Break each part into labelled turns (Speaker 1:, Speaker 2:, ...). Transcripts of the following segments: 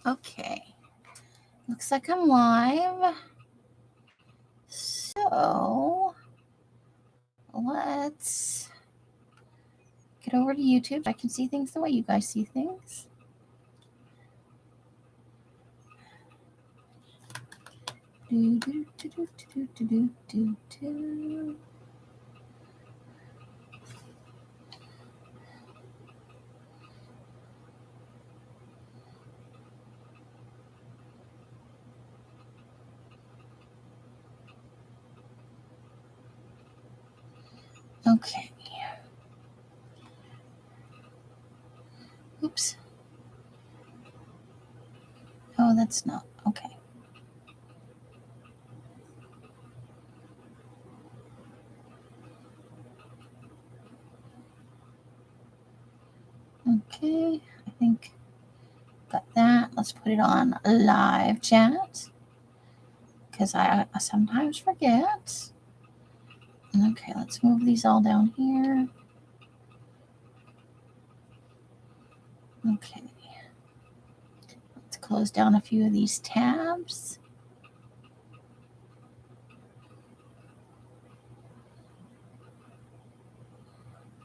Speaker 1: Okay. Looks like I'm live. So let's get over to YouTube. I can see things the way you guys see things. Do, do, do, do, do, do, do, do. Okay. Oops. Oh, that's not. Okay. Okay. I think got that. Let's put it on live chat because I sometimes forget. Okay, let's move these all down here. Okay. Let's close down a few of these tabs.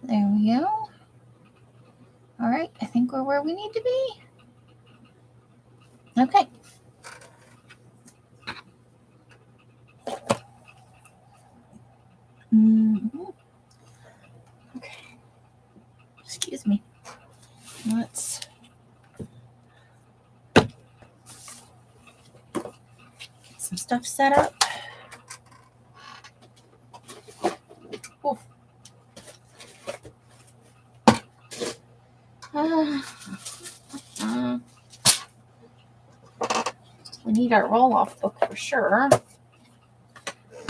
Speaker 1: There we go. All right, I think we're where we need to be. Okay. Okay. Excuse me. Let's get some stuff set up. Oof. We need our roll-off book for sure.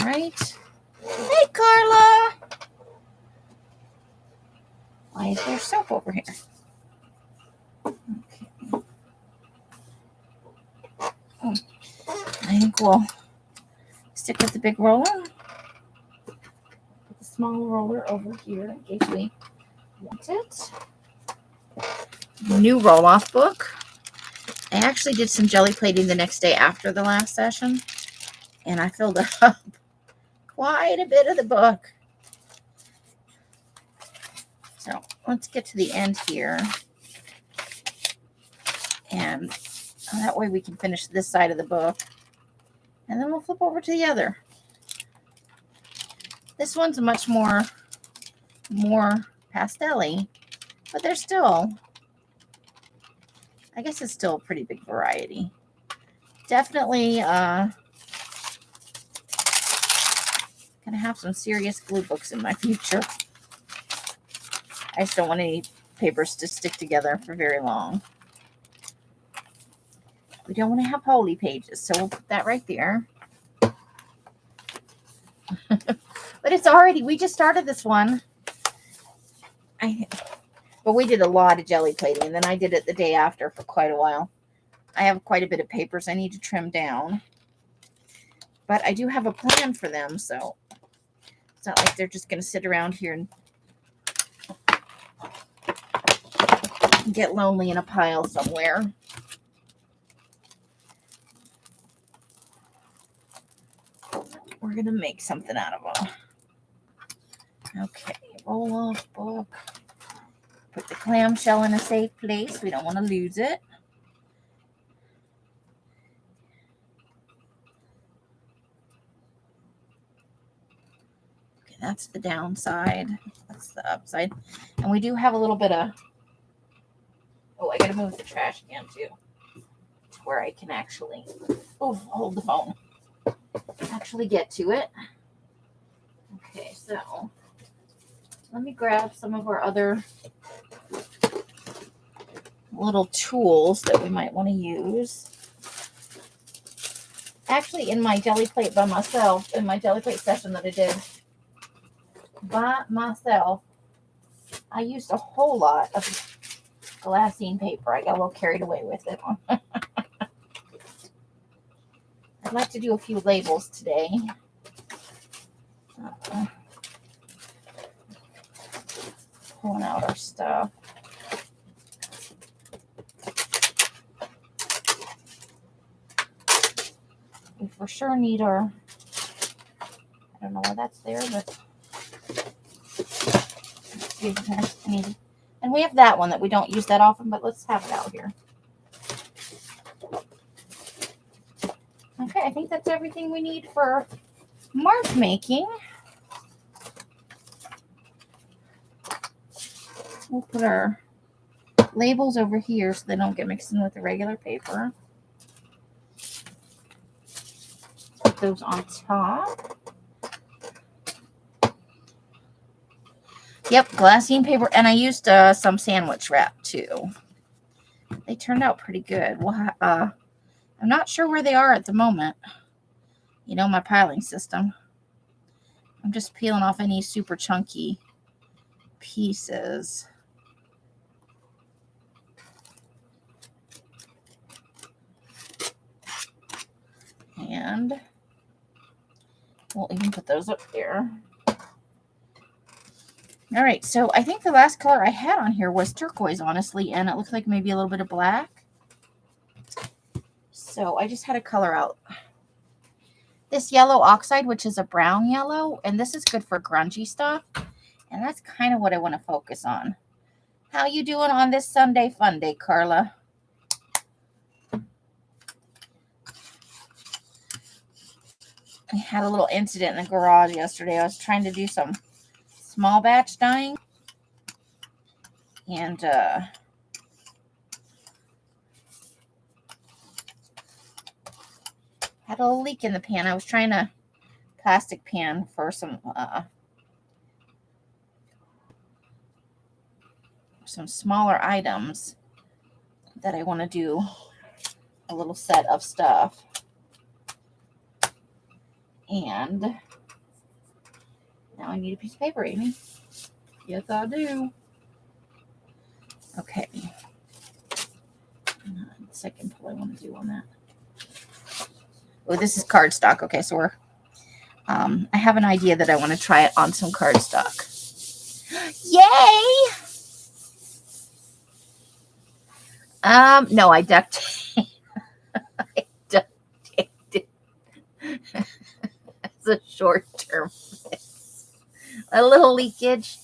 Speaker 1: Right? Hey, Carla! Why is there soap over here? Okay. I think we'll stick with the big roller. Put the small roller over here in case we want it. New roll-off book. I actually did some jelly plating the next day after the last session, and I filled up quite a bit of the book. So let's get to the end here, and that way we can finish this side of the book, and then we'll flip over to the other. This one's much more pastel-y, but there's still, I guess it's still a pretty big variety. Definitely gonna have some serious glue books in my future. I just don't want any papers to stick together for very long. We don't want to have holy pages, so we'll put that right there. But it's already, we just started this one. But we did a lot of jelly plating, and then I did it the day after for quite a while. I have quite a bit of papers I need to trim down. But I do have a plan for them, so it's not like they're just going to sit around here and get lonely in a pile somewhere. We're going to make something out of them. Okay, roll off book. Put the clamshell in a safe place. We don't want to lose it. Okay, that's the downside. That's the upside. And we do have a little bit of... Oh, I got to move the trash can too. To where I can actually... Oh, hold the phone. Actually get to it. Okay, so... Let me grab some of our other little tools that we might want to use. Actually, in my jelly plate by myself, in my jelly plate session that I did by myself, I used a whole lot of glassine paper. I got a little carried away with it. I'd like to do a few labels today. Pulling out our stuff. for sure need our, I don't know why that's there, but and we have that one that we don't use that often, but let's have it out here. Okay, I think that's everything we need for mark making. We'll put our labels over here so they don't get mixed in with the regular paper. Put those on top. Yep, glassine paper, and I used some sandwich wrap too. They turned out pretty good. Well, I'm not sure where they are at the moment. You know, my piling system. I'm just peeling off any super chunky pieces. And we'll even put those up there. All right, so I think the last color I had on here was turquoise, honestly, and it looked like maybe a little bit of black. So I just had to color out this yellow oxide, which is a brown yellow, and this is good for grungy stuff. And that's kind of what I want to focus on. How you doing on this Sunday-Funday, Carla? I had a little incident in the garage yesterday. I was trying to do some small batch dyeing, and had a little leak in the pan. I was trying to plastic pan for some smaller items that I want to do a little set of stuff. And now I need a piece of paper, Amy. Yes, I do. Okay. Second pull I want to do on that. Oh, this is cardstock. Okay, so we're I have an idea that I want to try it on some cardstock. Yay! No, I duct taped. I duct taped it. It's a short term fix. A little leakage,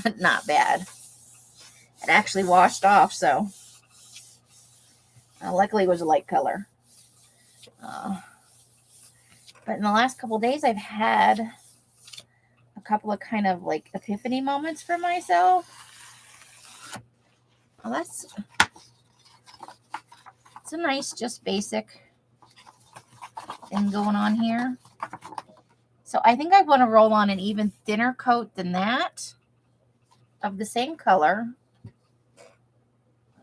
Speaker 1: but not bad. It actually washed off, so luckily it was a light color. But in the last couple of days, I've had a couple of kind of like epiphany moments for myself. Well, it's a nice, just basic thing going on here. So I think I want to roll on an even thinner coat than that of the same color. I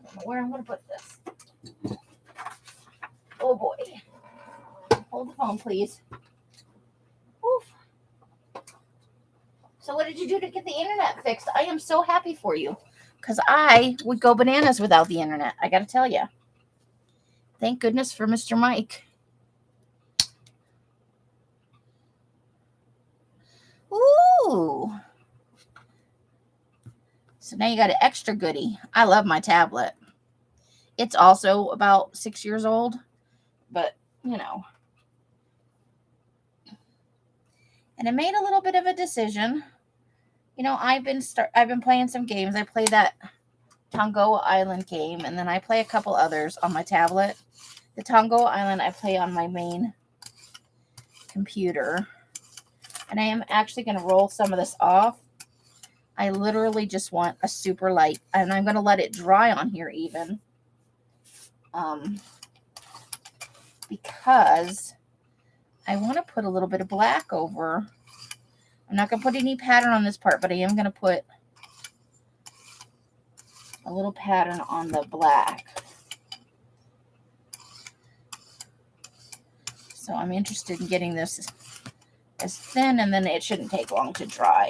Speaker 1: don't know where I'm going to put this. Oh boy. Hold the phone, please. Oof. So what did you do to get the internet fixed? I am so happy for you, because I would go bananas without the internet. I got to tell you. Thank goodness for Mr. Mike. Ooh. So now you got an extra goodie. I love my tablet. It's also about 6 years old, but you know. And I made a little bit of a decision. You know, I've been playing some games. I play that Tonga Island game, and then I play a couple others on my tablet. The Tonga Island I play on my main computer. And I am actually going to roll some of this off. I literally just want a super light, and I'm going to let it dry on here even. Because I want to put a little bit of black over. I'm not going to put any pattern on this part, but I am going to put a little pattern on the black. So I'm interested in getting this as thin, and then it shouldn't take long to dry.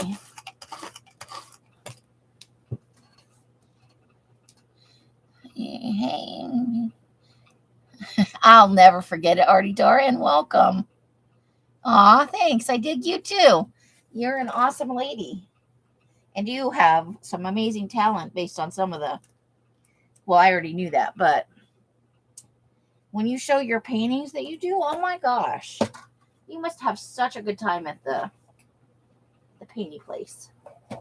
Speaker 1: Hey. I'll never forget it, Artie Dora, and welcome. Aw, thanks. I dig you too. You're an awesome lady. And you have some amazing talent based on some of the, well, I already knew that, but when you show your paintings that you do, oh my gosh, you must have such a good time at the painting place. I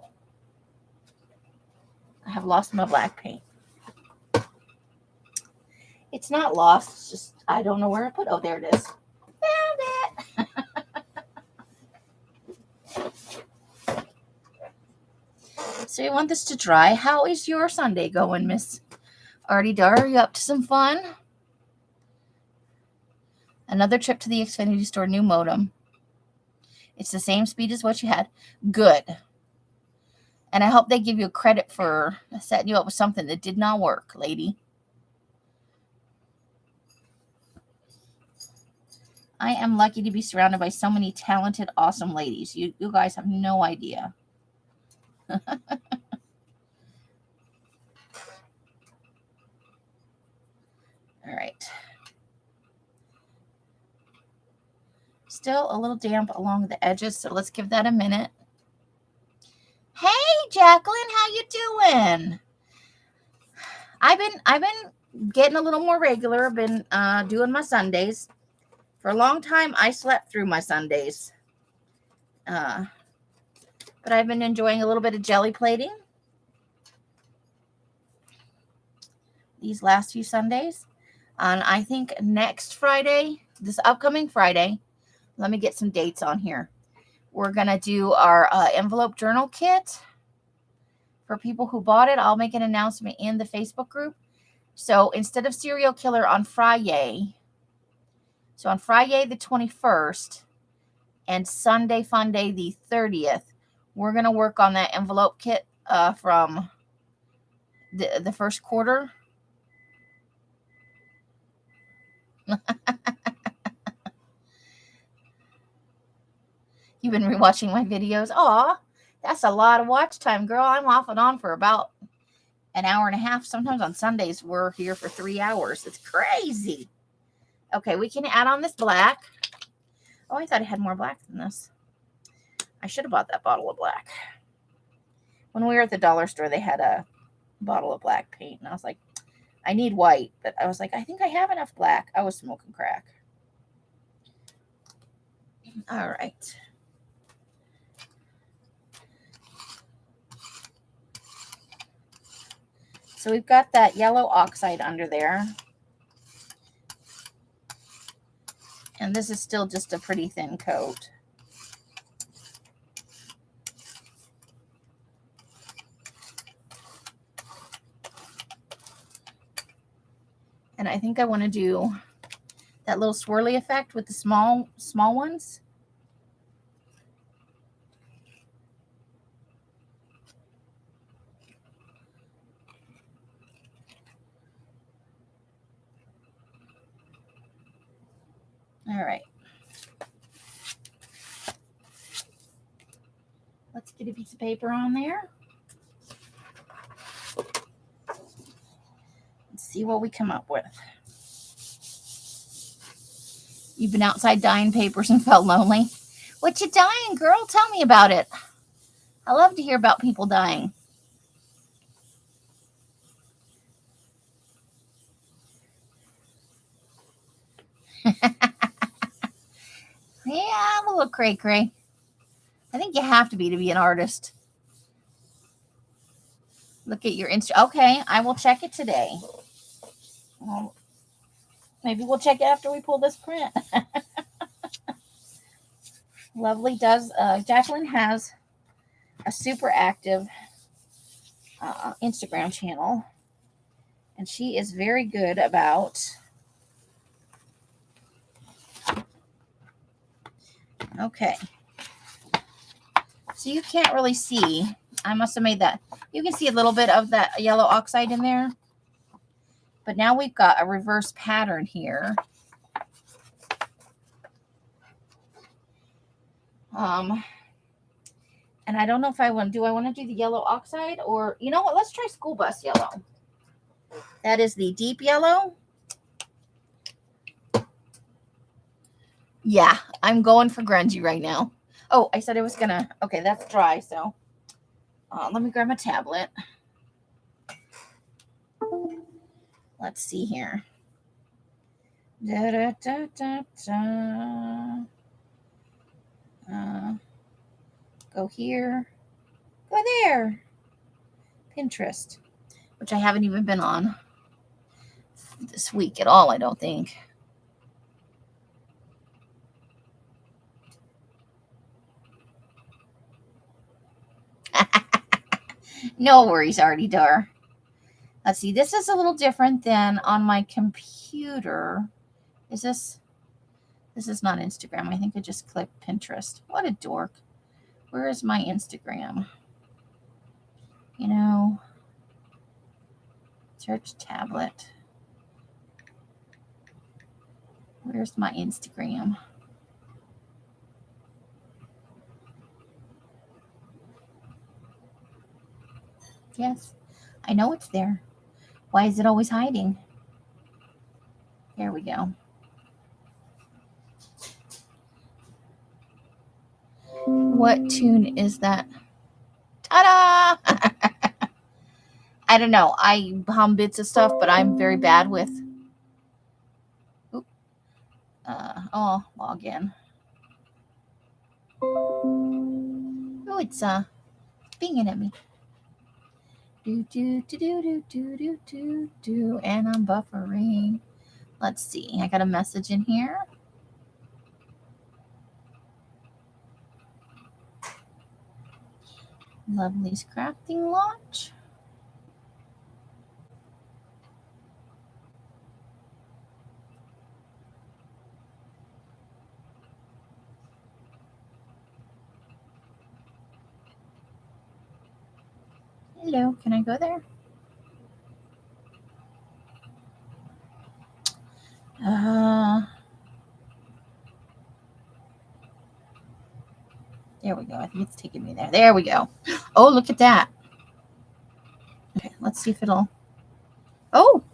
Speaker 1: have lost my black paint. It's not lost. It's just I don't know where I put it. Oh, there it is. Found it. So you want this to dry. How is your Sunday going, Miss Artie Dar? Are you up to some fun? Another trip to the Xfinity store, new modem. It's the same speed as what you had. Good. And I hope they give you credit for setting you up with something that did not work, lady. I am lucky to be surrounded by so many talented, awesome ladies. You guys have no idea. All right. Still a little damp along the edges, so let's give that a minute. Hey, Jacqueline, how you doing? I've been getting a little more regular. I've been doing my Sundays. For a long time, I slept through my Sundays. But I've been enjoying a little bit of jelly plating these last few Sundays. And I think next Friday, this upcoming Friday, let me get some dates on here. We're going to do our envelope journal kit. For people who bought it, I'll make an announcement in the Facebook group. So instead of serial killer on Friday, so on Friday the 21st and Sunday-Funday the 30th, we're going to work on that envelope kit from the first quarter. You've been rewatching my videos. Aw, that's a lot of watch time, girl. I'm off and on for about an hour and a half. Sometimes on Sundays, we're here for 3 hours. It's crazy. Okay, we can add on this black. Oh, I thought I had more black than this. I should have bought that bottle of black. When we were at the dollar store, they had a bottle of black paint. And I was like, I need white. But I was like, I think I have enough black. I was smoking crack. All right. So we've got that yellow oxide under there. And this is still just a pretty thin coat. And I think I want to do that little swirly effect with the small ones. All right. Let's get a piece of paper on there. Let's see what we come up with. You've been outside dyeing papers and felt lonely. What you dyeing, girl? Tell me about it. I love to hear about people dying. Yeah, I'm a little cray-cray. I think you have to be an artist. Look at your Insta. Okay, I will check it today. Well, maybe we'll check it after we pull this print. Lovely does. Jacqueline has a super active Instagram channel, and she is very good about. Okay. So you can't really see. I must have made that. You can see a little bit of that yellow oxide in there. But now we've got a reverse pattern here. And I don't know if I want to do the yellow oxide or, you know what? Let's try school bus yellow. That is the deep yellow. Yeah, I'm going for grungy right now. Oh, I said I was gonna. Okay, that's dry. So let me grab my tablet. Let's see here. Da, da, da, da, da. Go here. Go there. Pinterest, which I haven't even been on this week at all, I don't think. No worries, Artie Dar. Let's see. This is a little different than on my computer. Is this? This is not Instagram. I think I just clicked Pinterest. What a dork. Where is my Instagram? You know, search tablet. Where's my Instagram? Yes, I know it's there. Why is it always hiding? Here we go. What tune is that? Ta-da! I don't know. I hum bits of stuff, but I'm very bad with. Log in. Oh, it's pinging at me. Do do do do do do do do do, and I'm buffering. Let's see. I got a message in here. Lovely's Crafting Launch. Hello, can I go there? There we go. I think it's taking me there. There we go. Oh, look at that. Okay, let's see if it'll. Oh!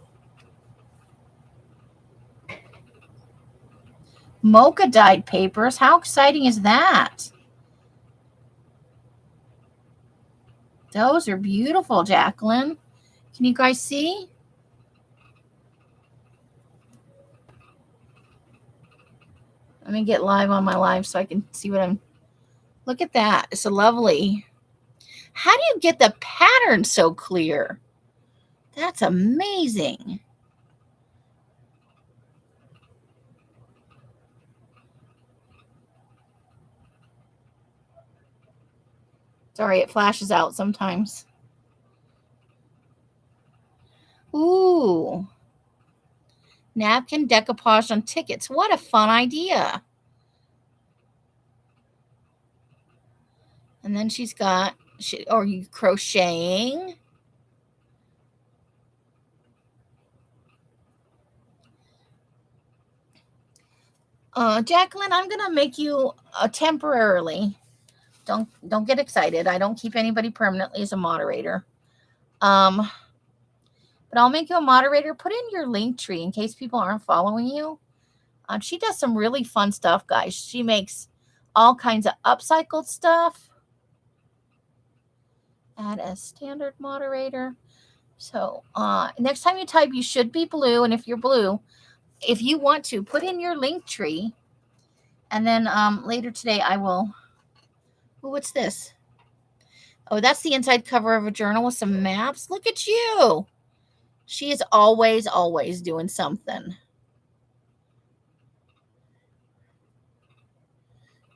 Speaker 1: Mocha dyed papers. How exciting is that? Those are beautiful, Jacqueline. Can you guys see? Let me get live on my live so I can see what I'm. Look at that. It's a lovely. How do you get the pattern so clear? That's amazing. Sorry, it flashes out sometimes. Ooh. Napkin decoupage on tickets. What a fun idea. And then she's got, are you crocheting? Jacqueline, I'm going to make you temporarily. Don't get excited. I don't keep anybody permanently as a moderator. But I'll make you a moderator. Put in your link tree in case people aren't following you. She does some really fun stuff, guys. She makes all kinds of upcycled stuff. Add as standard moderator. So next time you type, you should be blue. And if you're blue, if you want to, put in your link tree. And then later today, I will. Oh, what's this? Oh, that's the inside cover of a journal with some maps. Look at you. She is always, always doing something.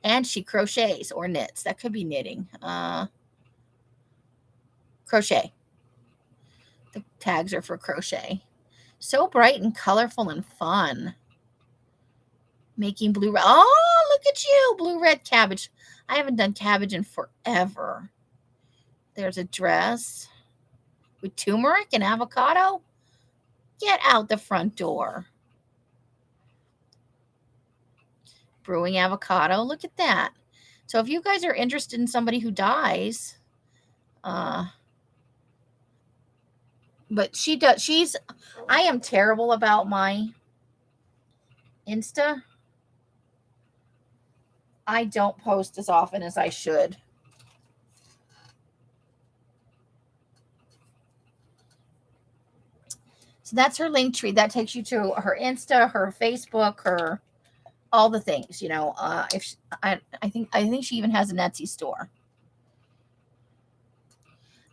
Speaker 1: And she crochets or knits. That could be knitting. Crochet. The tags are for crochet. So bright and colorful and fun. Making blue. Oh, look at you. Blue-red cabbage. I haven't done cabbage in forever. There's a dress with turmeric and avocado. Get out the front door. Brewing avocado. Look at that. So if you guys are interested in somebody who dies, but she does, I am terrible about my Insta. I don't post as often as I should. So that's her link tree. That takes you to her Insta, her Facebook, her all the things. If she, I think she even has an Etsy store,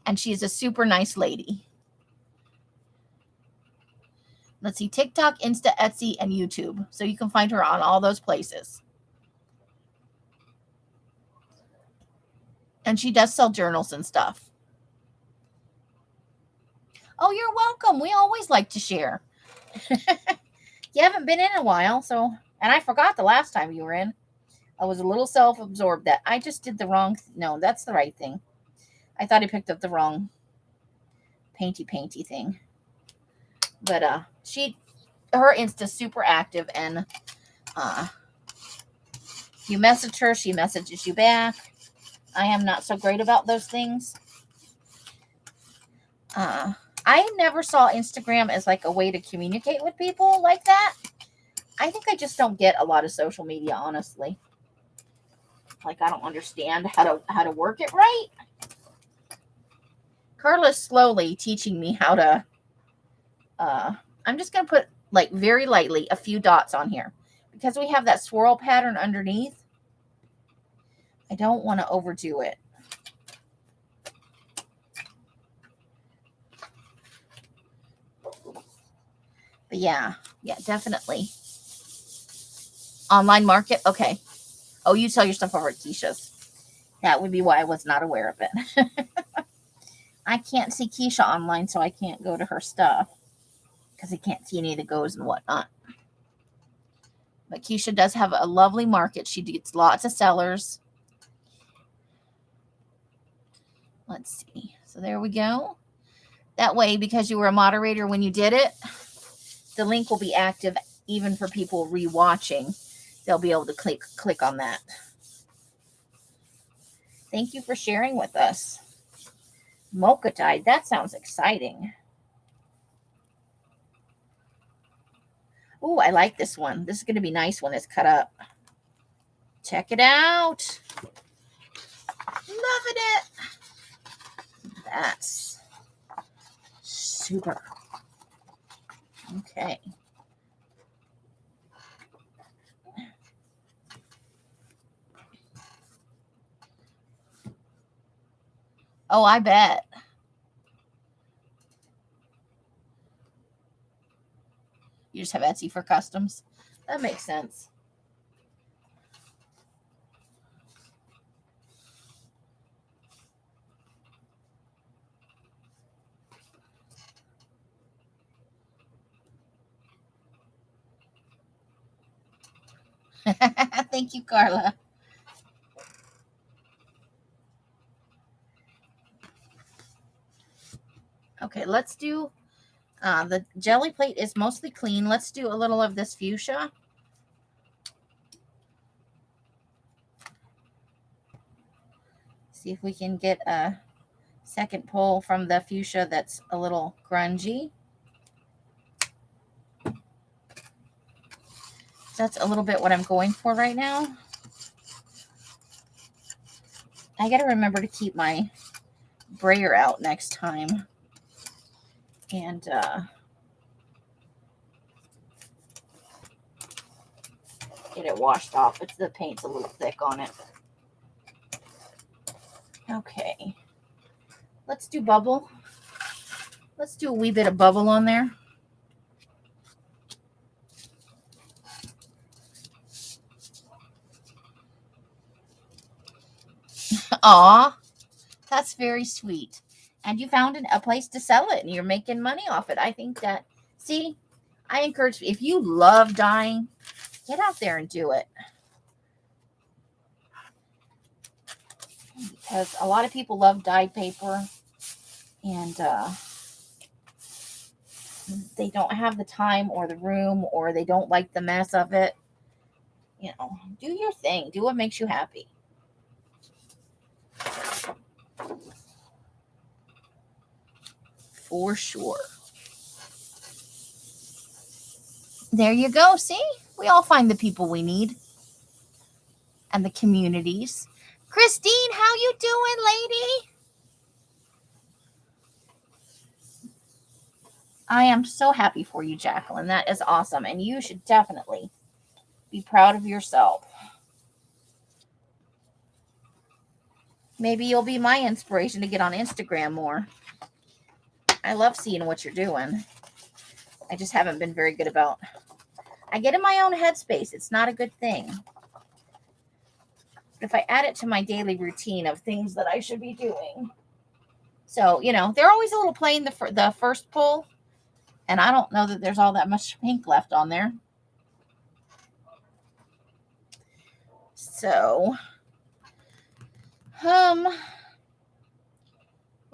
Speaker 1: and she's a super nice lady. Let's see, TikTok, Insta, Etsy, and YouTube. So you can find her on all those places. And she does sell journals and stuff. Oh, you're welcome. We always like to share. You haven't been in a while, and I forgot the last time you were in. I was a little self-absorbed that I just did the wrong. No, that's the right thing. I thought I picked up the wrong painty thing. But her Insta's super active, and you message her, she messages you back. I am not so great about those things. I never saw Instagram as like a way to communicate with people like that. I think I just don't get a lot of social media, honestly. Like, I don't understand how to work it right. Carla's slowly teaching me how to, I'm just going to put, like, very lightly a few dots on here. Because we have that swirl pattern underneath, I don't want to overdo it. But yeah, definitely. Online market, okay. Oh, you sell your stuff over at Keisha's. That would be why I was not aware of it. I can't see Keisha online, so I can't go to her stuff. Because I can't see any of the goes and whatnot. But Keisha does have a lovely market. She gets lots of sellers. Let's see. So there we go. That way, because you were a moderator when you did it, the link will be active even for people rewatching. They'll be able to click on that. Thank you for sharing with us. Mocha dyed. That sounds exciting. Oh, I like this one. This is going to be nice when it's cut up. Check it out. Loving it. That's super. Okay. Oh, I bet. You just have Etsy for customs. That makes sense. Thank you, Carla. Okay, let's do the jelly plate is mostly clean. Let's do a little of this fuchsia. See if we can get a second pull from the fuchsia that's a little grungy. That's a little bit what I'm going for right now. I got to remember to keep my brayer out next time. And get it washed off. The paint's a little thick on it. Okay. Let's do bubble. Let's do a wee bit of bubble on there. Aw, that's very sweet. And you found a place to sell it and you're making money off it. I think that, see, I encourage, if you love dyeing, get out there and do it. Because a lot of people love dyed paper and they don't have the time or the room or they don't like the mess of it. You know, do your thing. Do what makes you happy. For sure. There you go. See? We all find the people we need. And the communities. Christine, how you doing, lady? I am so happy for you, Jacqueline. That is awesome. And you should definitely be proud of yourself. Maybe you'll be my inspiration to get on Instagram more. I love seeing what you're doing. I just haven't been very good about. I get in my own headspace. It's not a good thing. But if I add it to my daily routine of things that I should be doing. So, they're always a little plain the first pull. And I don't know that there's all that much pink left on there. So, what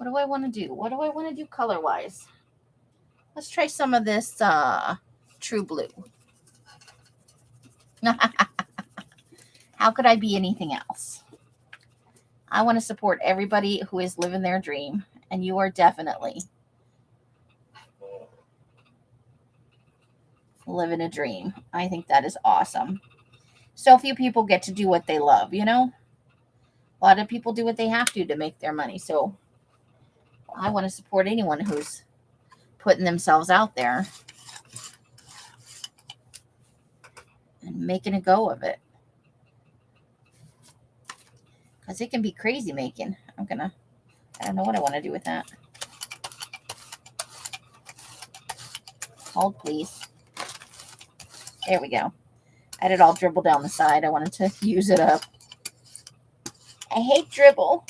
Speaker 1: do I want to do? What do I want to do color-wise? Let's try some of this True Blue. How could I be anything else? I want to support everybody who is living their dream, and you are definitely living a dream. I think that is awesome. So few people get to do what they love, A lot of people do what they have to make their money. So I want to support anyone who's putting themselves out there and making a go of it. Because it can be crazy making. I don't know what I want to do with that. Hold, please. There we go. I had it all dribble down the side. I wanted to use it up. I hate dribble.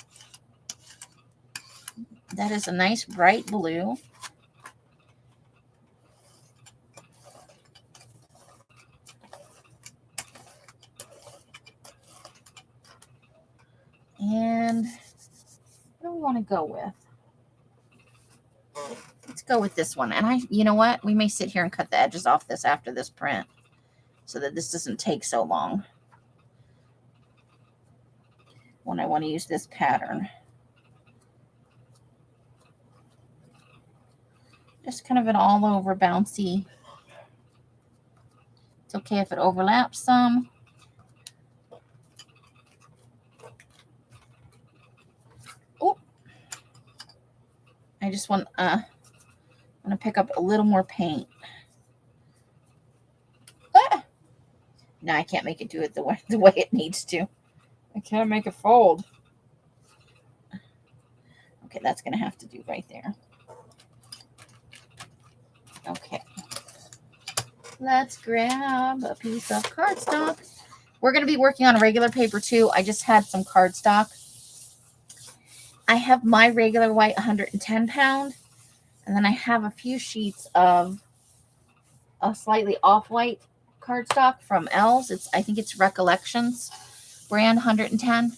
Speaker 1: That is a nice bright blue. And what do we want to go with? Let's go with this one. And you know what? We may sit here and cut the edges off this after this print so that this doesn't take so long when I want to use this pattern. Just kind of an all over bouncy. It's okay if it overlaps some. Oh, I just want to pick up a little more paint. No, I can't make it do it the way it needs to. I can't make it fold. Okay, that's going to have to do right there. Okay. Let's grab a piece of cardstock. We're going to be working on a regular paper too. I just had some cardstock. I have my regular white 110 pound. And then I have a few sheets of a slightly off-white cardstock from L's. I think it's Recollections brand 110.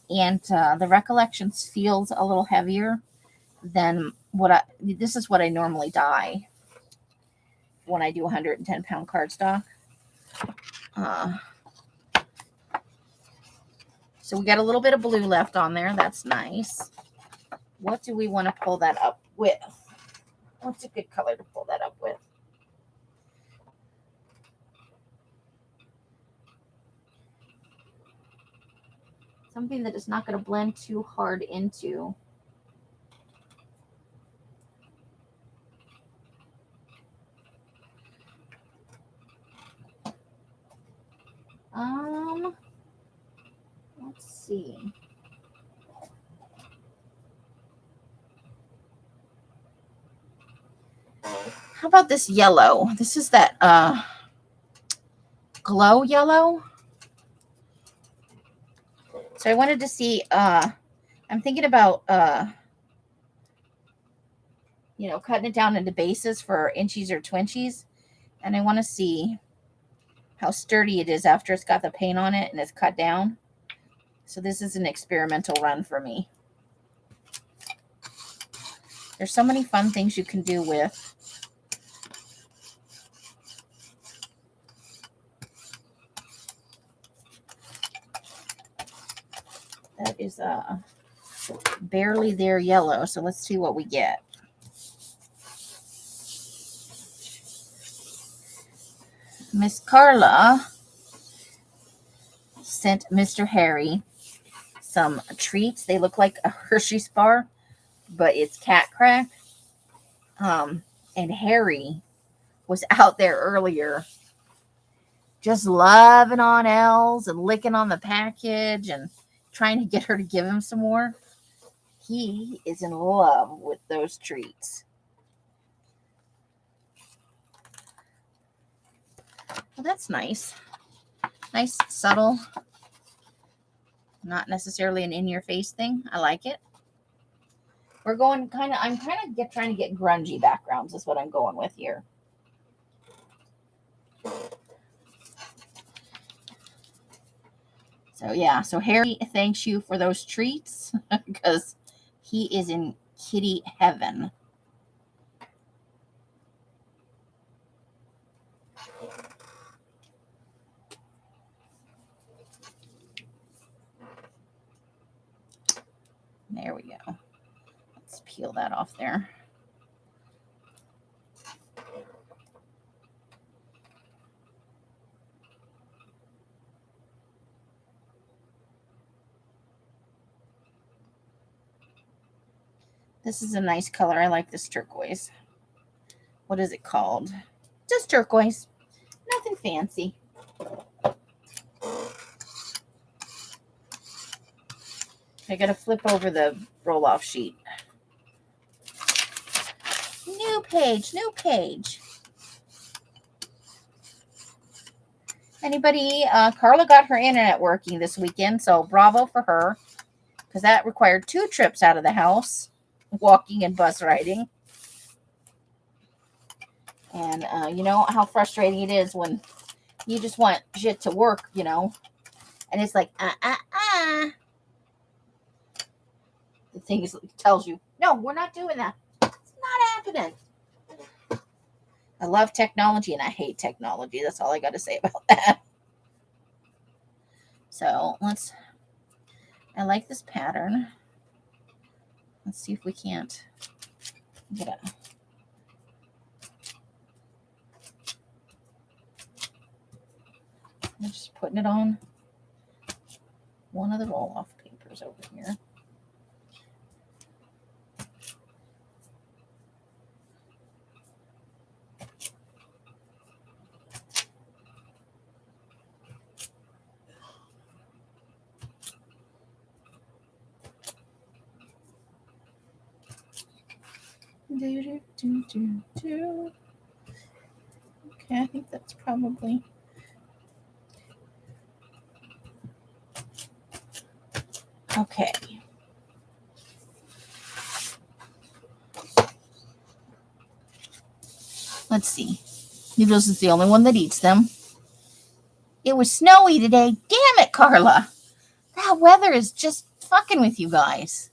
Speaker 1: And the Recollections feels a little heavier than this is what I normally dye when I do 110 pound cardstock. So we got a little bit of blue left on there. That's nice. What do we want to pull that up with? What's a good color to pull that up with? Something that is not going to blend too hard into. Let's see. How about this yellow? This is that glow yellow. So I wanted to see, I'm thinking about, cutting it down into bases for inchies or twinchies. And I want to see how sturdy it is after it's got the paint on it and it's cut down. So this is an experimental run for me. There's so many fun things you can do with that is barely there yellow. So let's see what we get. Miss Carla sent Mr. Harry some treats. They look like a Hershey's bar, but it's cat crack. And Harry was out there earlier just loving on Els and licking on the package and trying to get her to give him some more. He is in love with those treats. Well, that's nice. Nice, subtle. Not necessarily an in-your-face thing. I like it. We're going I'm trying to get grungy backgrounds is what I'm going with here. So yeah, so Harry thanks you for those treats because he is in kitty heaven. There we go. Let's peel that off there. This is a nice color. I like this turquoise. What is it called? Just turquoise. Nothing fancy. I gotta flip over the roll-off sheet. New page, new page. Anybody? Carla got her internet working this weekend, so bravo for her, because that required 2 trips out of the house, walking and bus riding. And you know how frustrating it is when you just want shit to work, you know, and it's like, The thing tells you, no, we're not doing that. It's not happening. I love technology and I hate technology. That's all I got to say about that. So I like this pattern. Let's see if we can't get it. I'm just putting it on one of the roll-off papers over here. Okay, I think that's probably... Okay. Let's see. Noodles is the only one that eats them. It was snowy today. Damn it, Carla. That weather is just fucking with you guys.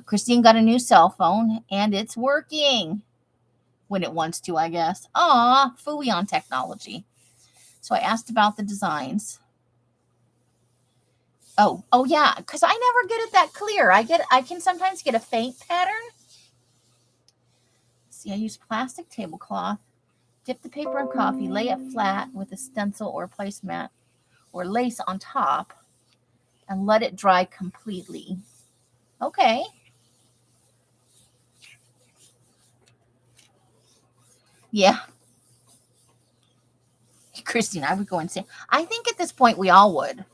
Speaker 1: Christine got a new cell phone, and it's working. When it wants to, I guess. Aw, phooey on technology. So I asked about the designs. Oh yeah, because I never get it that clear. I can sometimes get a faint pattern. See, I use plastic tablecloth. Dip the paper in coffee, lay it flat with a stencil or placemat or lace on top, and let it dry completely. Okay. Yeah. Christine, I would go and say, I think at this point we all would.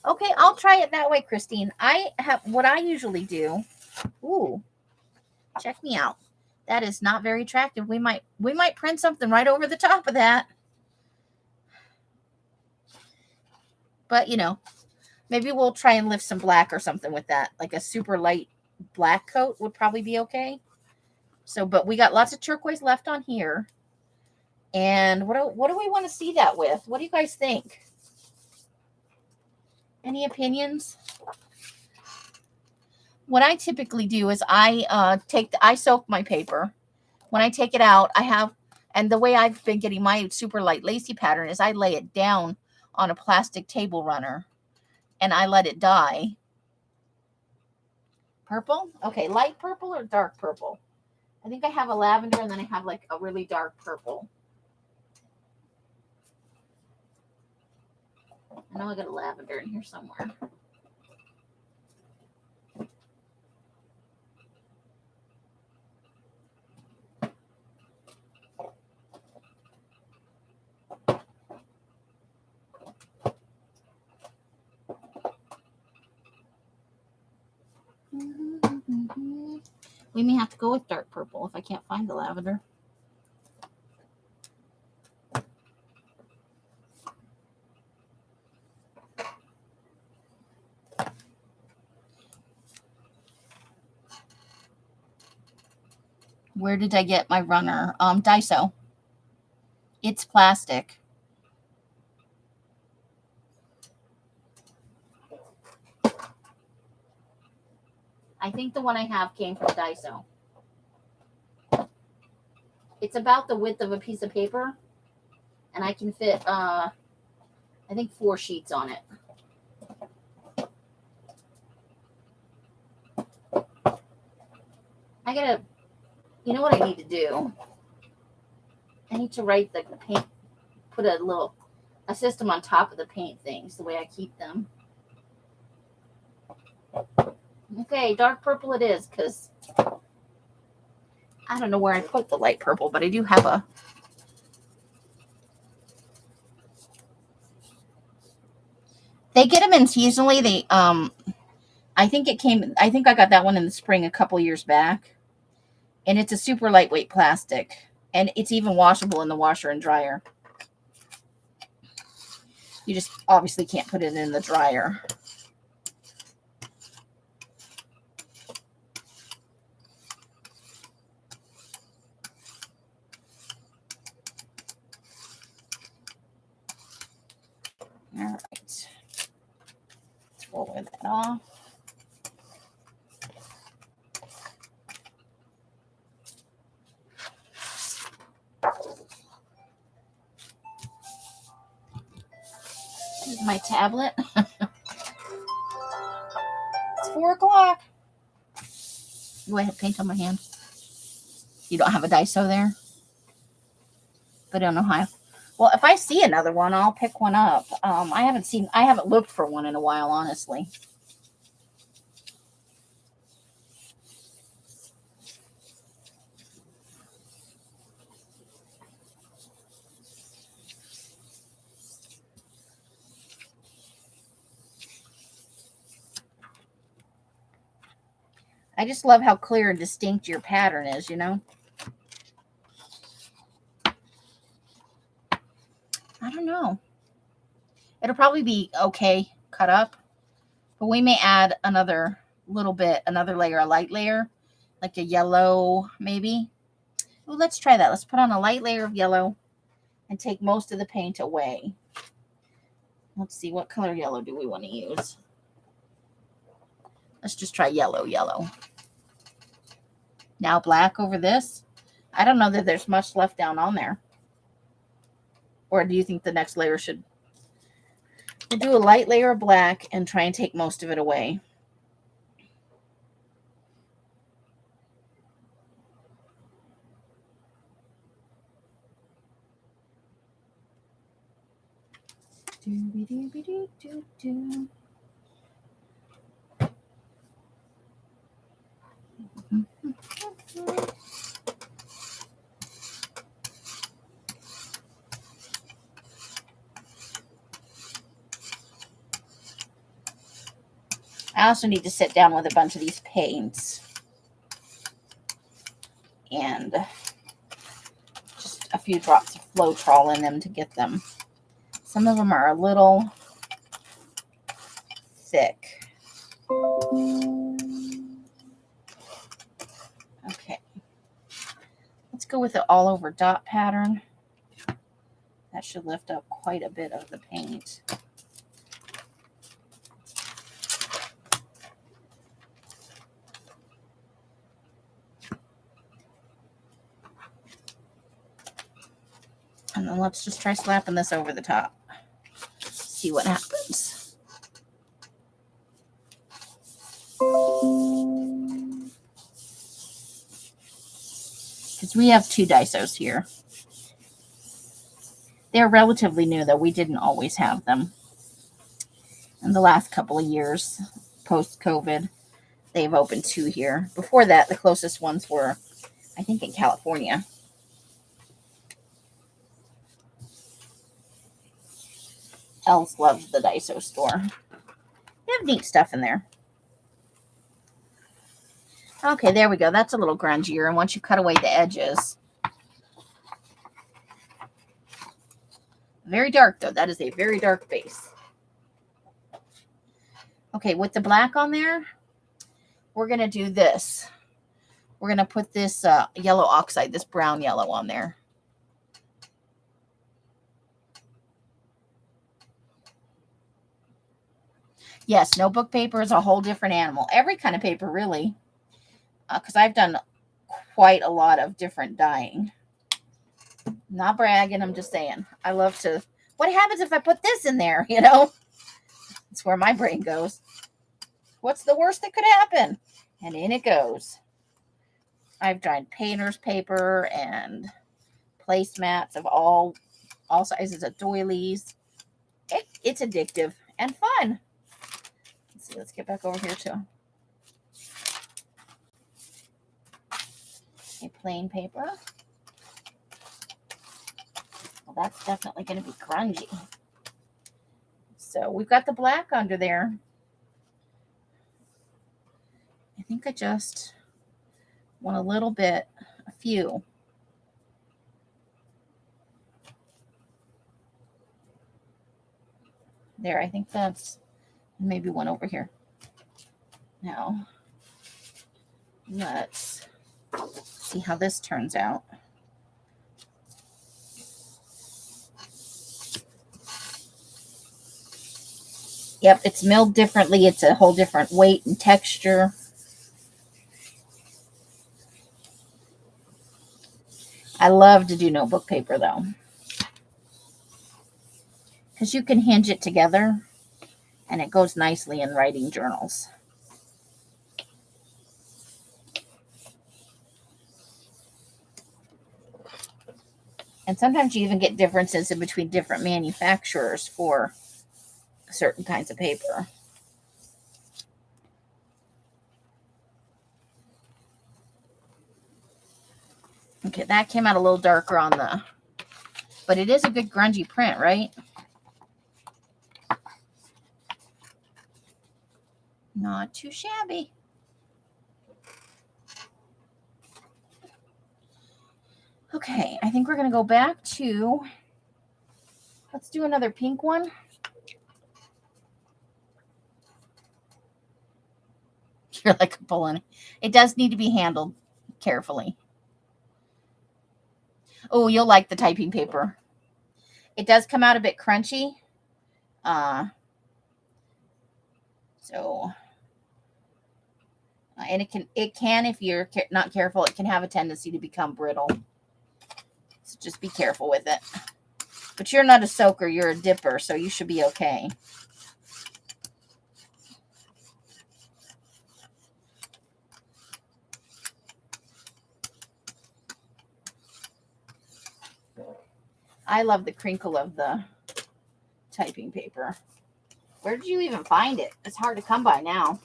Speaker 1: Okay, I'll try it that way, Christine. I have what I usually do. Ooh, check me out. That is not very attractive. We might print something right over the top of that. But, you know, maybe we'll try and lift some black or something with that. Like a super light black coat would probably be okay. So, but we got lots of turquoise left on here. And what do we want to see that with? What do you guys think? Any opinions? What I typically do is I soak my paper. When I take it out, and the way I've been getting my super light lacy pattern is I lay it down on a plastic table runner and I let it dry. Purple? Okay, light purple or dark purple? I think I have a lavender and then I have like a really dark purple. I know I got a lavender in here somewhere. We may have to go with dark purple if I can't find the lavender. Where did I get my runner? Daiso. It's plastic. I think the one I have came from Daiso. It's about the width of a piece of paper, and I can fit, I think 4 sheets on it. I gotta, you know what I need to do? I need to write the paint, put a system on top of the paint things, the way I keep them. Okay, dark purple it is, because I don't know where I put the light purple, but I do have a... They get them in seasonally. They, I think I got that one in the spring a couple years back. And it's a super lightweight plastic. And it's even washable in the washer and dryer. You just obviously can't put it in the dryer. All right. Let's roll that off. Here's my tablet. It's 4 o'clock. Do I have paint on my hand? You don't have a Daiso there? But I don't know how. Well, if I see another one, I'll pick one up. I haven't looked for one in a while, honestly. I just love how clear and distinct your pattern is, you know? I don't know. It'll probably be okay cut up, but we may add another layer, a light layer, like a yellow maybe. Well, let's try that. Let's put on a light layer of yellow and take most of the paint away. Let's see, what color yellow do we want to use? Let's just try yellow. Now black over this. I don't know that there's much left down on there. Or do you think the next layer should... We'll do a light layer of black and try and take most of it away. Doo-be-doo-be-doo-doo-doo. I also need to sit down with a bunch of these paints and just a few drops of Floetrol in them to get them. Some of them are a little thick. Okay. Let's go with the all over dot pattern. That should lift up quite a bit of the paint. And then let's just try slapping this over the top. See what happens. Because we have 2 Daisos here. They're relatively new, though. We didn't always have them. In the last couple of years, post-COVID, they've opened 2 here. Before that, the closest ones were, I think, in California. Els loves the Daiso store. They have neat stuff in there. Okay, there we go. That's a little grungier. And once you cut away the edges. Very dark, though. That is a very dark base. Okay, with the black on there, we're going to do this. We're going to put this yellow oxide, this brown yellow on there. Yes, notebook paper is a whole different animal. Every kind of paper, really. Because I've done quite a lot of different dyeing. Not bragging, I'm just saying. I love to... What happens if I put this in there, you know? That's where my brain goes. What's the worst that could happen? And in it goes. I've dyed painter's paper and placemats of all sizes of doilies. It's addictive and fun. Let's see, let's get back over here to a plain paper. Well, that's definitely going to be grungy. So we've got the black under there. I think I just want a little bit, a few. There, I think that's maybe one over here. Now, let's see how this turns out. Yep, it's milled differently. It's a whole different weight and texture. I love to do notebook paper, though, because you can hinge it together, and it goes nicely in writing journals. And sometimes you even get differences in between different manufacturers for certain kinds of paper. Okay, that came out a little darker on the, but it is a good grungy print, right? Not too shabby. Okay, I think we're going to go back to, let's do another pink one. You're like a pulling. It does need to be handled carefully. Oh, you'll like the typing paper. It does come out a bit crunchy. And it can, if you're not careful, it can have a tendency to become brittle. So just be careful with it. But you're not a soaker, you're a dipper, so you should be okay. I love the crinkle of the typing paper. Where did you even find it? It's hard to come by now.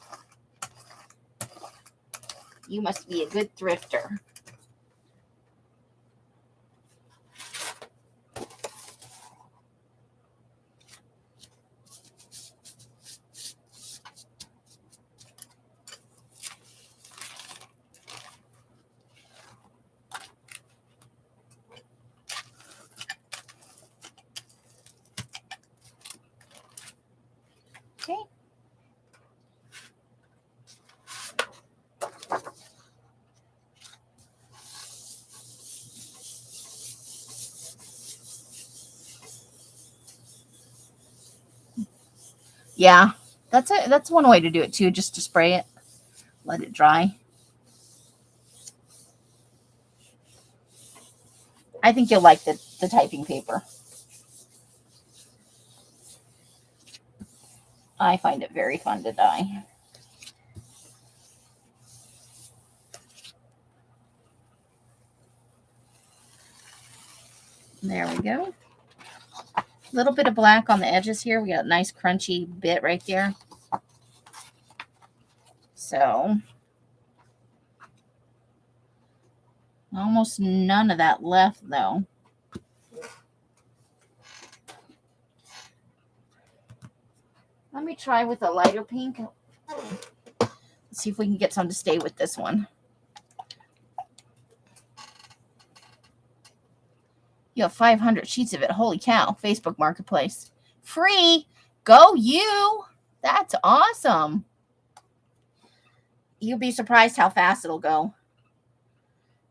Speaker 1: You must be a good thrifter. Okay. Yeah, that's one way to do it too, just to spray it, let it dry. I think you'll like the typing paper. I find it very fun to dye. There we go. A little bit of black on the edges here. We got a nice crunchy bit right there. So almost none of that left though. Let me try with a lighter pink. Let's see if we can get some to stay with this one. You have 500 sheets of it. Holy cow. Facebook Marketplace. Free. Go you. That's awesome. You'll be surprised how fast it'll go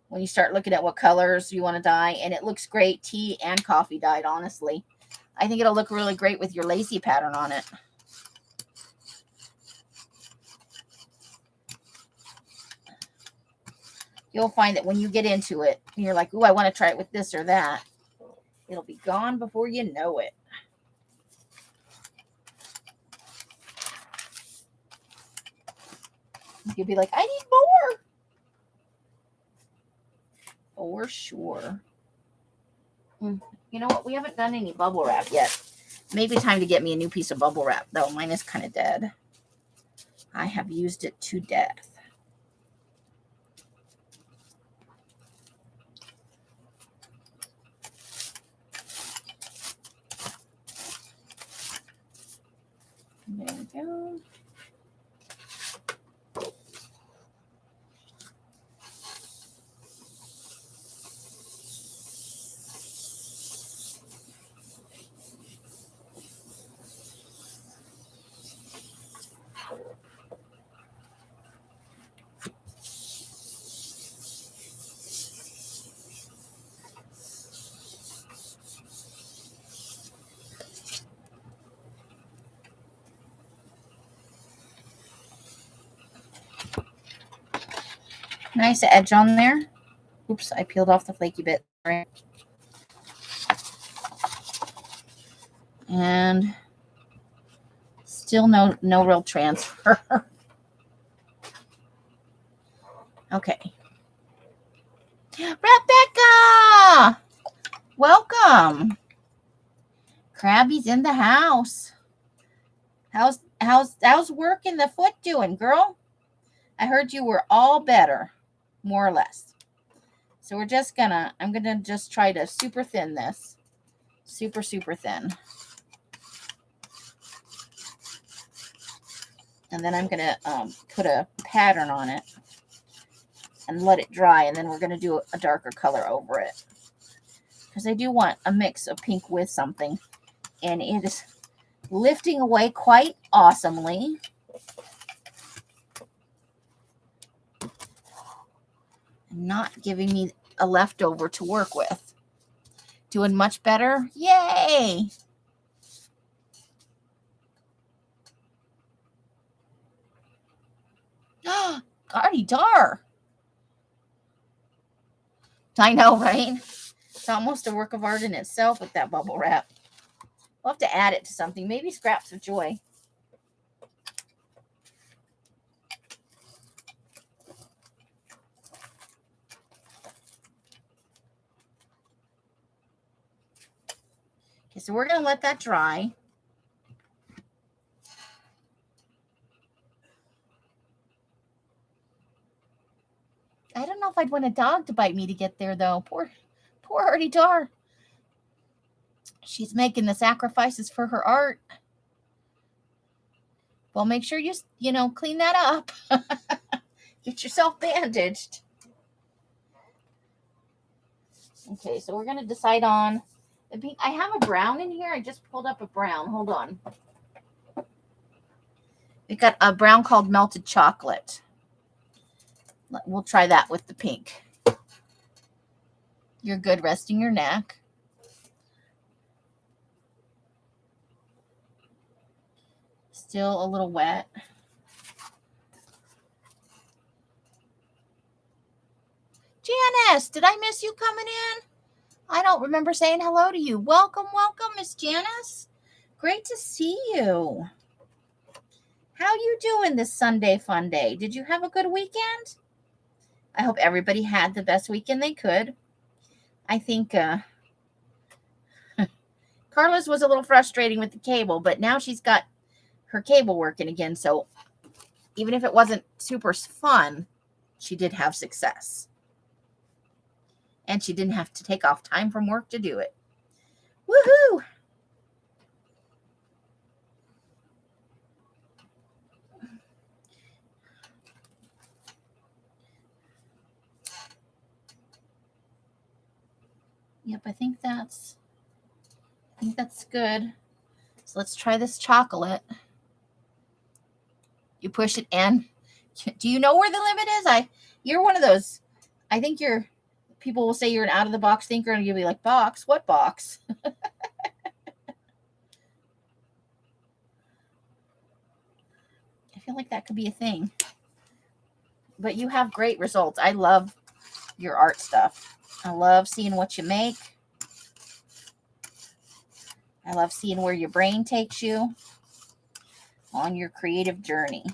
Speaker 1: when you start looking at what colors you want to dye. And it looks great, tea and coffee dyed, honestly. I think it'll look really great with your lacy pattern on it. You'll find that when you get into it, you're like, ooh, I want to try it with this or that. It'll be gone before you know it. You'll be like, I need more. For sure. You know what? We haven't done any bubble wrap yet. Maybe time to get me a new piece of bubble wrap, though. Mine is kind of dead. I have used it to death. There we go. Nice edge on there. Oops, I peeled off the flaky bit. And still no real transfer. Okay. Rebecca! Welcome. Krabby's in the house. How's work and the foot doing, girl? I heard you were all better, more or less. So we're just I'm gonna just try to super thin this. Super, super thin. And then I'm gonna put a pattern on it and let it dry, and then we're gonna do a darker color over it. Because I do want a mix of pink with something. And it is lifting away quite awesomely. Not giving me a leftover to work with. Doing much better. Yay! Gardy dar. I know, right? It's almost a work of art in itself with that bubble wrap. We'll have to add it to something. Maybe Scraps of Joy. Okay, so we're going to let that dry. I don't know if I'd want a dog to bite me to get there, though. Poor Artie Dar. She's making the sacrifices for her art. Well, make sure you clean that up. Get yourself bandaged. Okay, so we're going to decide on the pink. I have a brown in here. I just pulled up a brown. Hold on. We've got a brown called Melted Chocolate. We'll try that with the pink. You're good resting your neck. Still a little wet. Janice, did I miss you coming in? I don't remember saying hello to you. Welcome, Miss Janice. Great to see you. How you doing this Sunday-Funday? Did you have a good weekend? I hope everybody had the best weekend they could. I think Carla's was a little frustrating with the cable, but now she's got her cable working again. So even if it wasn't super fun, she did have success. And she didn't have to take off time from work to do it. Woohoo! Yep, I think that's good. So let's try this chocolate. You push it in. Do you know where the limit is? You're one of those. I think people will say you're an out of the box thinker, and you'll be like, box? What box? I feel like that could be a thing. But you have great results. I love your art stuff. I love seeing what you make. I love seeing where your brain takes you on your creative journey.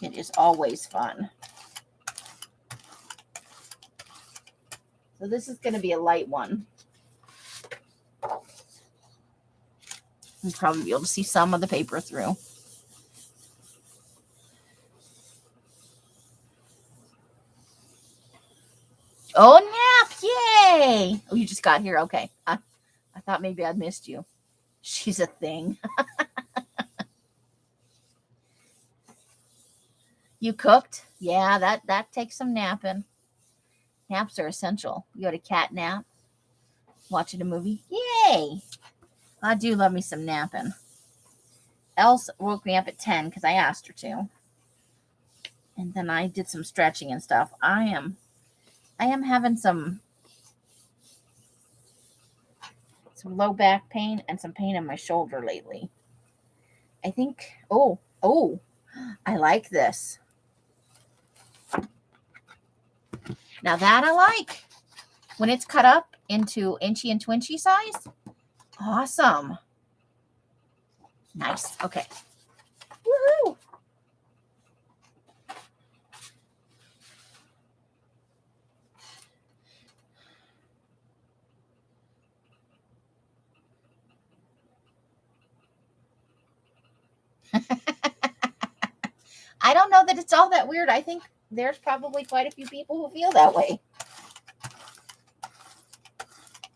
Speaker 1: It is always fun. So this is going to be a light one. You'll probably be able to see some of the paper through. Oh, nap! Yay! Oh, you just got here. Okay. I thought maybe I'd missed you. She's a thing. You cooked? Yeah, that takes some napping. Naps are essential. You got a cat nap? Watching a movie? Yay! I do love me some napping. Else woke me up at 10 because I asked her to. And then I did some stretching and stuff. I am having some low back pain and some pain in my shoulder lately. I think, oh, I like this. Now that I like. When it's cut up into inchy and twinchy size. Awesome. Nice. Okay. Woohoo! I don't know that it's all that weird. I think there's probably quite a few people who feel that way.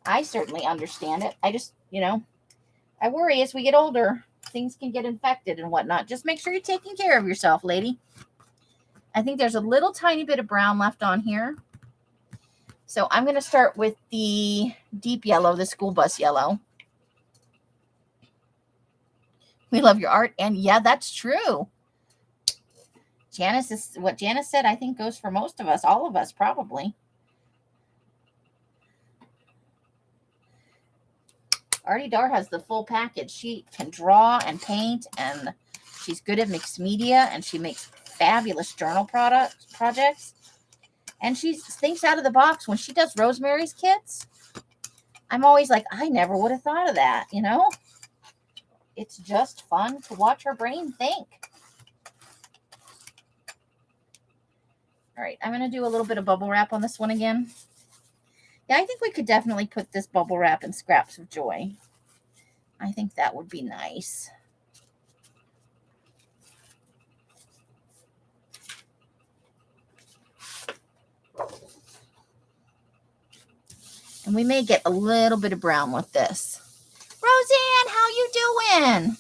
Speaker 1: I certainly understand it. I just, I worry as we get older, things can get infected and whatnot. Just make sure you're taking care of yourself, lady. I think there's a little tiny bit of brown left on here. So I'm going to start with the deep yellow, the school bus yellow. We love your art. And yeah, that's true. What Janice said, I think goes for most of us, all of us, probably. Artie Dar has the full package. She can draw and paint, and she's good at mixed media, and she makes fabulous journal projects. And she thinks out of the box. When she does Rosemary's kits, I'm always like, I never would have thought of that, It's just fun to watch her brain think. All right, I'm going to do a little bit of bubble wrap on this one again. Yeah, I think we could definitely put this bubble wrap in Scraps of Joy. I think that would be nice. And we may get a little bit of brown with this. Roseanne, how you doing?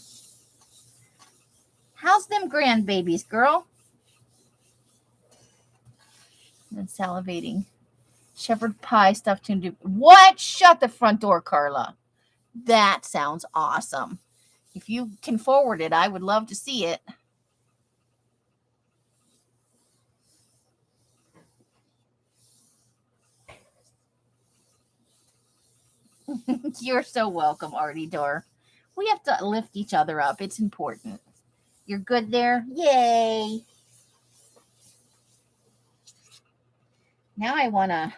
Speaker 1: How's them grandbabies, girl? And salivating. Shepherd pie stuffed tuna. What? Shut the front door, Carla. That sounds awesome. If you can forward it, I would love to see it. You're so welcome, Artie Door. We have to lift each other up. It's important. You're good there? Yay. Now I want a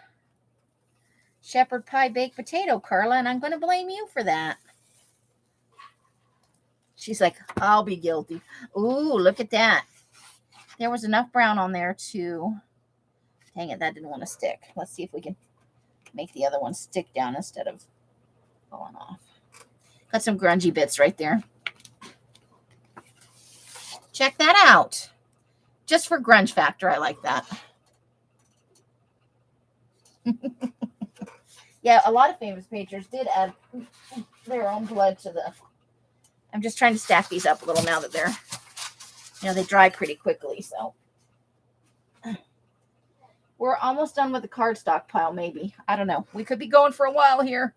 Speaker 1: shepherd pie baked potato, Carla, and I'm going to blame you for that. She's like, I'll be guilty. Ooh, look at that. There was enough brown on there to... Dang it, that didn't want to stick. Let's see if we can make the other one stick down instead of falling off. Got some grungy bits right there. Check that out. Just for grunge factor, I like that. Yeah, a lot of famous painters did add their own blood to the... I'm just trying to stack these up a little now that they're, they dry pretty quickly, so. We're almost done with the cardstock pile, maybe. I don't know. We could be going for a while here.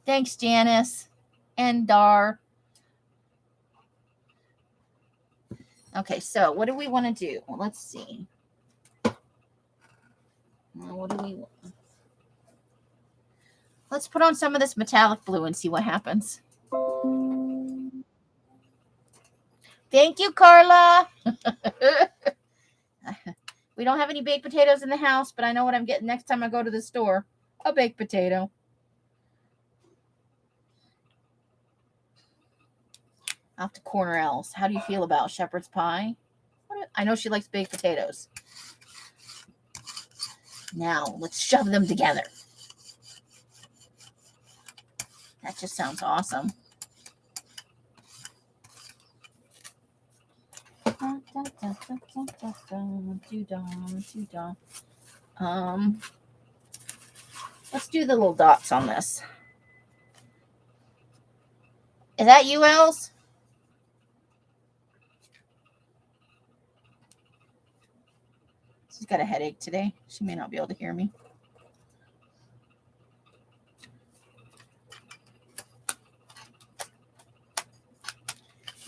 Speaker 1: Thanks, Janice and Dar. Okay, so what do we want to do? Well, let's see. What do we want? Let's put on some of this metallic blue and see what happens. Thank you, Carla. We don't have any baked potatoes in the house, but I know what I'm getting next time I go to the store. A baked potato. Off to Corner Else. How do you feel about shepherd's pie? I know she likes baked potatoes. Now, let's shove them together. That just sounds awesome. Let's do the little dots on this. Is that you, Els? She's got a headache today. She may not be able to hear me.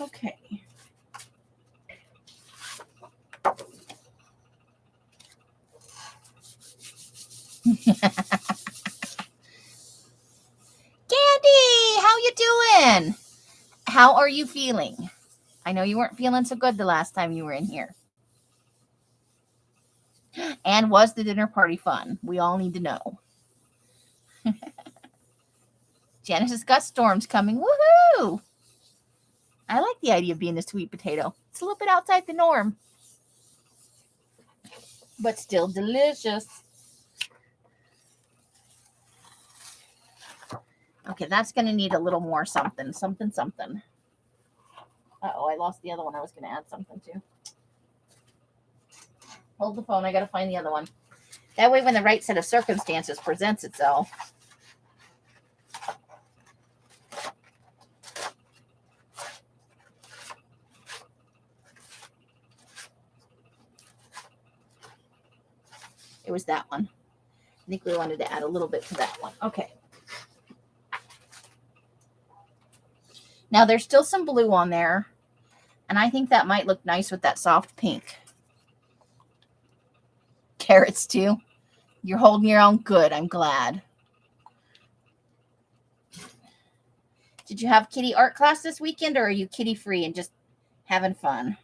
Speaker 1: Okay. Candy, how you doing? How are you feeling? I know you weren't feeling so good the last time you were in here. And was the dinner party fun? We all need to know. Janice has got storms coming. Woohoo! I like the idea of being a sweet potato. It's a little bit outside the norm, but still delicious. Okay, that's going to need a little more something. Uh-oh, I lost the other one I was going to add something to. Hold the phone. I got to find the other one. That way, when the right set of circumstances presents itself. It was that one. I think we wanted to add a little bit to that one. Okay. Now, there's still some blue on there, and I think that might look nice with that soft pink. Carrots, too. You're holding your own good. I'm glad. Did you have kitty art class this weekend, or are you kitty free and just having fun?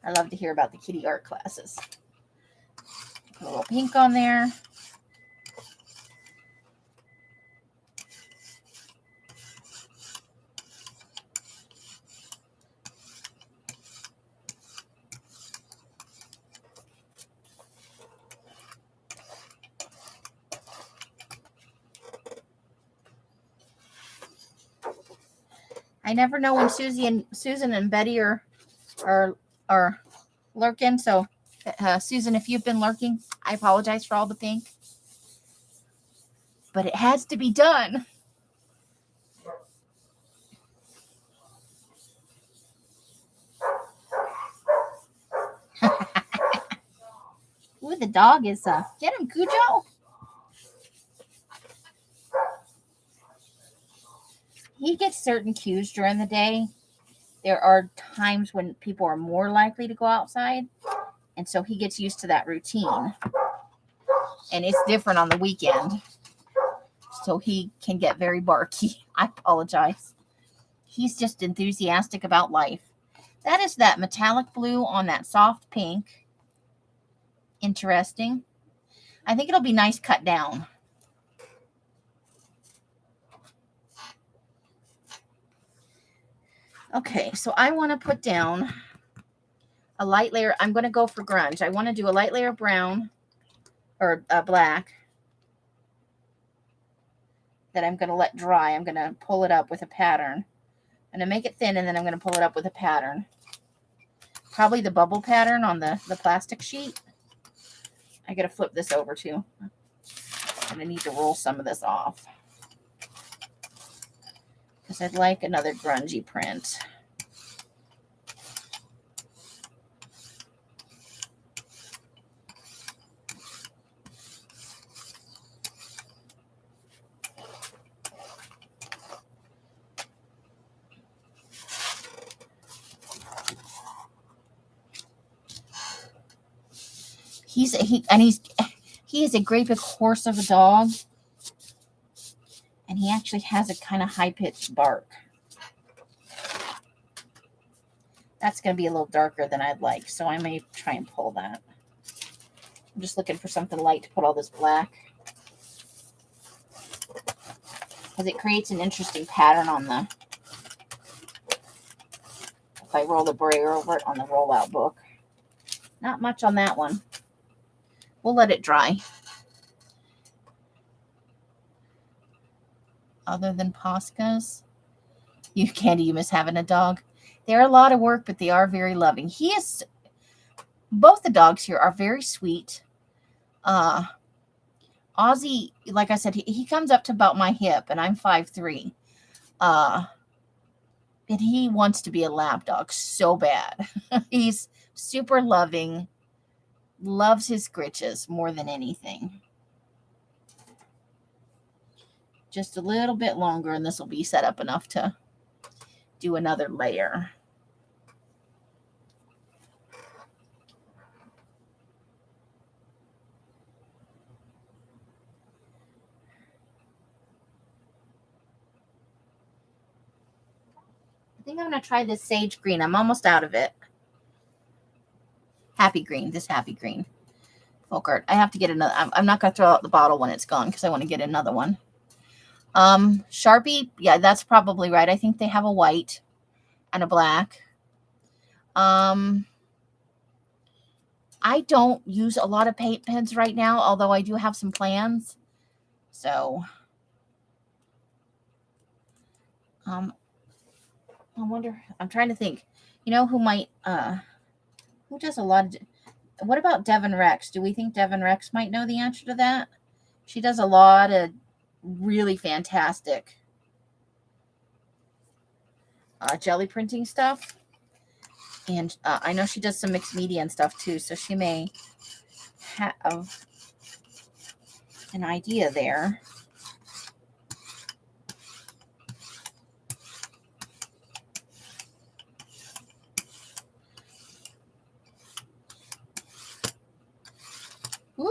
Speaker 1: I love to hear about the kitty art classes. Put a little pink on there. I never know when Susan and Betty are lurking. So, Susan, if you've been lurking, I apologize for all the pink. But it has to be done. Ooh, the dog is, get him, Cujo. He gets certain cues during the day. There are times when people are more likely to go outside. And so he gets used to that routine. And it's different on the weekend. So he can get very barky. I apologize. He's just enthusiastic about life. That is that metallic blue on that soft pink. Interesting. I think it'll be nice cut down. Okay, so I want to put down a light layer. I'm going to go for grunge. I want to do a light layer of brown or black that I'm going to let dry. I'm going to pull it up with a pattern. I'm going to make it thin, and then I'm going to pull it up with a pattern. Probably the bubble pattern on the plastic sheet. I got to flip this over too. And I need to roll some of this off. because I'd like another grungy print. He is a great big horse of a dog, and he actually has a kind of high-pitched bark. That's going to be a little darker than I'd like, so I may try and pull that. I'm just looking for something light to put all this black, because it creates an interesting pattern on the, if I roll the brayer over it on the rollout book. Not much on that one. We'll let it dry. Other than Posca's, Candy, you miss having a dog. They're a lot of work, but they are very loving. Both the dogs here are very sweet. Ozzy, like I said, he comes up to about my hip, and I'm 5'3". And he wants to be a lap dog so bad. He's super loving, loves his scritches more than anything. Just a little bit longer, and this will be set up enough to do another layer. I think I'm going to try this sage green. I'm almost out of it. Happy green. This happy green. Folk art. I have to get another. I'm not going to throw out the bottle when it's gone because I want to get another one. Sharpie. Yeah, that's probably right. I think they have a white and a black. I don't use a lot of paint pens right now, although I do have some plans. So, I wonder, I'm trying to think, who might, who does a lot of, what about Devon Rex? Do we think Devon Rex might know the answer to that? She does a lot of really fantastic jelly printing stuff. And I know she does some mixed media and stuff too, so she may have an idea there. Whoop.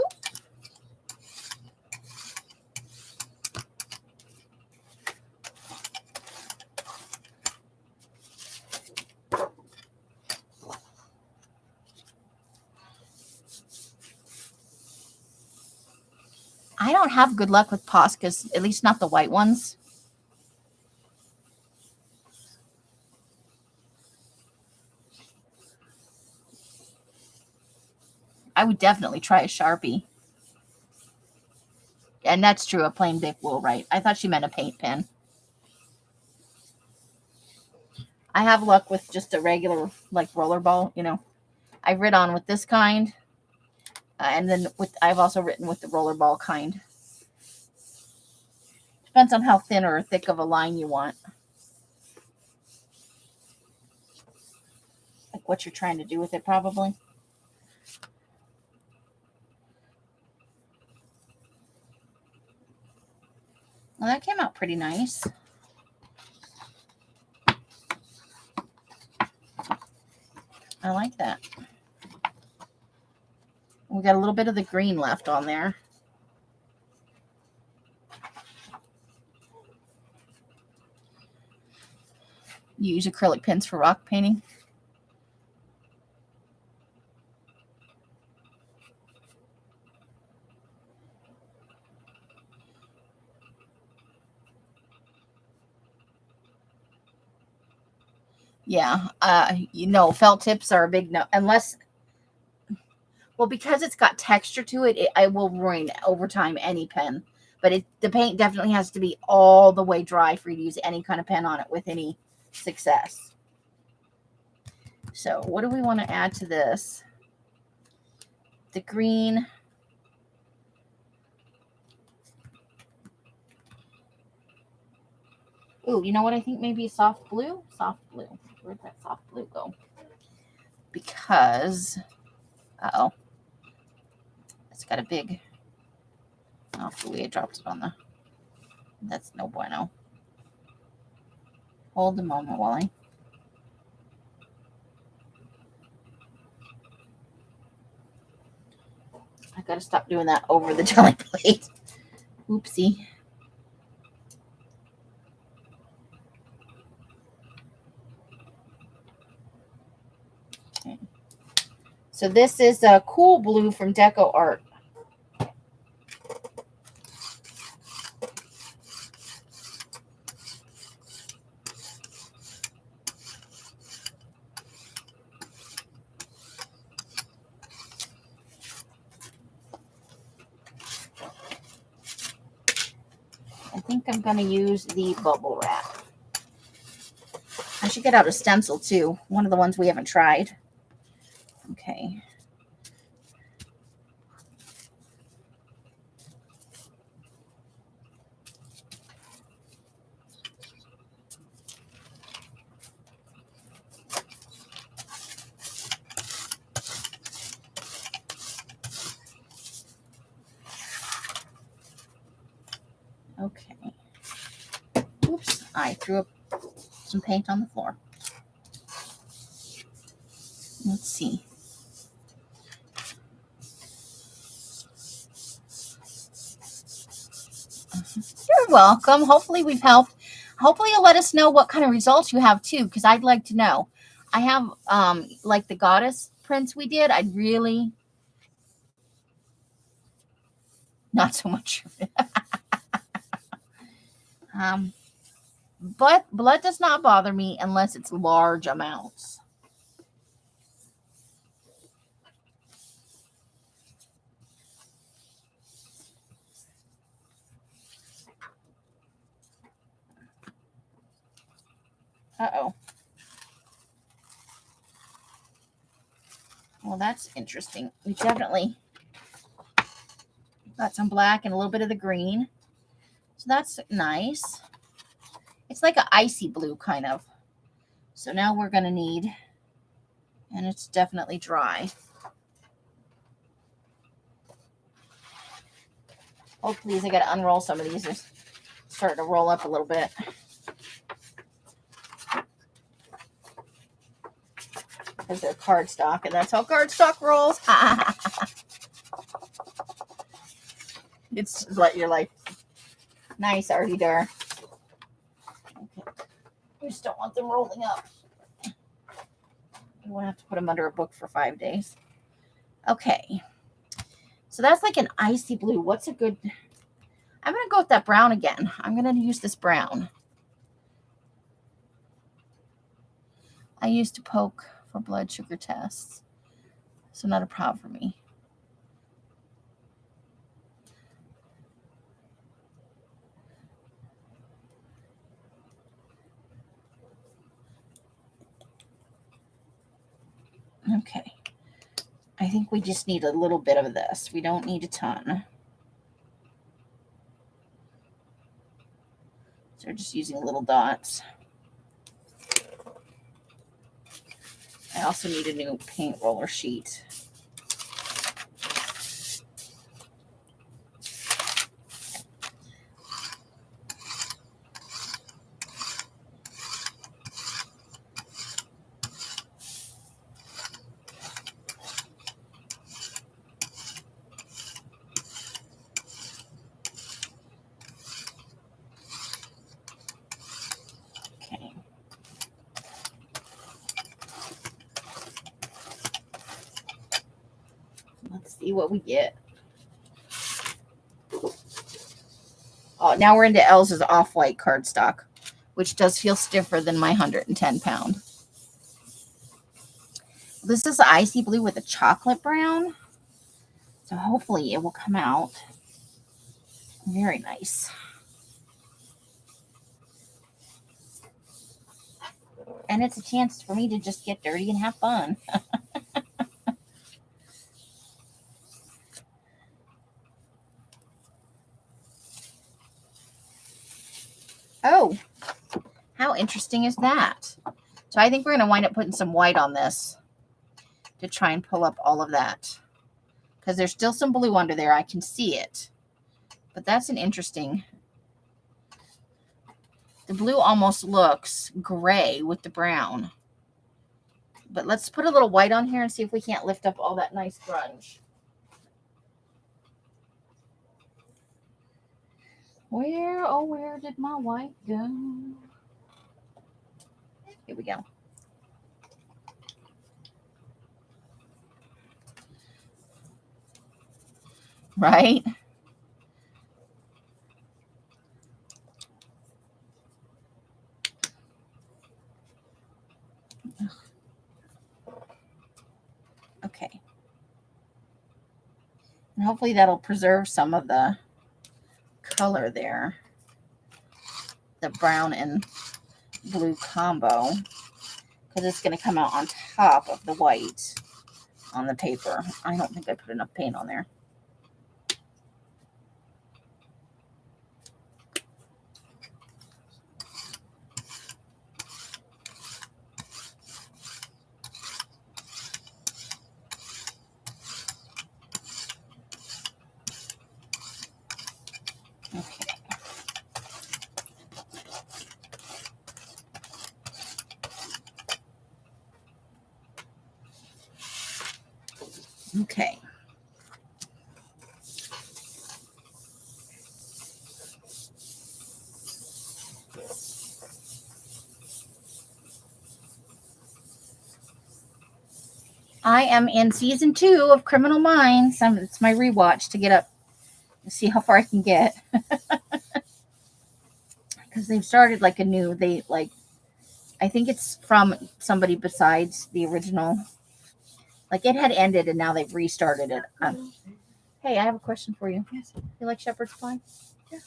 Speaker 1: I don't have good luck with Poscas, at least not the white ones. I would definitely try a Sharpie. And that's true, a plain Bic will, right? I thought she meant a paint pen. I have luck with just a regular, like, rollerball, I've written on with this kind. And then I've also written with the rollerball kind. Depends on how thin or thick of a line you want. Like what you're trying to do with it, probably. Well, that came out pretty nice. I like that. We got a little bit of the green left on there. You use acrylic pens for rock painting? Yeah, felt tips are a big no. Unless, well, because it's got texture to it, I will ruin over time any pen. But the paint definitely has to be all the way dry for you to use any kind of pen on it with any success. So what do we want to add to this? The green. Ooh, Ooh, you know what? I think maybe soft blue. Soft blue. Where'd that soft blue go? Because, it's got a big. Oh, the way I dropped it on the. That's no bueno. Hold a moment, Wally. I gotta stop doing that over the jelly plate. Oopsie. Okay. So this is a cool blue from Deco Art. I think I'm going to use the bubble wrap. I should get out a stencil too. One of the ones we haven't tried. Okay. Okay. Oops, I threw up some paint on the floor. Let's see. You're welcome. Hopefully we've helped. Hopefully you'll let us know what kind of results you have too, because I'd like to know. I have like the goddess prints we did. I'd really not so much. But blood does not bother me unless it's large amounts. Uh-oh. Well, that's interesting. We definitely got some black and a little bit of the green. So that's nice. It's like an icy blue kind of. So now we're going to need, and it's definitely dry. Oh, please, I got to unroll some of these. They're starting to roll up a little bit. Because they're cardstock, and that's how cardstock rolls. It's what you're like, nice, Artie Dar. Okay. We just don't want them rolling up. We'll have to put them under a book for 5 days. Okay. So that's like an icy blue. What's a good... I'm going to go with that brown again. I'm going to use this brown. I used to poke for blood sugar tests. So not a problem for me. Okay. I think we just need a little bit of this. We don't need a ton. So we're just using little dots. I also need a new paint roller sheet. See what we get. Oh, now we're into Elsa's off-white cardstock, which does feel stiffer than my 110 pound. This is the icy blue with a chocolate brown. So hopefully it will come out very nice. And it's a chance for me to just get dirty and have fun. Oh, How interesting is that? So I think we're going to wind up putting some white on this to try and pull up all of that. Because there's still some blue under there. I can see it. But that's an interesting... The blue almost looks gray with the brown. But let's put a little white on here and see if we can't lift up all that nice grunge. Where, oh, where did my white go? Here we go. Right? Okay. And hopefully that'll preserve some of the color there. The brown and blue combo. Because it's going to come out on top of the white on the paper. I don't think I put enough paint on there. Okay. I am in season 2 of Criminal Minds. It's my rewatch to get up and see how far I can get. Because they've started like a new, I think it's from somebody besides the original. Like it had ended and now they've restarted it. Hey, I have a question for you.
Speaker 2: Yes.
Speaker 1: You like shepherd's pie?
Speaker 2: Yeah.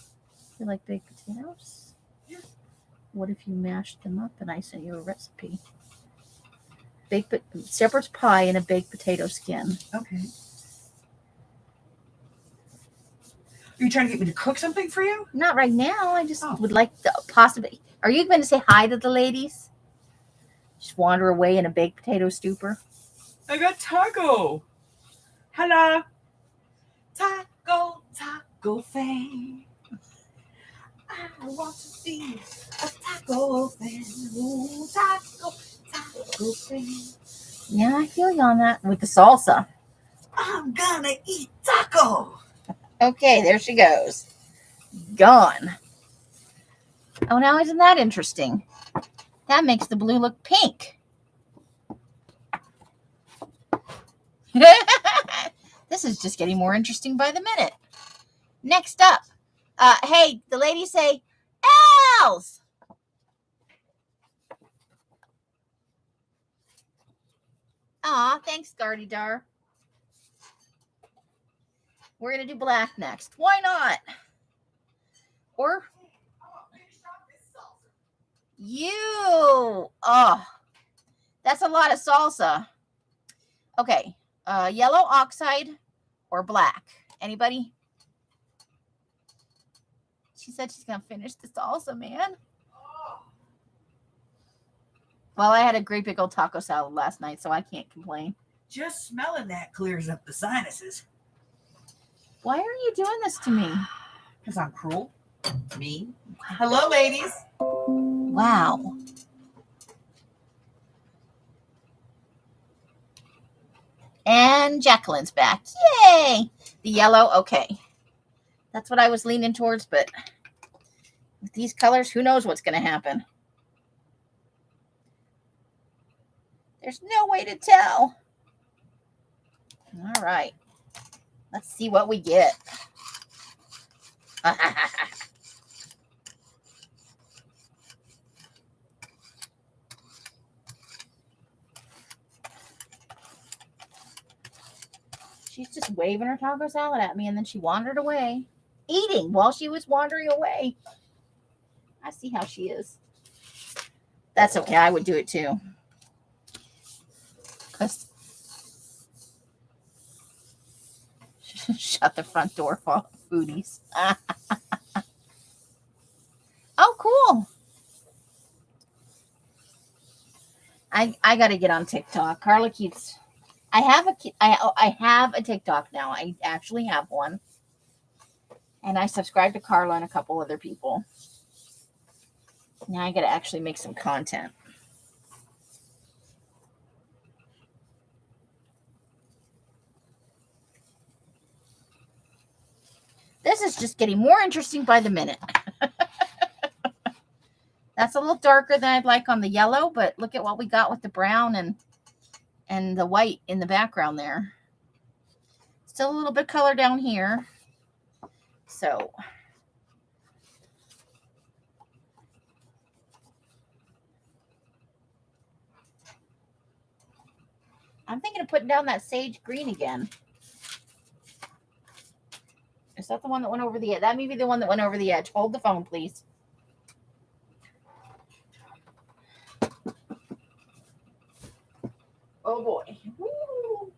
Speaker 1: You like baked potatoes?
Speaker 2: Yeah.
Speaker 1: What if you mashed them up and I sent you a recipe? Shepherd's pie in a baked potato skin.
Speaker 2: Okay. Are you trying to get me to cook something for you?
Speaker 1: Not right now. I just would like to possibly. Are you going to say hi to the ladies? Just wander away in a baked potato stupor?
Speaker 2: I got taco. Hello. Taco fan. I want to be a taco fan. Ooh, taco fan.
Speaker 1: Yeah, I feel you on that. With the salsa.
Speaker 2: I'm gonna eat taco.
Speaker 1: Okay, there she goes. Gone. Oh, now isn't that interesting? That makes the blue look pink. This is just getting more interesting by the minute. Next up. Hey, the ladies say, Els! Aw, thanks, Gardy Dar. We're going to do black next. Why not? Or you. Oh, that's a lot of salsa. Okay. Yellow oxide or black? Anybody? She said she's going to finish the salsa, man. Well, I had a great big old taco salad last night, so I can't complain.
Speaker 2: Just smelling that clears up the sinuses.
Speaker 1: Why are you doing this to me?
Speaker 2: Because I'm cruel. Mean. Hello, ladies.
Speaker 1: Wow. And Jacqueline's back. Yay! The yellow, okay. That's what I was leaning towards, but with these colors, who knows what's going to happen? There's no way to tell. All right. Let's see what we get. She's just waving her taco salad at me, and then she wandered away, eating while she was wandering away. I see how she is. That's okay. I would do it too. Shut the front door, foodies. Oh, cool. I got to get on TikTok. Carla keeps. I have a TikTok now. I actually have one, and I subscribe to Carla and a couple other people. Now I got to actually make some content. This is just getting more interesting by the minute. That's a little darker than I'd like on the yellow, but look at what we got with the brown and the white in the background there. Still a little bit of color down here. So I'm thinking of putting down that sage green again. Is that the one that went over the edge? That may be the one that went over the edge. Hold the phone, please. Oh boy. Woo.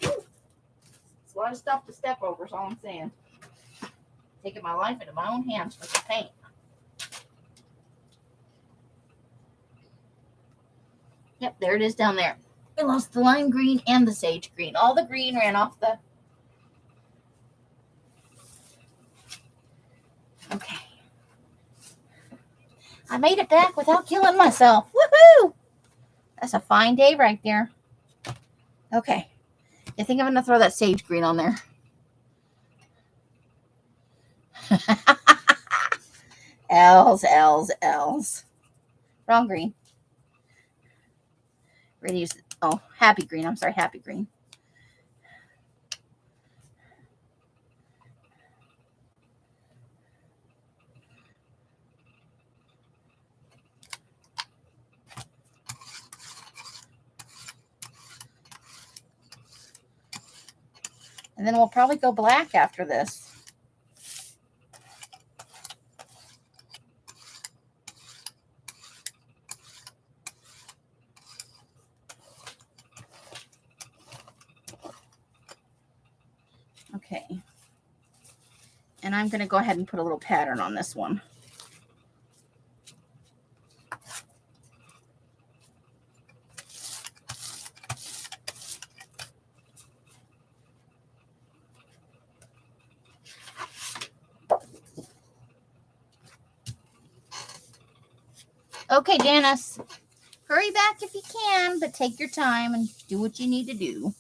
Speaker 1: It's a lot of stuff to step over, is all I'm saying. Taking my life into my own hands for some paint. Yep, there it is down there. I lost the lime green and the sage green. All the green ran off the... Okay. I made it back without killing myself. Woohoo! That's a fine day right there. Okay. I think I'm going to throw that sage green on there. L's. Wrong green. We're going to use, happy green. I'm sorry, happy green. And then we'll probably go black after this. Okay. And I'm going to go ahead and put a little pattern on this one. Okay, Janice, hurry back if you can, but take your time and do what you need to do.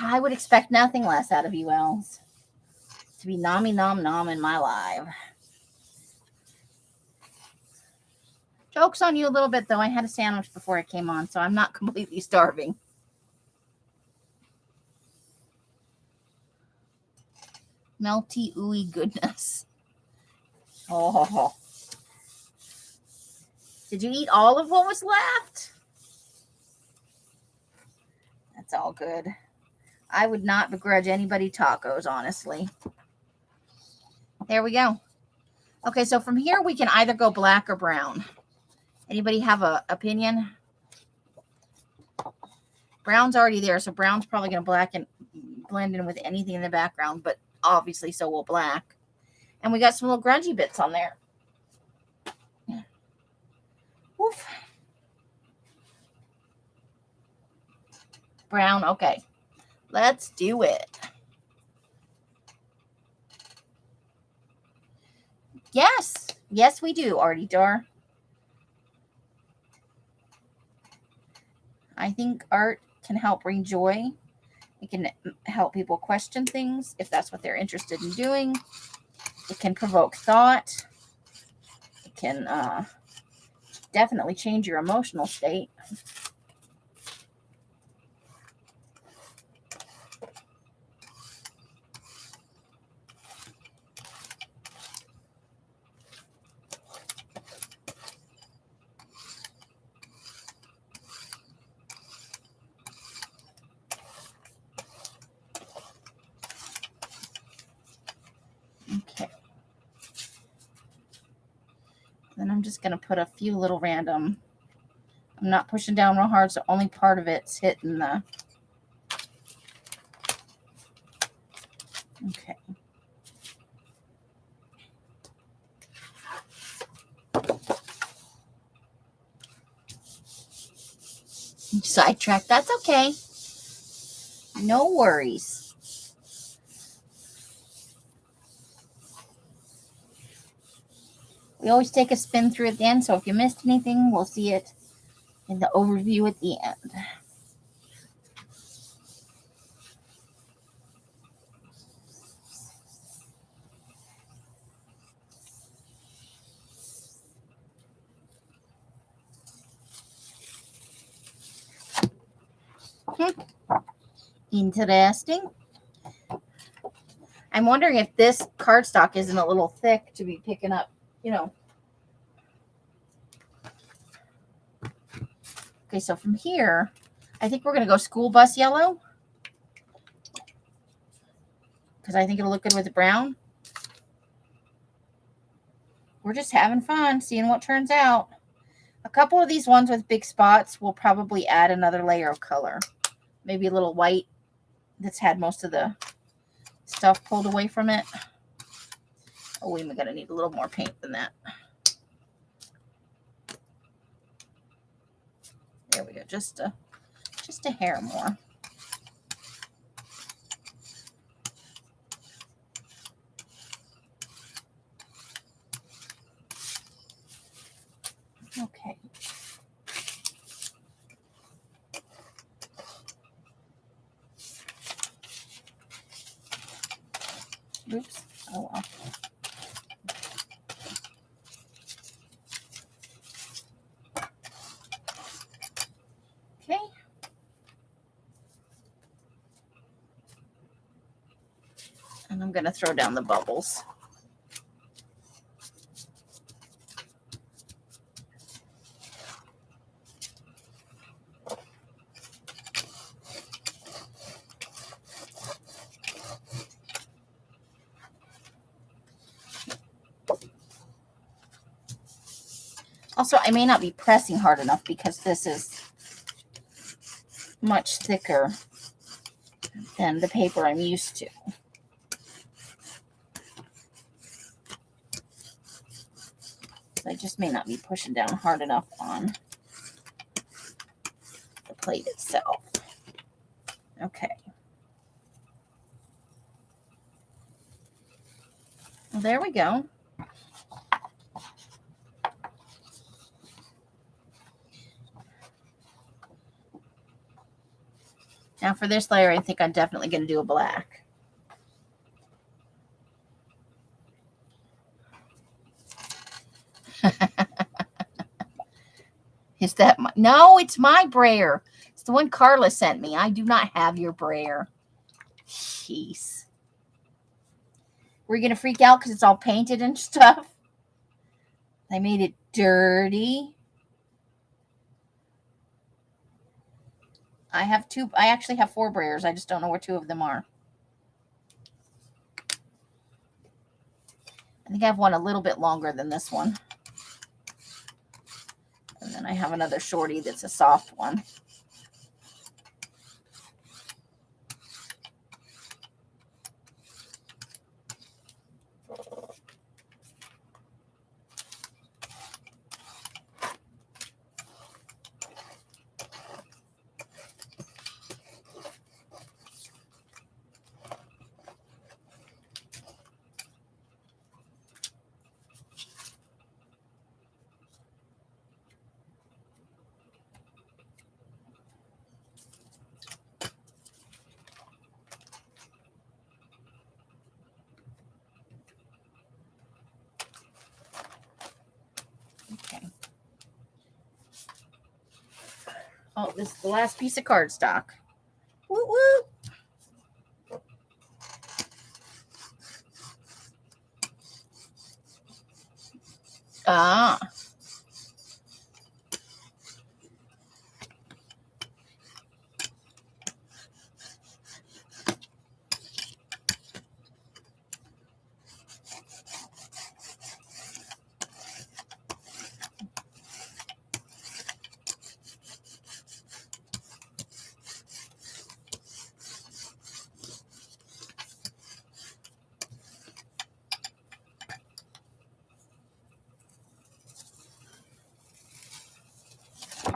Speaker 1: I would expect nothing less out of you, Els. To be nommy nom nom in my life. Joke's on you a little bit, though. I had a sandwich before I came on, so I'm not completely starving. Melty, ooey goodness. Oh. Did you eat all of what was left? That's all good. I would not begrudge anybody tacos, honestly. There we go. Okay, so from here we can either go black or brown. Anybody have an opinion? Brown's already there, so brown's probably going to blend in with anything in the background, but obviously so will black. And we got some little grungy bits on there. Woof. Brown, okay. Let's do it. Yes, we do, Artie Dar. I think art can help bring joy. It can help people question things if that's what they're interested in doing. It can provoke thought. It can definitely change your emotional state. Okay. Then I'm just going to put a few little random. I'm not pushing down real hard, so only part of it's hitting the. Okay. Sidetrack. That's okay. No worries. We always take a spin through at the end, so if you missed anything, we'll see it in the overview at the end. Interesting. I'm wondering if this cardstock isn't a little thick to be picking up, you know. Okay, so from here, I think we're going to go school bus yellow. Because I think it'll look good with the brown. We're just having fun, seeing what turns out. A couple of these ones with big spots will probably add another layer of color. Maybe a little white that's had most of the stuff pulled away from it. Oh, we're going to need a little more paint than that. There we go, just a hair more. Okay. Oops. Oh well. Okay. And I'm going to throw down the bubbles. Also, I may not be pressing hard enough because this is much thicker than the paper I'm used to. I just may not be pushing down hard enough on the plate itself. Okay. Well, there we go. Now for this layer, I think I'm definitely going to do a black. Is that my... No, it's my brayer. It's the one Carla sent me. I do not have your brayer. Jeez. Were you going to freak out because it's all painted and stuff? I made it dirty. I actually have 4 brayers. I just don't know where 2 of them are. I think I have one a little bit longer than this one. And then I have another shorty that's a soft one. Oh, this is the last piece of cardstock. Woo woo. Ah.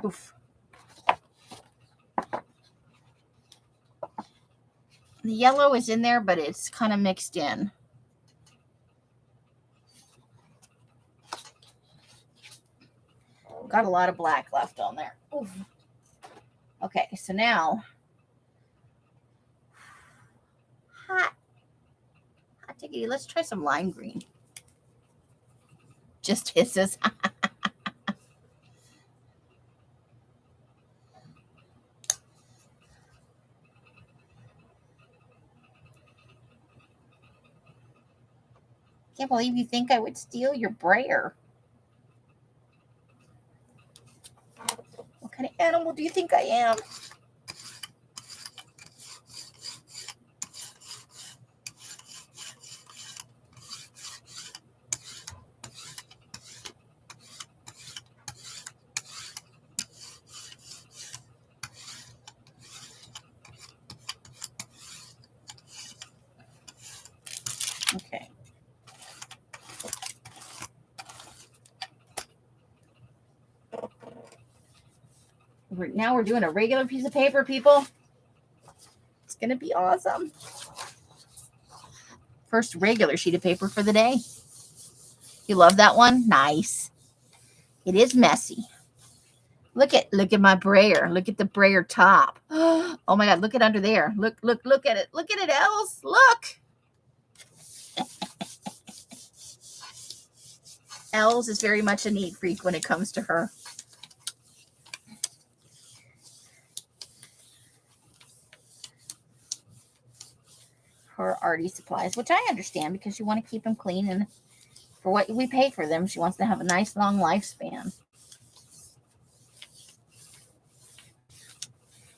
Speaker 1: Oof. The yellow is in there, but it's kind of mixed in. Got a lot of black left on there. Oof. Okay, so now, hot diggity, let's try some lime green. Just hisses. Can't believe you think I would steal your brayer. What kind of animal do you think I am? Okay. Now we're doing a regular piece of paper, people. It's going to be awesome. First regular sheet of paper for the day. You love that one? Nice. It is messy. Look at my brayer. Look at the brayer top. Oh my God, look at under there. Look at it. Look at it, Els. Look. Els is very much a neat freak when it comes to her. Her arty supplies, which I understand because you want to keep them clean, and for what we pay for them, she wants to have a nice long lifespan.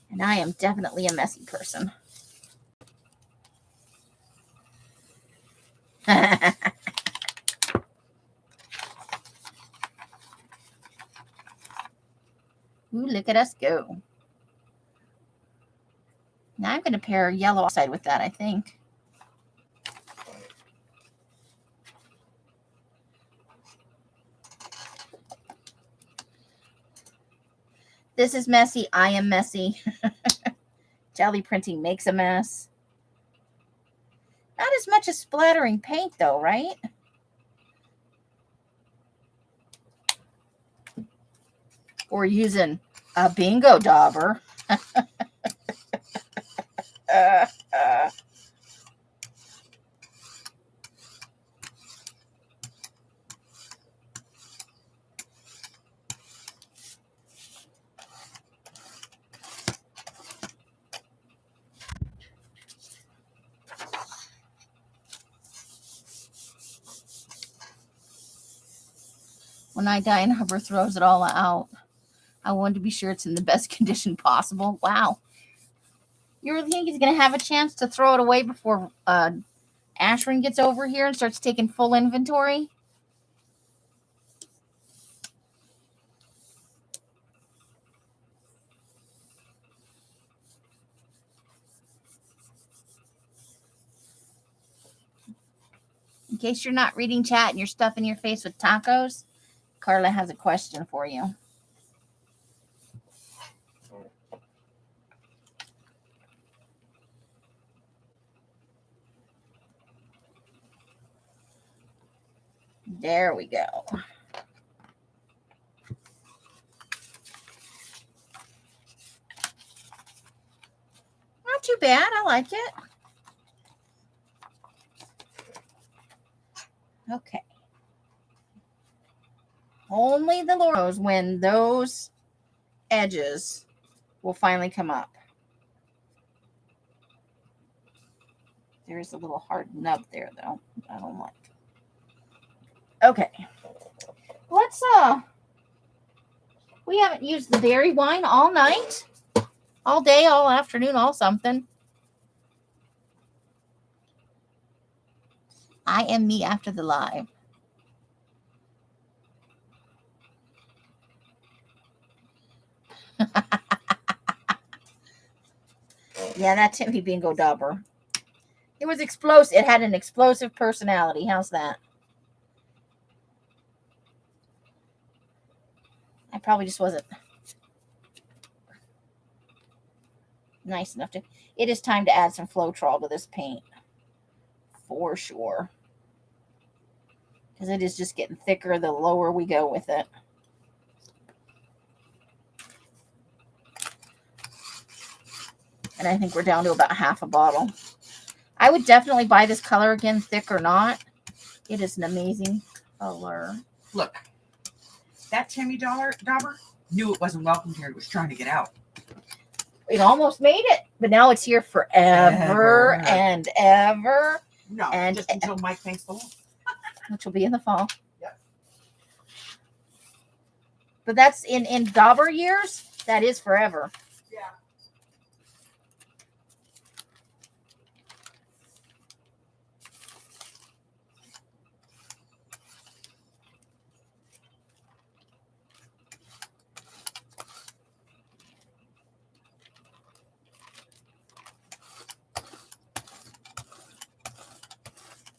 Speaker 1: And I am definitely a messy person. Ooh, look at us go. Now I'm going to pair yellow oxide with that, I think. This is messy. I am messy. Gelli printing makes a mess. Not as much as splattering paint, though, right? Or using a bingo dauber. When I die and Hubber throws it all out, I want to be sure it's in the best condition possible. Wow. You really think he's going to have a chance to throw it away before Ashwin gets over here and starts taking full inventory? In case you're not reading chat and you're stuffing your face with tacos, Carla has a question for you. There we go. Not too bad. I like it. Okay. Only the Lord knows when those edges will finally come up. There's a little hard nub there, though. I don't like. Okay. Let's we haven't used the berry wine all night, all day, all afternoon, all something. I am me after the live. Yeah, that Timmy Bingo Dauber. It was explosive. It had an explosive personality. How's that? I probably just wasn't. nice enough to. It is time to add some Floetrol to this paint. For sure. Because it is just getting thicker the lower we go with it. And I think we're down to about half a bottle. I would definitely buy this color again, thick or not. It is an amazing color.
Speaker 2: Look, that Timmy Dauber knew it wasn't welcome here. It was trying to get out.
Speaker 1: It almost made it, but now it's here forever and ever.
Speaker 2: No,
Speaker 1: and
Speaker 2: just until Mike thanks the Lord.
Speaker 1: Which will be in the fall.
Speaker 2: Yep.
Speaker 1: But that's in Dauber years, that is forever.
Speaker 2: Yeah.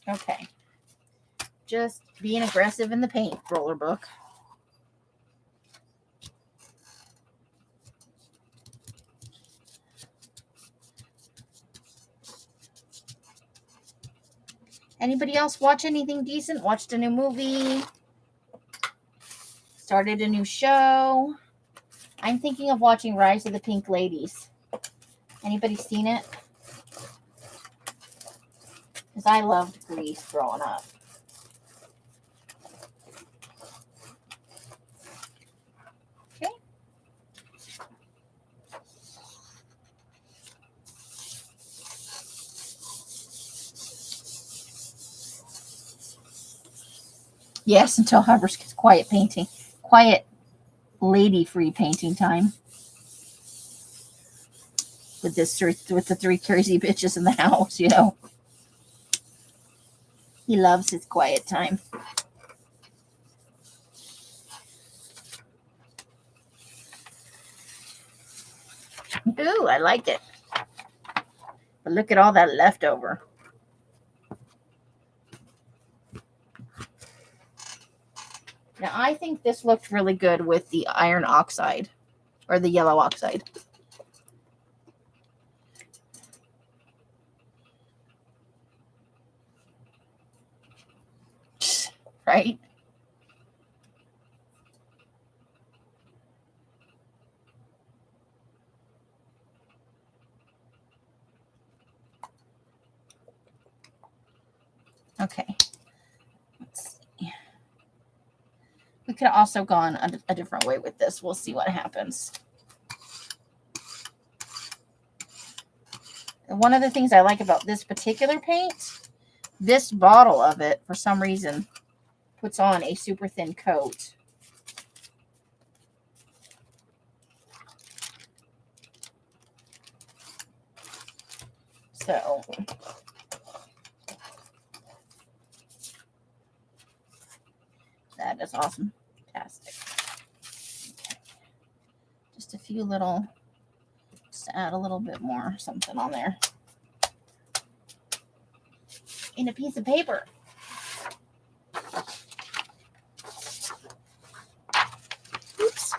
Speaker 1: Okay. Just being aggressive in the paint roller book. Anybody else watch anything decent? Watched a new movie? Started a new show? I'm thinking of watching Rise of the Pink Ladies. Anybody seen it? Because I loved Grease growing up. Okay. Yes, until Harvard's gets quiet painting. Quiet lady-free painting time. With the three crazy bitches in the house, you know. He loves his quiet time. Ooh, I like it. But look at all that leftover. Now, I think this looked really good with the iron oxide or the yellow oxide. Right? Okay. Let's see. We could have also gone a different way with this. We'll see what happens. And one of the things I like about this particular paint, this bottle of it, for some reason, puts on a super thin coat. So that is awesome. Fantastic. Okay. Just a few little, just add a little bit more something on there. In a piece of paper. Oops.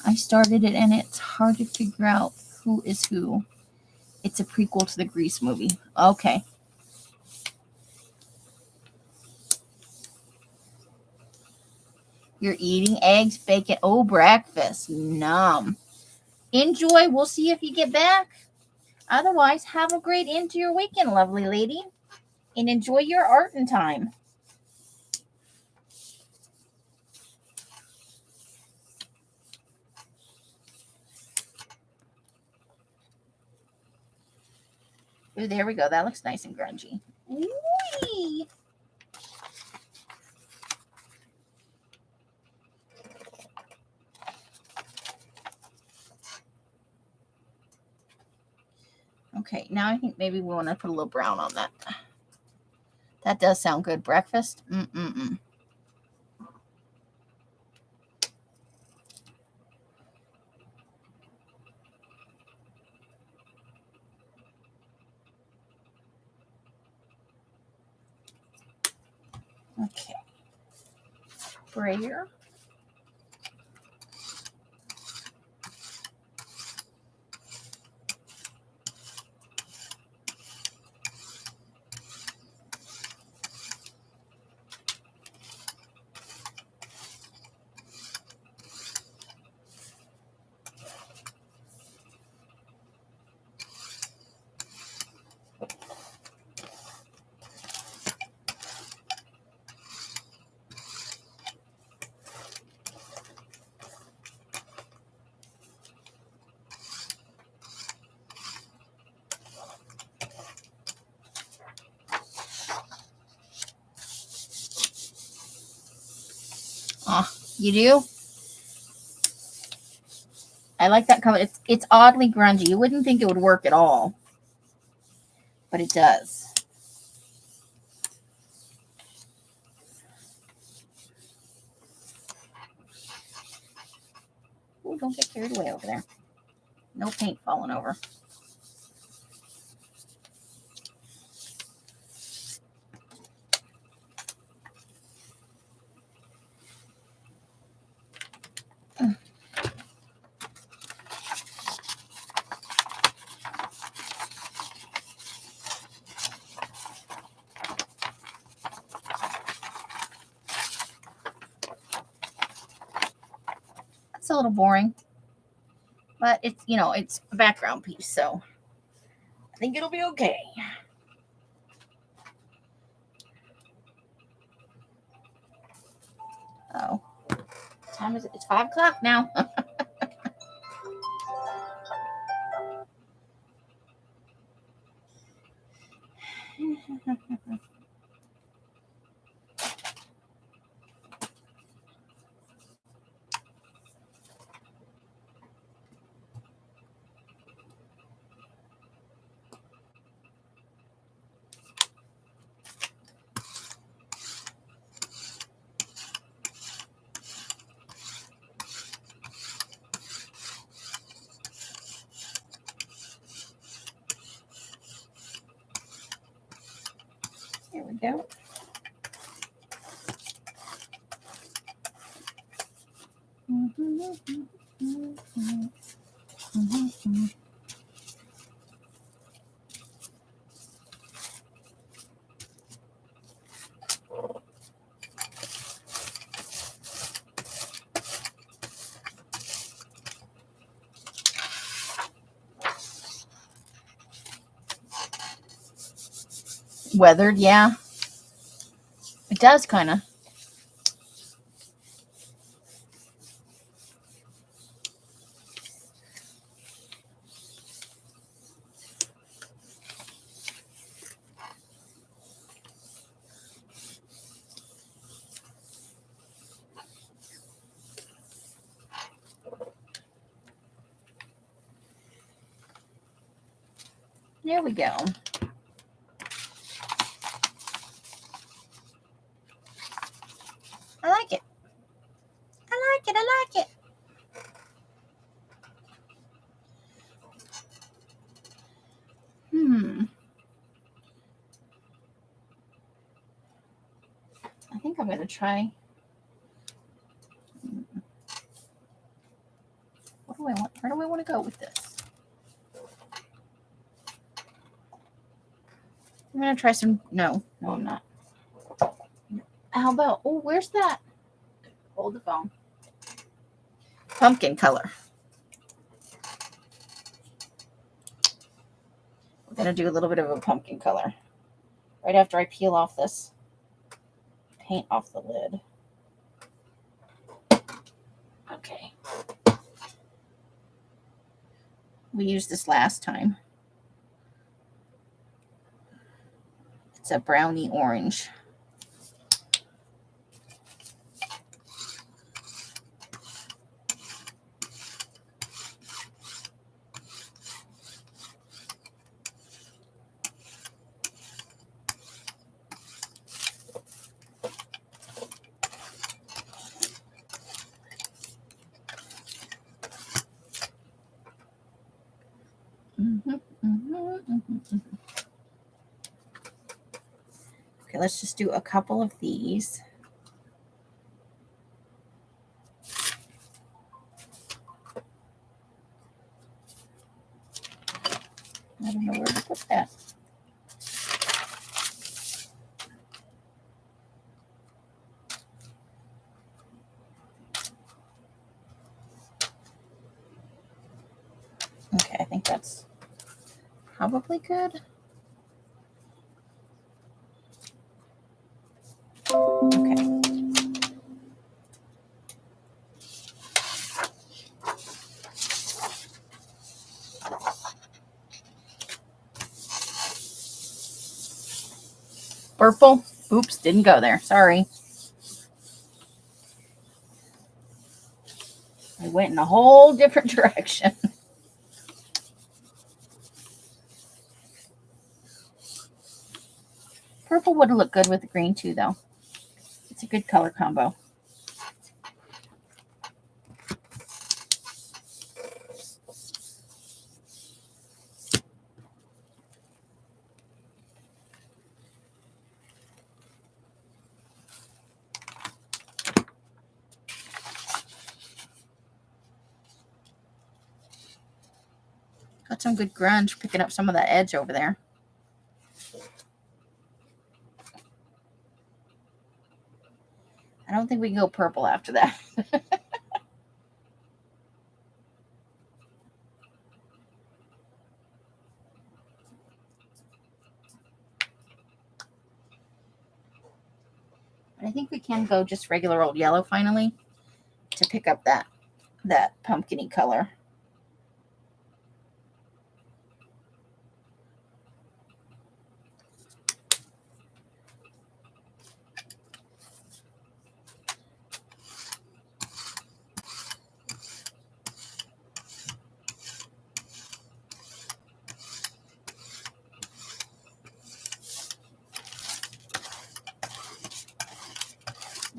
Speaker 1: I started it and it's hard to figure out who is who. It's a prequel to the Grease movie. Okay. You're eating eggs, bacon. Oh, breakfast. Nom. Enjoy. We'll see if you get back. Otherwise, have a great end to your weekend, lovely lady. And enjoy your art and time. Ooh, there we go. That looks nice and grungy. Whee! Okay, now I think maybe we want to put a little brown on that. That does sound good. Breakfast? Mm-mm-mm. Okay. Sprayer. You do? I like that color. It's oddly grungy. You wouldn't think it would work at all, but it does. Oh, don't get carried away over there. No paint falling over. It's a little boring, but it's, you know, it's a background piece, so I think it'll be okay. Oh, what time is it? It's 5 o'clock now. Here we go. Weathered, yeah. It does kind of. There we go. I like it. I like it. I like it. I think I'm going to try. What do I want? Where do I want to go with this? I'm going to try some. No, I'm not. How about, oh, where's that? Hold the phone. Pumpkin color. We're going to do a little bit of a pumpkin color. Right after I peel off this paint off the lid. Okay. We used this last time. It's a brownie orange. Okay, let's just do a couple of these. I don't know where to put that. Okay, I think that's probably good. Okay. Purple. Oops, didn't go there. Sorry. I went in a whole different direction. Purple would look good with the green too, though. It's a good color combo. Got some good grunge picking up some of that edge over there. I don't think we can go purple after that. But I think we can go just regular old yellow finally to pick up that pumpkin-y color.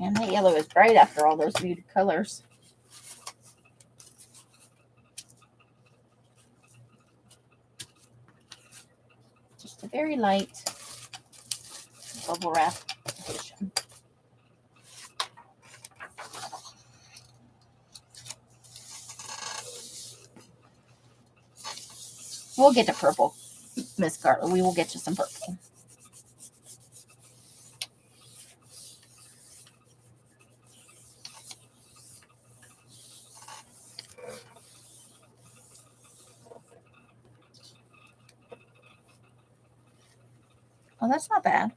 Speaker 1: And that yellow is bright after all those muted colors. Just a very light bubble wrap addition. We'll get to purple, Miss Carla. We will get to some purple. Oh, that's not bad.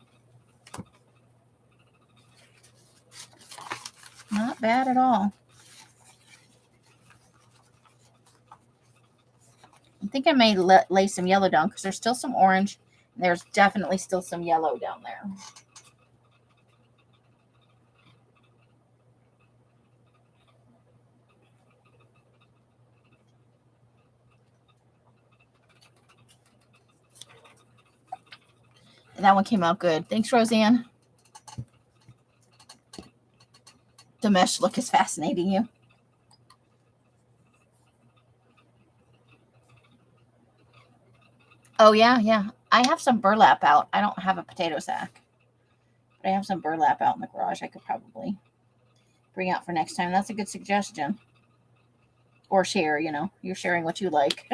Speaker 1: Not bad at all. I think I may lay some yellow down because there's still some orange. And there's definitely still some yellow down there. And that one came out good. Thanks, Roseanne. The mesh look is fascinating you. Oh, yeah, yeah. I have some burlap out. I don't have a potato sack. But I have some burlap out in the garage I could probably bring out for next time. That's a good suggestion. Or share, you know. You're sharing what you like.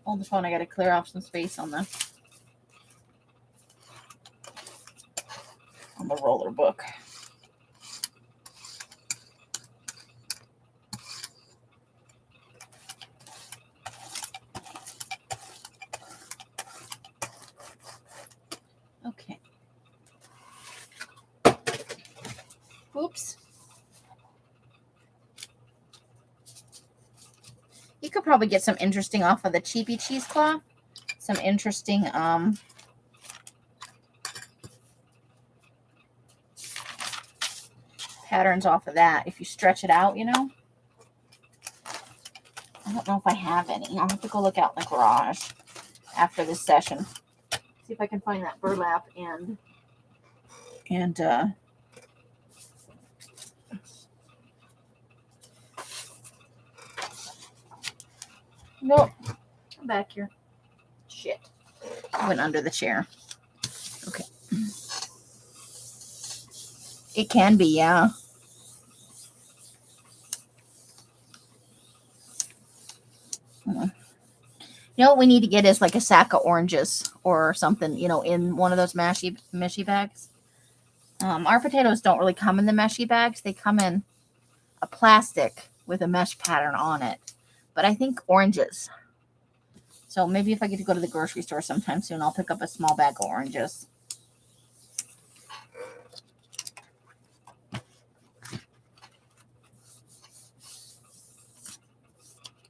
Speaker 1: Hold the phone. I got to clear off some space on the roller book. Okay. Oops. You could probably get some interesting off of the cheapy cheesecloth. Some interesting patterns off of that if you stretch it out, you know. I don't know if I have any. I'll have to go look out in the garage after this session. See if I can find that burlap and nope. Come back here. Shit. I went under the chair. Okay. It can be, yeah. You know what we need to get is like a sack of oranges or something, you know, in one of those meshy bags. Our potatoes don't really come in the meshy bags. They come in a plastic with a mesh pattern on it. But I think oranges. So maybe if I get to go to the grocery store sometime soon, I'll pick up a small bag of oranges.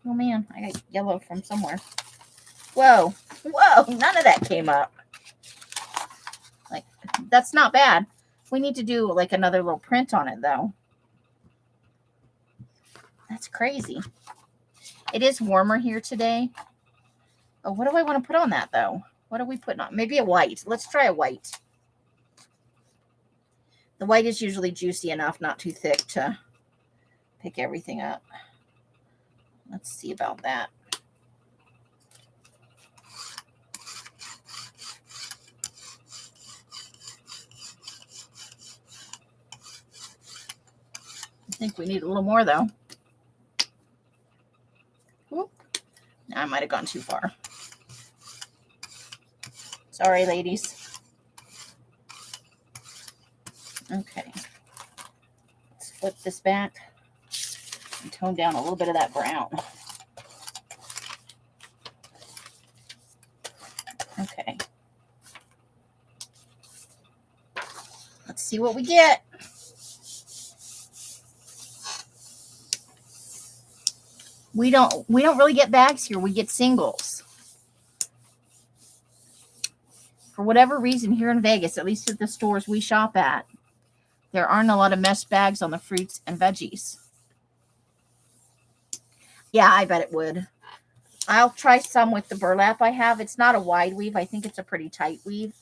Speaker 1: Oh man, I got yellow from somewhere. Whoa. Whoa, none of that came up. Like, that's not bad. We need to do like another little print on it though. That's crazy. It is warmer here today. Oh, what do I want to put on that though? What are we putting on? Maybe a white. Let's try a white. The white is usually juicy enough, not too thick to pick everything up. Let's see about that. I think we need a little more though. Whoop. I might have gone too far. Sorry, ladies. Okay. Let's flip this back and tone down a little bit of that brown. Okay. Let's see what we get. We don't really get bags here. We get singles. For whatever reason here in Vegas, at least at the stores we shop at, there aren't a lot of mesh bags on the fruits and veggies. Yeah, I bet it would. I'll try some with the burlap I have. It's not a wide weave. I think it's a pretty tight weave.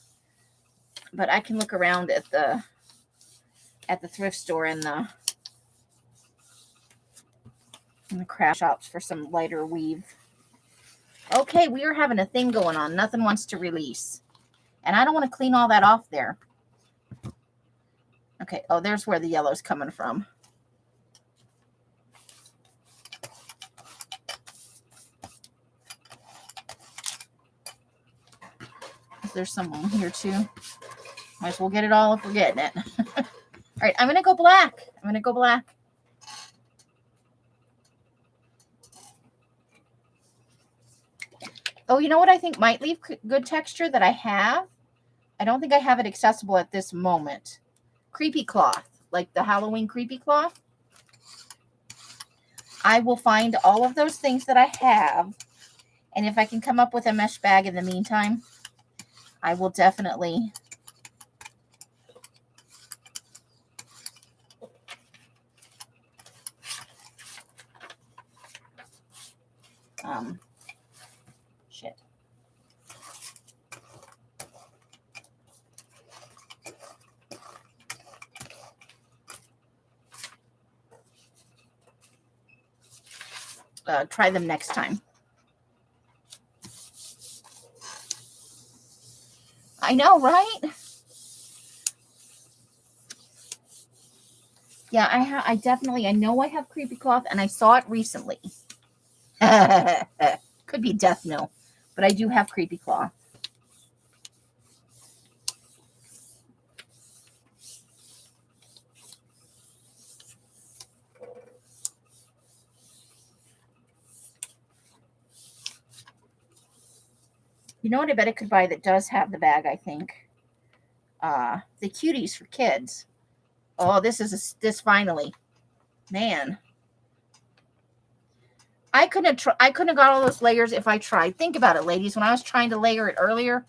Speaker 1: But I can look around at the thrift store and the craft shops for some lighter weave. Okay, we are having a thing going on. Nothing wants to release. And I don't want to clean all that off there. Okay, oh, there's where the yellow's coming from. There's some on here too. Might as well get it all if we're getting it. All right, I'm going to go black. Oh, you know what I think might leave good texture that I have? I don't think I have it accessible at this moment. Creepy cloth, like the Halloween creepy cloth. I will find all of those things that I have. And if I can come up with a mesh bag in the meantime, I will definitely shit. Try them next time. I know, right? Yeah, I know I have creepy cloth, and I saw it recently. Could be death no, but I do have creepy cloth. You know what I bet I could buy that does have the bag, I think? The cuties for kids. Oh, this finally. Man. I couldn't have got all those layers if I tried. Think about it, ladies. When I was trying to layer it earlier,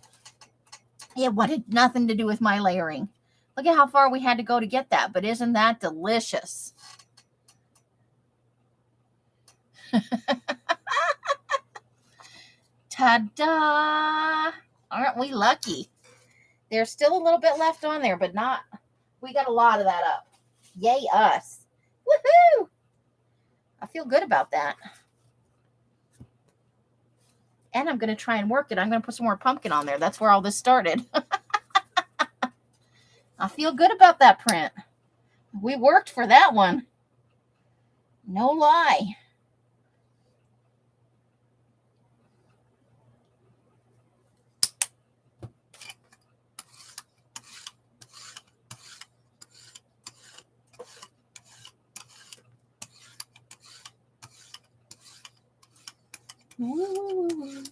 Speaker 1: it wanted nothing to do with my layering. Look at how far we had to go to get that. But isn't that delicious? Ta-da! Aren't we lucky? There's still a little bit left on there, but not. We got a lot of that up. Yay us. Woohoo! I feel good about that. And I'm going to try and work it. I'm going to put some more pumpkin on there. That's where all this started. I feel good about that print. We worked for that one. No lie. Ooh.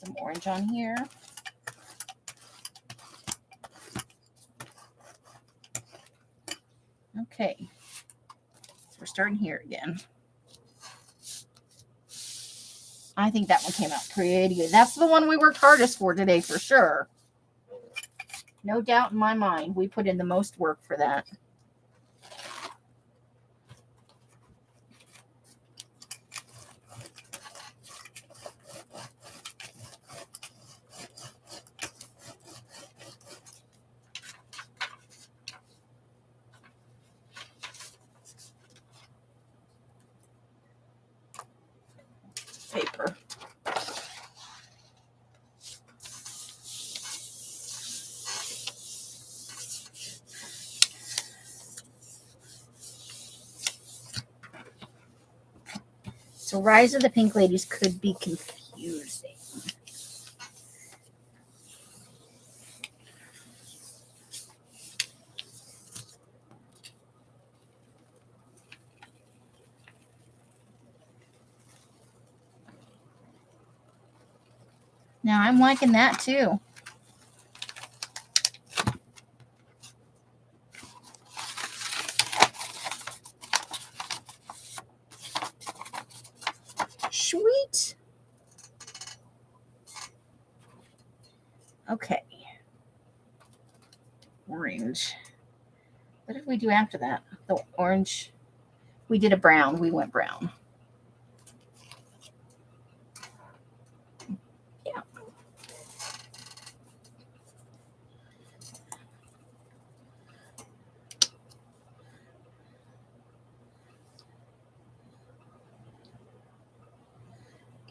Speaker 1: Some orange on here. Okay. So we're starting here again. I think that one came out pretty good. That's the one we worked hardest for today for sure. No doubt in my mind, we put in the most work for that. Paper. So Rise of the Pink Ladies could be confusing. Now I'm liking that too. Sweet. Okay. Orange. What did we do after that? The orange. We did a brown. We went brown. Yeah.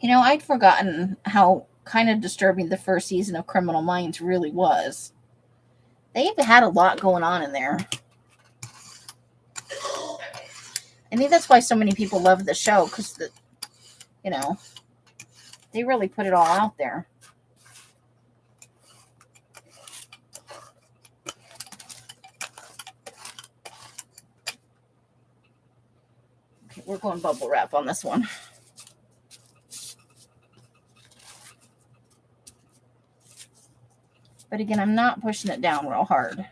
Speaker 1: You know, I'd forgotten how kind of disturbing the first season of Criminal Minds really was. They've had a lot going on in there. I think that's why so many people love the show, because, you know, they really put it all out there. Okay, we're going bubble wrap on this one. But again, I'm not pushing it down real hard.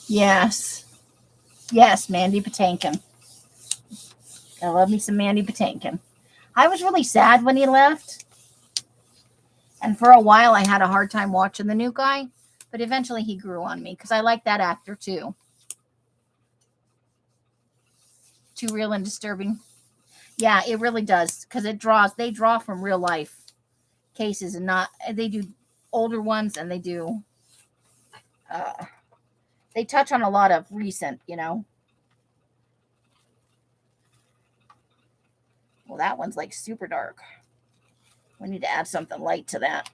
Speaker 1: Yes. Yes, Mandy Patinkin. I love me some Mandy Patinkin. I was really sad when he left. And for a while, I had a hard time watching the new guy. But eventually, he grew on me because I like that actor, too. Too real and disturbing. Yeah, it really does. Because they draw from real life cases and not, they do older ones and they do, they touch on a lot of recent, you know. Well, that one's like super dark. We need to add something light to that.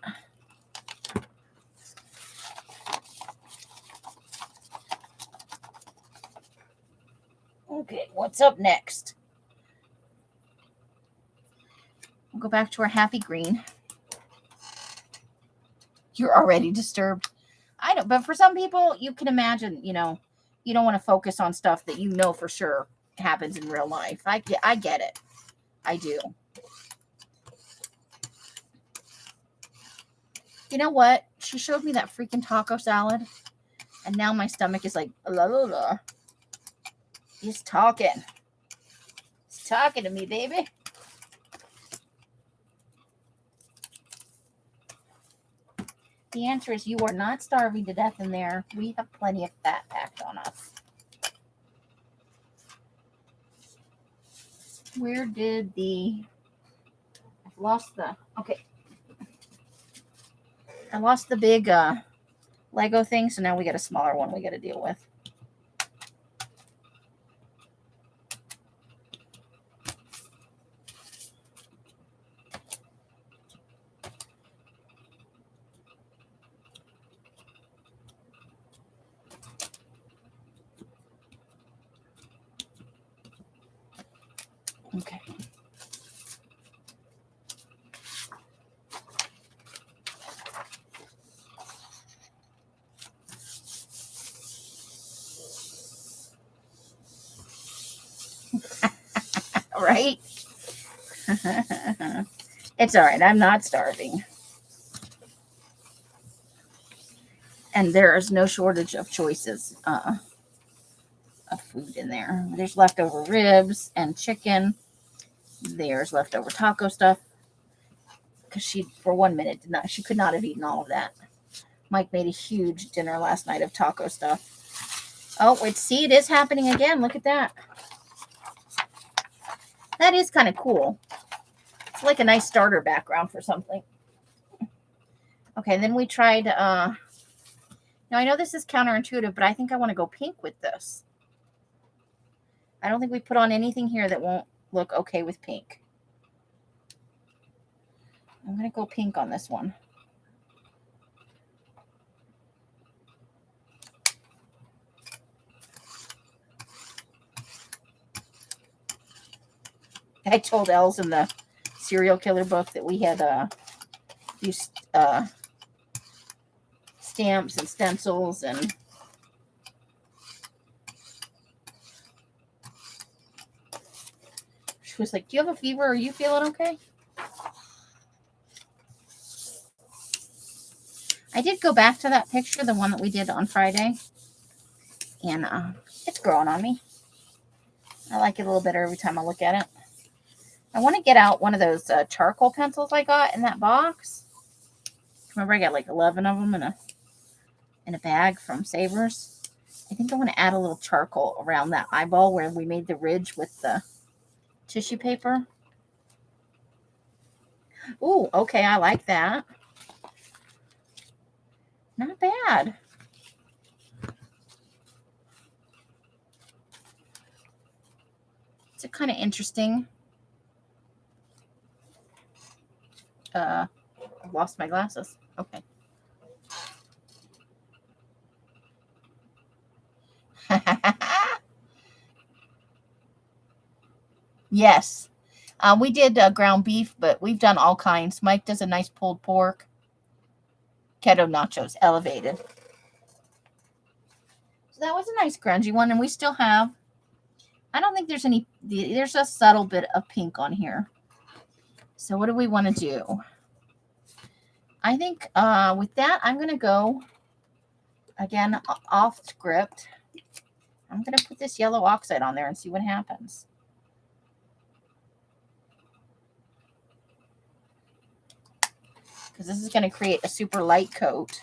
Speaker 1: Okay, what's up next? We'll go back to our happy green. You're already disturbed. I know, but for some people, you can imagine, you know, you don't want to focus on stuff that you know for sure happens in real life. I get it. I do. You know what? She showed me that freaking taco salad, and now my stomach is like, la la la. He's talking. He's talking to me, baby. The answer is you are not starving to death in there. We have plenty of fat packed on us. Where did I've lost the, okay. I lost the big Lego thing, so now we got a smaller one we got to deal with. Okay. Right? It's all right. I'm not starving. And there is no shortage of choices of food in there. There's leftover ribs and chicken. There's leftover taco stuff. Because she, for 1 minute, she could not have eaten all of that. Mike made a huge dinner last night of taco stuff. Oh, wait, see, it is happening again. Look at that. That is kind of cool. It's like a nice starter background for something. Okay, then we tried, now I know this is counterintuitive, but I think I want to go pink with this. I don't think we put on anything here that won't look okay with pink. I'm going to go pink on this one. I told Els in the serial killer book that we had used stamps and stencils and she was like, "Do you have a fever? Are you feeling okay?" I did go back to that picture, the one that we did on Friday, and it's growing on me. I like it a little better every time I look at it. I want to get out one of those charcoal pencils I got in that box. Remember, I got like 11 of them in a bag from Savers. I think I want to add a little charcoal around that eyeball where we made the ridge with the tissue paper. Ooh, okay, I like that. Not bad. It's a kind of interesting. I've lost my glasses. Okay. Yes. We did ground beef, but we've done all kinds. Mike does a nice pulled pork. Keto nachos, elevated. So that was a nice grungy one, and we still have, I don't think there's any, there's a subtle bit of pink on here. So what do we want to do? I think with that, I'm going to go, again, off script. I'm going to put this yellow oxide on there and see what happens. Because this is going to create a super light coat.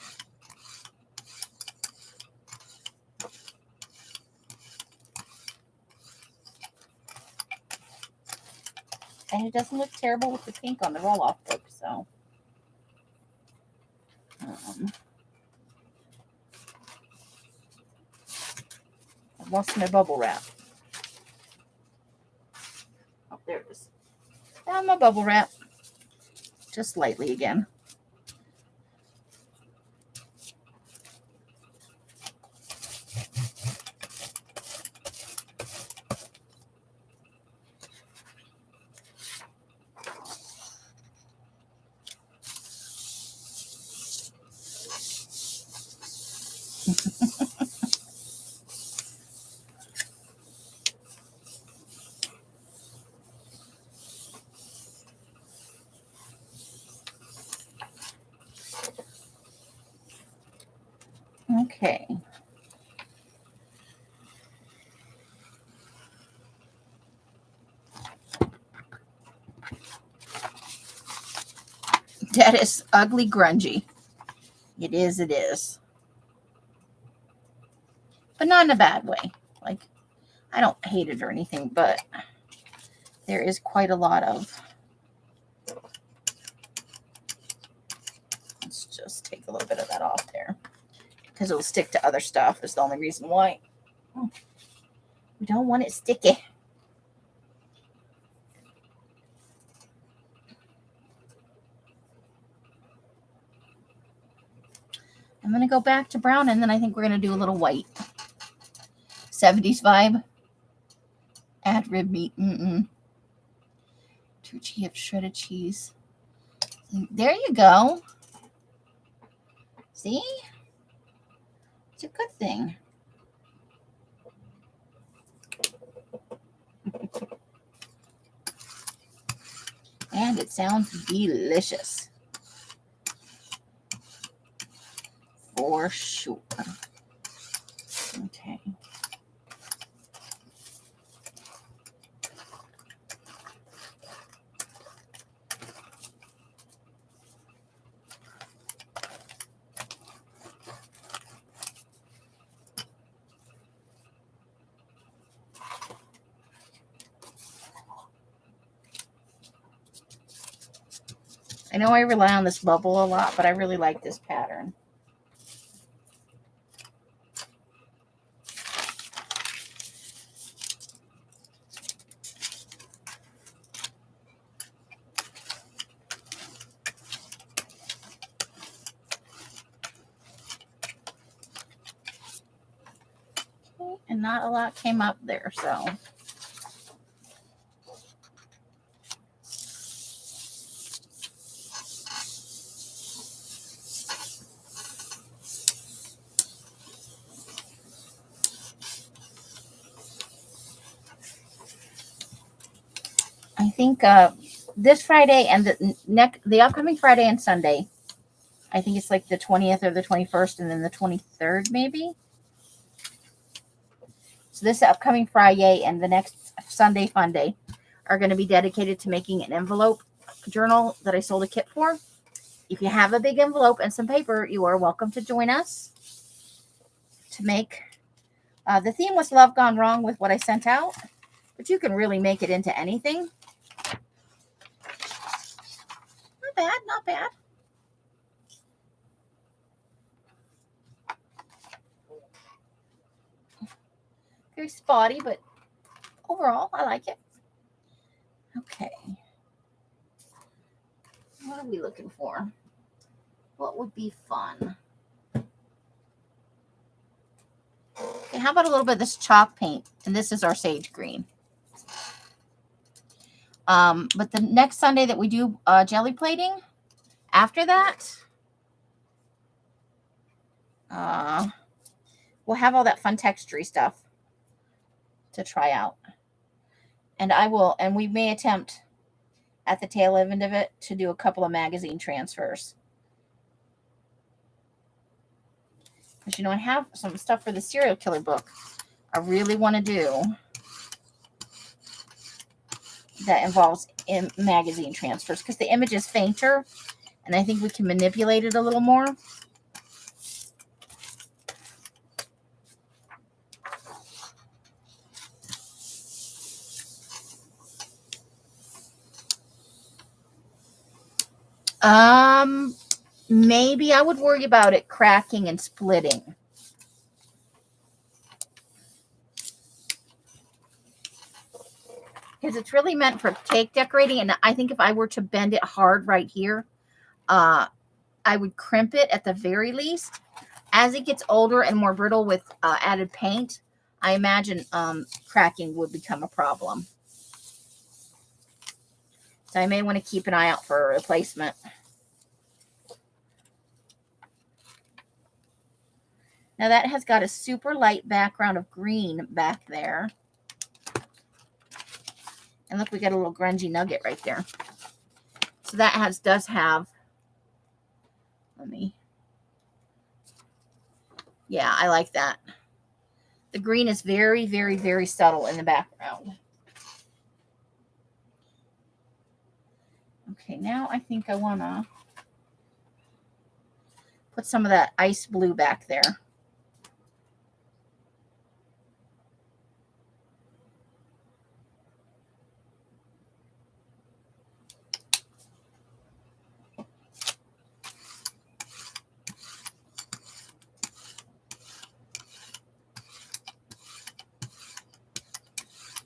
Speaker 1: And it doesn't look terrible with the pink on the roll-off book, so. I've lost my bubble wrap. Oh, there it is. Found my bubble wrap. Just lightly again. Okay. That is ugly grungy. It is, it is. But not in a bad way. Like, I don't hate it or anything, but there is quite a lot of. Let's just take a little bit of that off there. Because it will stick to other stuff is the only reason why. We don't want it sticky. I'm going to go back to brown, and then I think we're going to do a little white. 70s vibe. Add rib meat. 2 of shredded cheese. There you go. See? It's a good thing. And it sounds delicious. For sure. Okay. I know I rely on this bubble a lot, but I really like this pattern. Okay, and not a lot came up there, so. I think this Friday and the upcoming Friday and Sunday, I think it's like the 20th or the 21st and then the 23rd maybe. So this upcoming Friday and the next Sunday-Funday are going to be dedicated to making an envelope journal that I sold a kit for. If you have a big envelope and some paper, you are welcome to join us to make. The theme was Love Gone Wrong with what I sent out, but you can really make it into anything. Not bad, not bad. Very spotty, but overall, I like it. Okay. What are we looking for? What would be fun? Okay, how about a little bit of this chalk paint? And this is our sage green. But the next Sunday that we do jelly plating, after that, we'll have all that fun textury stuff to try out. And we may attempt at the tail end of it to do a couple of magazine transfers. Because, you know, I have some stuff for the serial killer book I really want to do that involves in magazine transfers because the image is fainter and I think we can manipulate it a little more. Maybe I would worry about it cracking and splitting. Because it's really meant for cake decorating. And I think if I were to bend it hard right here, I would crimp it at the very least. As it gets older and more brittle with added paint, I imagine cracking would become a problem. So I may want to keep an eye out for a replacement. Now that has got a super light background of green back there. And look, we got a little grungy nugget right there. So that does have, yeah, I like that. The green is very, very, very subtle in the background. Okay, now I think I want to put some of that ice blue back there.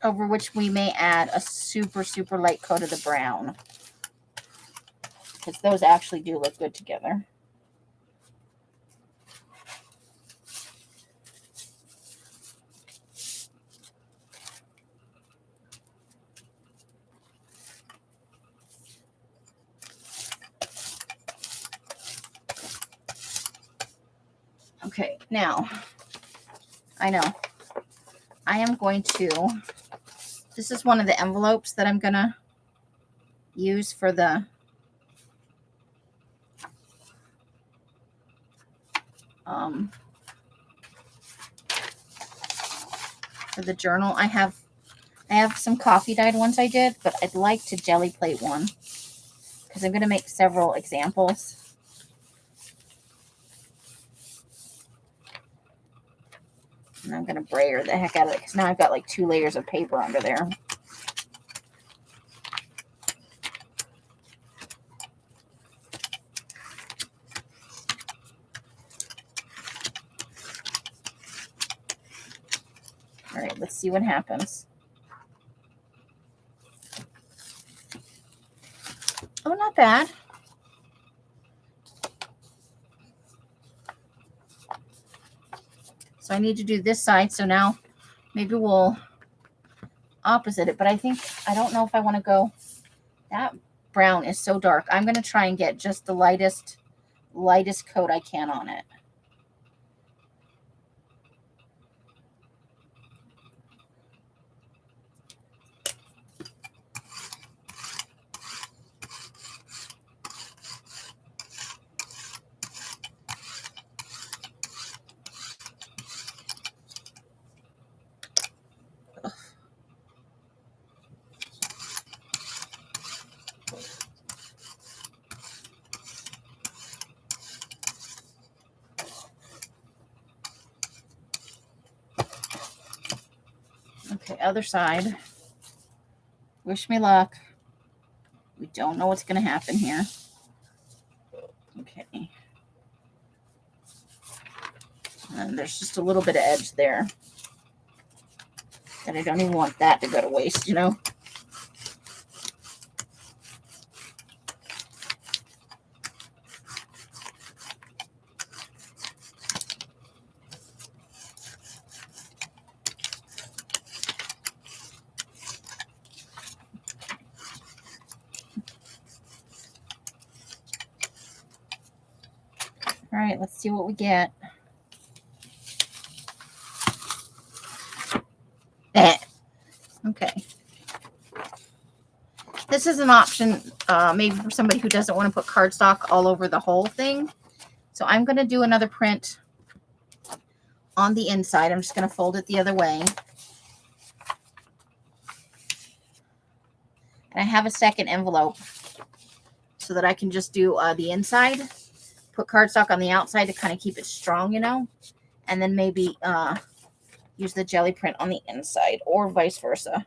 Speaker 1: Over which we may add a super, super light coat of the brown. Because those actually do look good together. Okay, now, I know, I am going to, this is one of the envelopes that I'm going to use for the journal. I have some coffee dyed ones I did, but I'd like to jelly plate one because I'm going to make several examples. And I'm going to brayer the heck out of it because now I've got like 2 layers of paper under there. All right, let's see what happens. Oh, not bad. So I need to do this side. So now maybe we'll opposite it. But I don't know if I want to go. That brown is so dark. I'm going to try and get just the lightest coat I can on it. Okay, other side. Wish me luck. We don't know what's going to happen here. Okay. And there's just a little bit of edge there. And I don't even want that to go to waste, you know? All right, let's see what we get. Okay. This is an option maybe for somebody who doesn't want to put cardstock all over the whole thing. So I'm going to do another print on the inside. I'm just going to fold it the other way. And I have a second envelope so that I can just do the inside. Put cardstock on the outside to kind of keep it strong, you know. And then maybe use the jelly print on the inside or vice versa.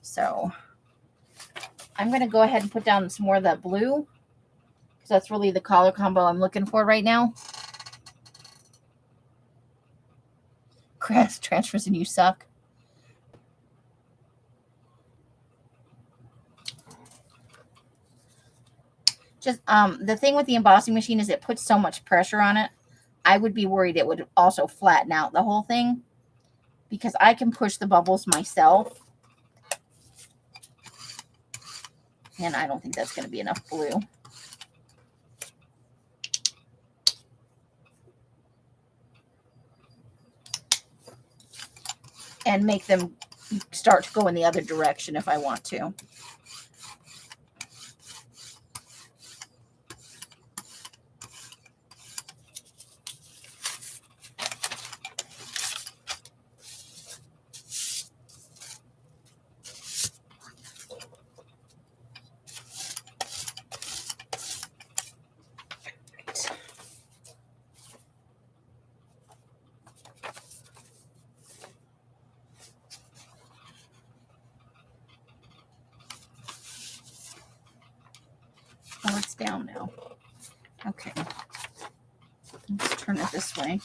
Speaker 1: So I'm going to go ahead and put down some more of that blue because that's really the color combo I'm looking for right now. Crash transfers and you suck. Just the thing with the embossing machine is it puts so much pressure on it. I would be worried it would also flatten out the whole thing because I can push the bubbles myself. And I don't think that's going to be enough blue. And make them start to go in the other direction if I want to. Oh, it's down now. Okay. Let's turn it this way.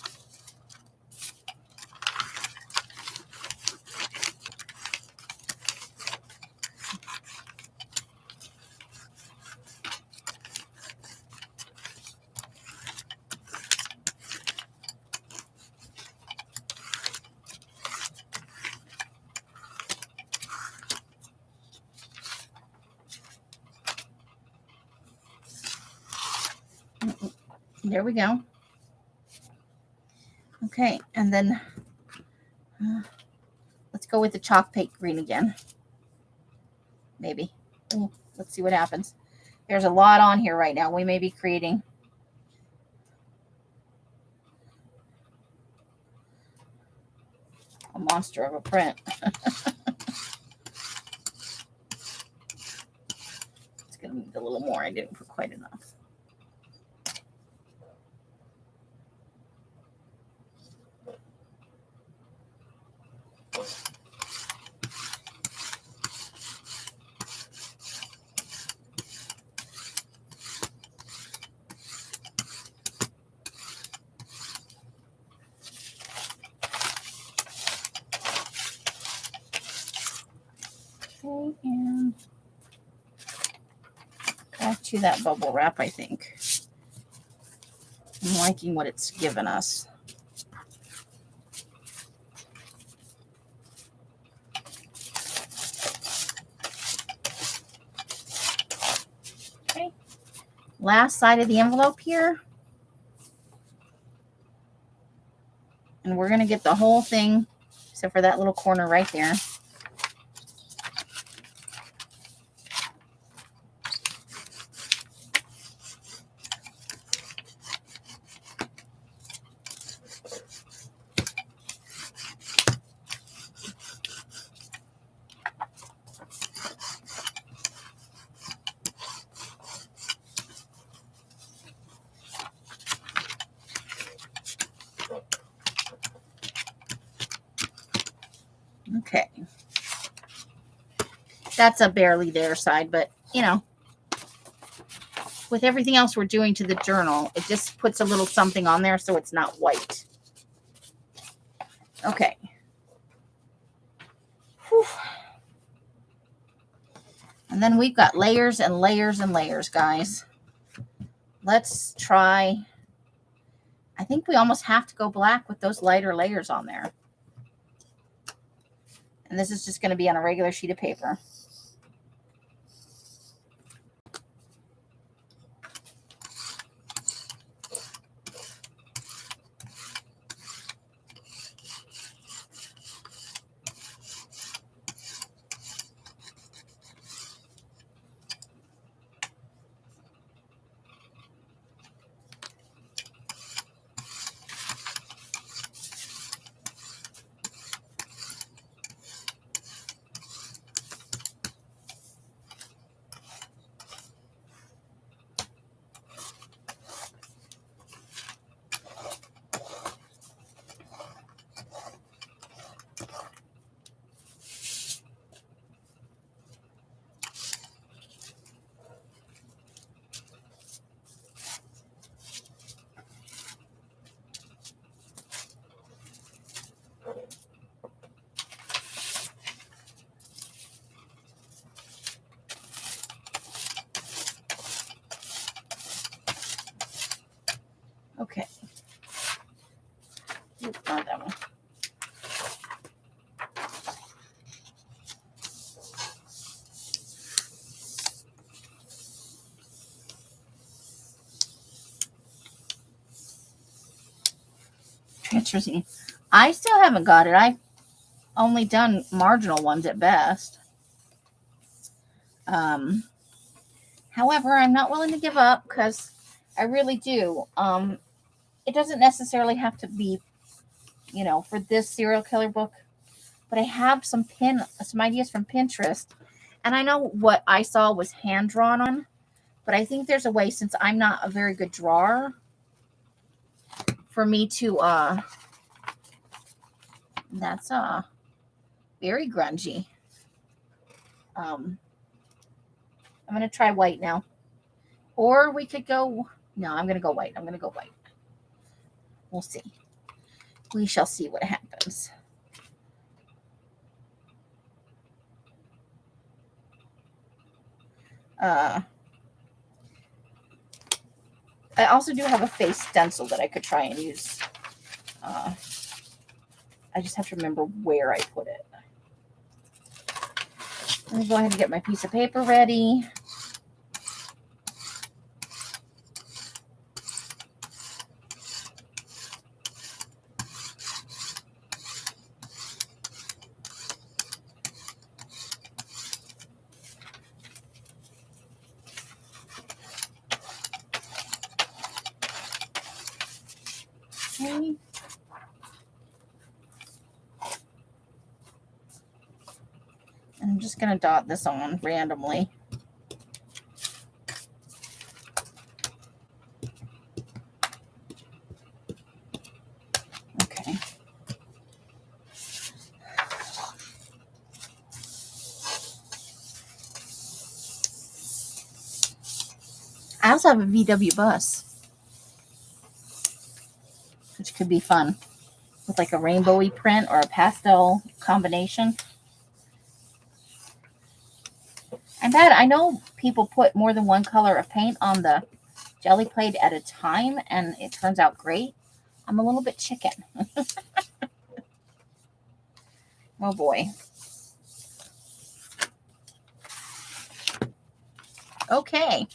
Speaker 1: There we go. Okay, and then let's go with the chalk paint green again. Maybe. Ooh, Let's see what happens. There's a lot on here right now. We may be creating a monster of a print. It's going to need a little more. I didn't put quite enough. Okay, and back to that bubble wrap, I think. I'm liking what it's given us. Okay, last side of the envelope here. And we're going to get the whole thing, except for that little corner right there. Okay. That's a barely there side, but you know, with everything else we're doing to the journal, it just puts a little something on there so it's not white. Okay. Whew. And then we've got layers and layers and layers, guys. Let's try. I think we almost have to go black with those lighter layers on there. And this is just going to be on a regular sheet of paper. Okay. Ooh, not that one. Transfer scene. I still haven't got it. I've only done marginal ones at best. However, I'm not willing to give up because I really do. It doesn't necessarily have to be, you know, for this serial killer book, but I have some ideas from Pinterest, and I know what I saw was hand drawn on, but I think there's a way, since I'm not a very good drawer, for me to that's very grungy. I'm gonna try white now, or we could go. No, I'm gonna go white. I'm gonna go white. We'll see. We shall see what happens. I also do have a face stencil that I could try and use. I just have to remember where I put it. Let me go ahead and get my piece of paper ready. Okay. I'm just going to dot this on randomly. Okay. I also have a VW bus, which could be fun with like a rainbowy print or a pastel combination. And that I know people put more than one color of paint on the Gelli plate at a time, and it turns out great. I'm a little bit chicken. Oh boy. Okay.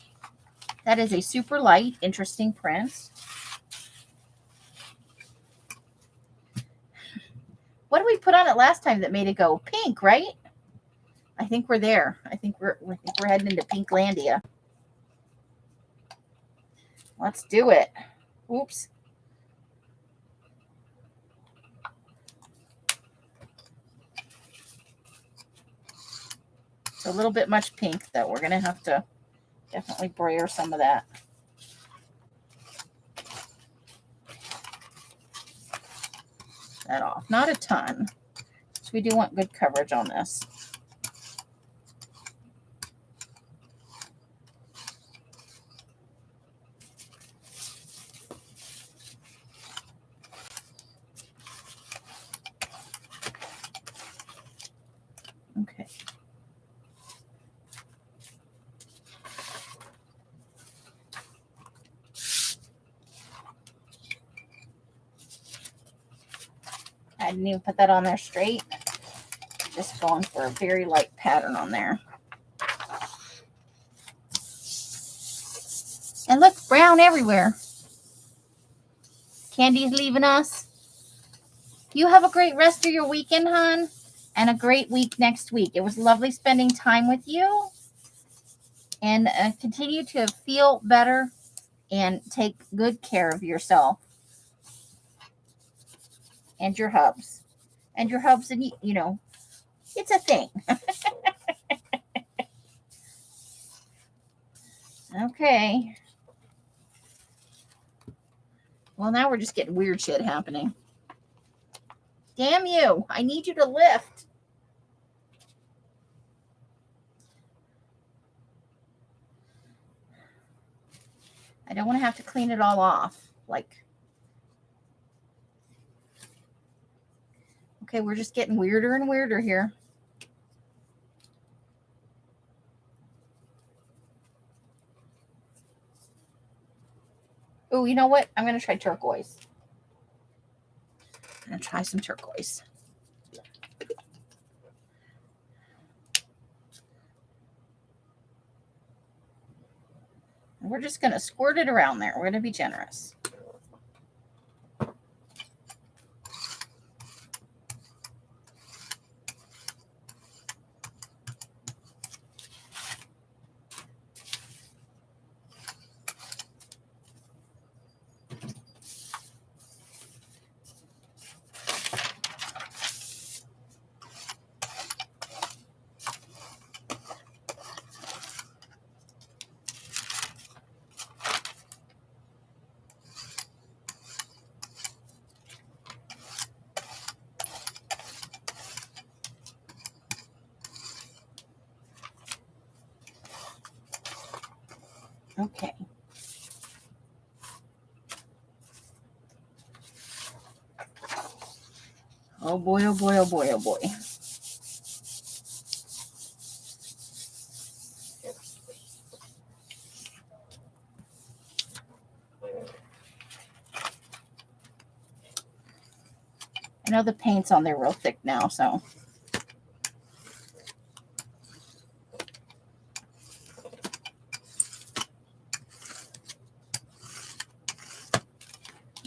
Speaker 1: That is a super light, interesting print. What did we put on it last time that made it go pink, right? I think we're there. I think we're heading into Pinklandia. Let's do it. Oops. It's a little bit much pink, though. We're going to have to definitely brayer some of that. That off. Not a ton. So we do want good coverage on this. Okay. I didn't even put that on there straight. Just going for a very light pattern on there. And look, brown everywhere. Candy's leaving us. You have a great rest of your weekend, hon, and a great week next week. It was lovely spending time with you. And continue to feel better and take good care of yourself and your hubs. And your hubs, and you know, it's a thing. Okay. Well, now we're just getting weird shit happening. Damn you. I need you to lift. I don't want to have to clean it all off. Like, okay, we're just getting weirder and weirder here. Oh, you know what? I'm going to try turquoise. I'm going to try some turquoise. And we're just going to squirt it around there. We're going to be generous. Okay. Oh boy, oh boy, oh boy, oh boy. I know the paint's on there real thick now, so.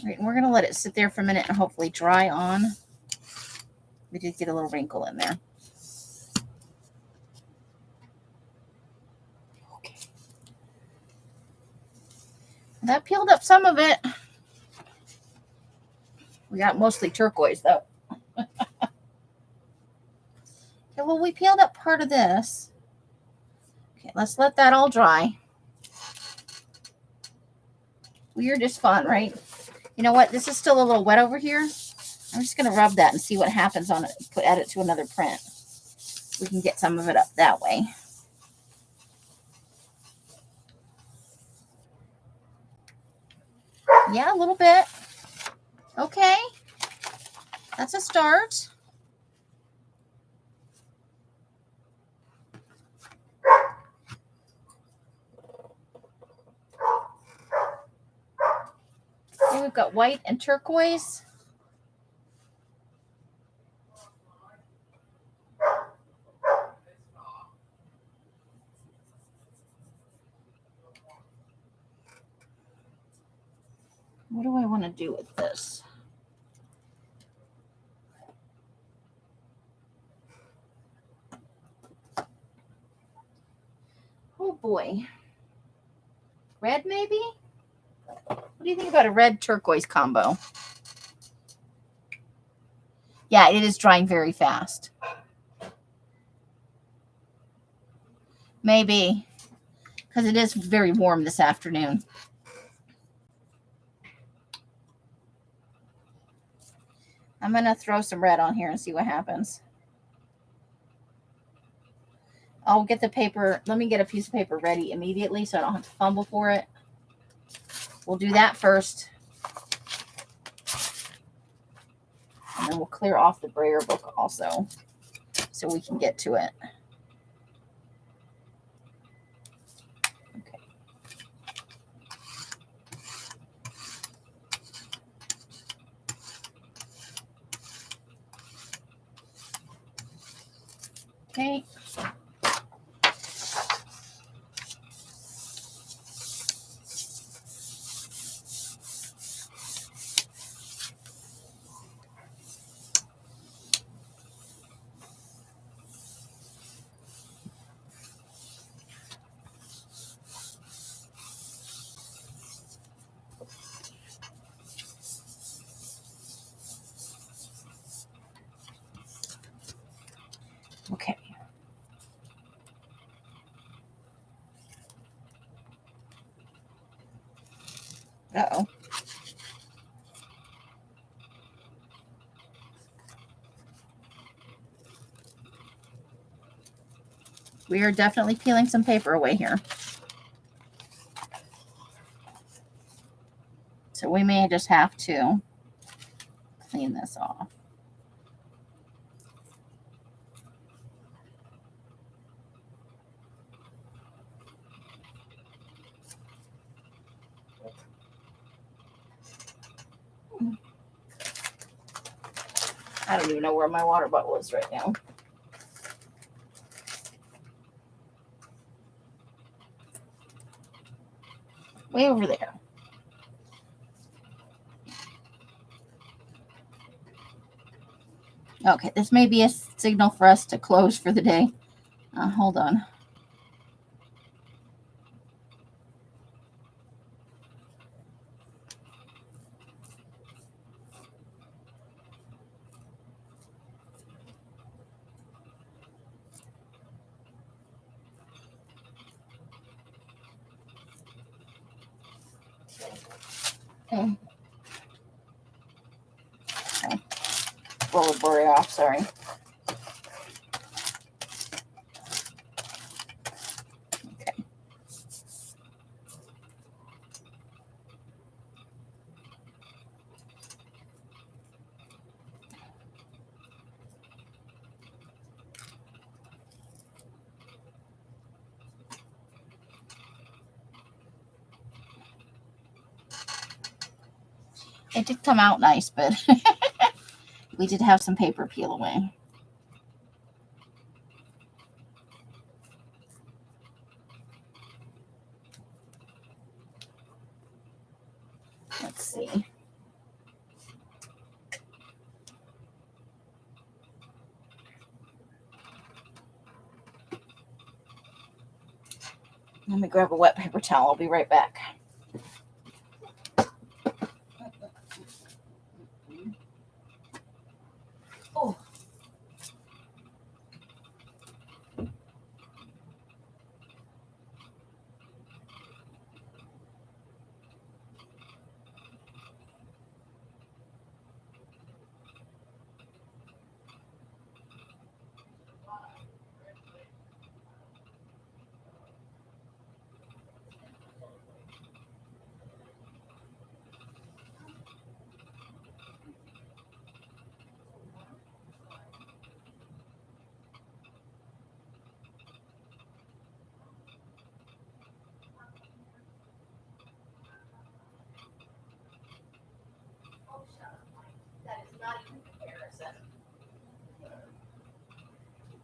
Speaker 1: All right, and we're going to let it sit there for a minute and hopefully dry on. We did get a little wrinkle in there. Okay. That peeled up some of it. We got mostly turquoise though. Okay, well, we peeled up part of this. Okay, let's let that all dry. Weird is fun, right? You know what? This is still a little wet over here. I'm just going to rub that and see what happens on it. Add it to another print. We can get some of it up that way. Yeah, a little bit. Okay. That's a start. Here we've got white and turquoise. What do I want to do with this? Oh boy. Red maybe? What do you think about a red turquoise combo? Yeah, it is drying very fast. Maybe. Because it is very warm this afternoon. I'm going to throw some red on here and see what happens. I'll get the paper. Let me get a piece of paper ready immediately so I don't have to fumble for it. We'll do that first. And then we'll clear off the brayer book also so we can get to it. Okay. Okay. Okay. Uh-oh. We are definitely peeling some paper away here. So we may just have to clean this off. I don't even know where my water bottle is right now. Way over there. Okay, this may be a signal for us to close for the day. Hold on. Okay. Okay. Roll the bury off, sorry. Okay. It did come out nice, but we did have some paper peel away. Let's see. Let me grab a wet paper towel. I'll be right back.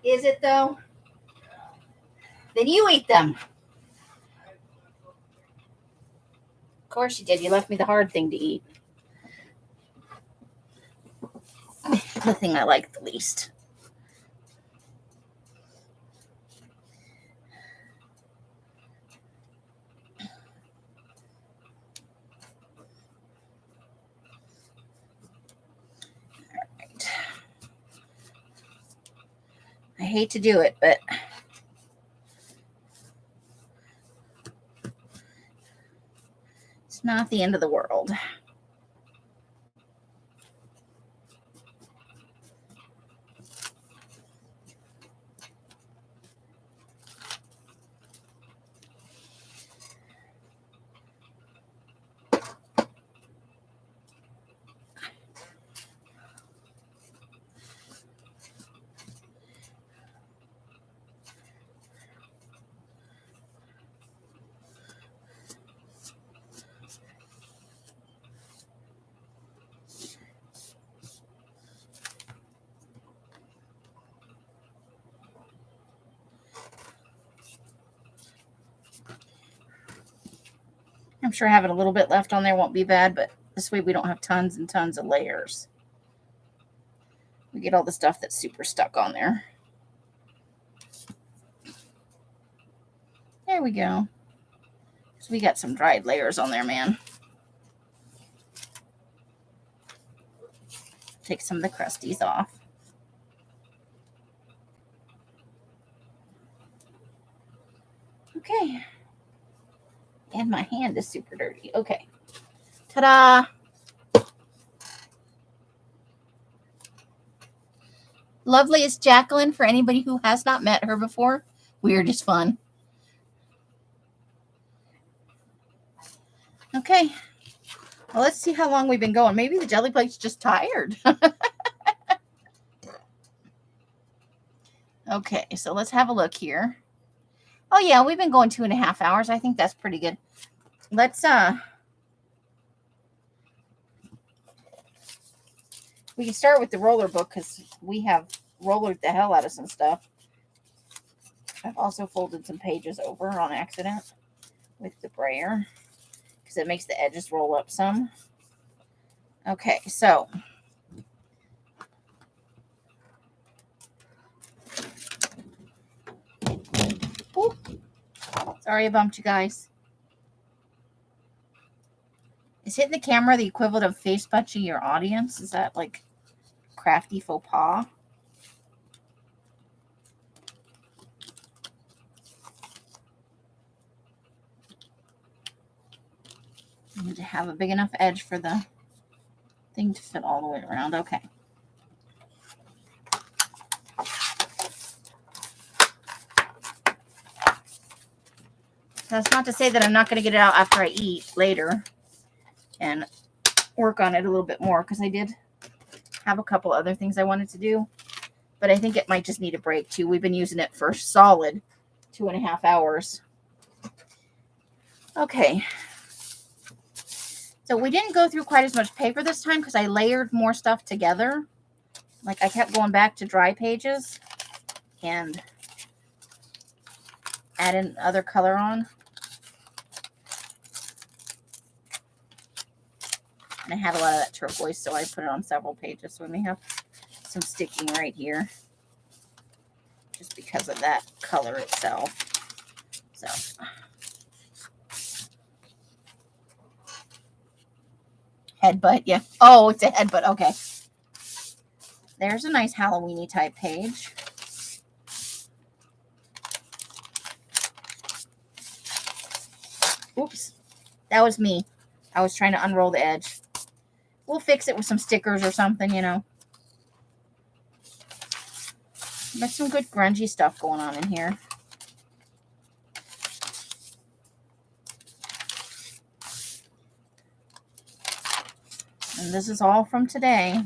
Speaker 1: Is it though? Then you eat them. Of course you did. You left me the hard thing to eat. The thing I like the least. Right. I hate to do it, but it's not the end of the world. I'm sure having a little bit left on there won't be bad, but this way we don't have tons and tons of layers. We get all the stuff that's super stuck on there. There we go. So we got some dried layers on there, man. Take some of the crusties off. Okay. And my hand is super dirty. Okay. Ta-da! Loveliest Jacqueline, for anybody who has not met her before, weird is fun. Okay. Well, let's see how long we've been going. Maybe the jelly plate's just tired. Okay, so let's have a look here. Oh, yeah, we've been going 2.5 hours. I think that's pretty good. Let's, we can start with the roller book because we have rollered the hell out of some stuff. I've also folded some pages over on accident with the brayer because it makes the edges roll up some. Okay, so ooh, sorry I bumped you guys. Is hitting the camera the equivalent of face punching your audience? Is that like crafty faux pas? I need to have a big enough edge for the thing to fit all the way around. Okay. That's not to say that I'm not going to get it out after I eat later and work on it a little bit more because I did have a couple other things I wanted to do, but I think it might just need a break too. We've been using it for solid 2.5 hours. Okay. So we didn't go through quite as much paper this time because I layered more stuff together. Like I kept going back to dry pages and adding other color on. And I had a lot of that turquoise, so I put it on several pages. So we may have some sticking right here just because of that color itself. So headbutt, yeah. Oh, it's a headbutt. Okay. There's a nice Halloween-y type page. Oops. That was me. I was trying to unroll the edge. We'll fix it with some stickers or something, you know. There's some good grungy stuff going on in here. And this is all from today.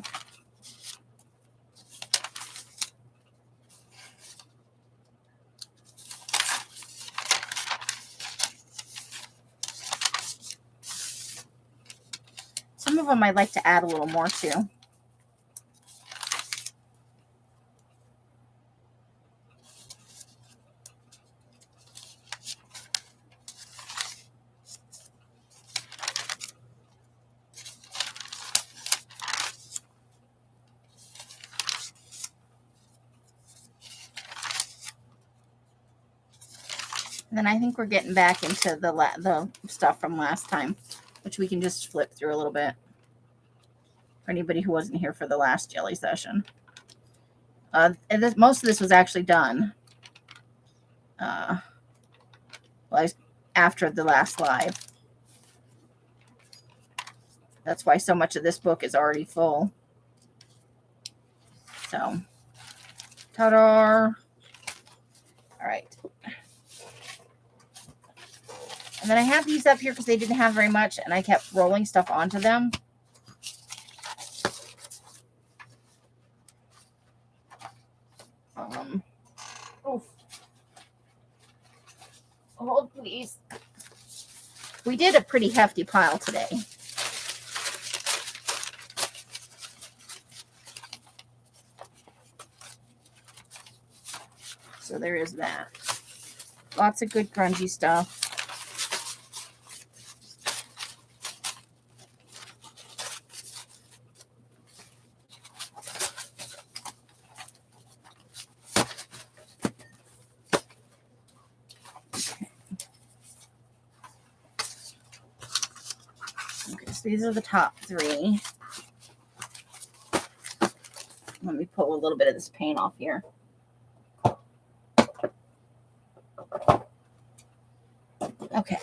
Speaker 1: Some of them I'd like to add a little more to. And then I think we're getting back into the stuff from last time, which we can just flip through a little bit for anybody who wasn't here for the last Gelli session. Most of this was actually done after the last live. That's why so much of this book is already full. So, ta-da! All right. And then I have these up here because they didn't have very much, and I kept rolling stuff onto them. Oh, hold please. We did a pretty hefty pile today. So there is that. Lots of good grungy stuff. Okay, so these are the top three. Let me pull a little bit of this paint off here. Okay.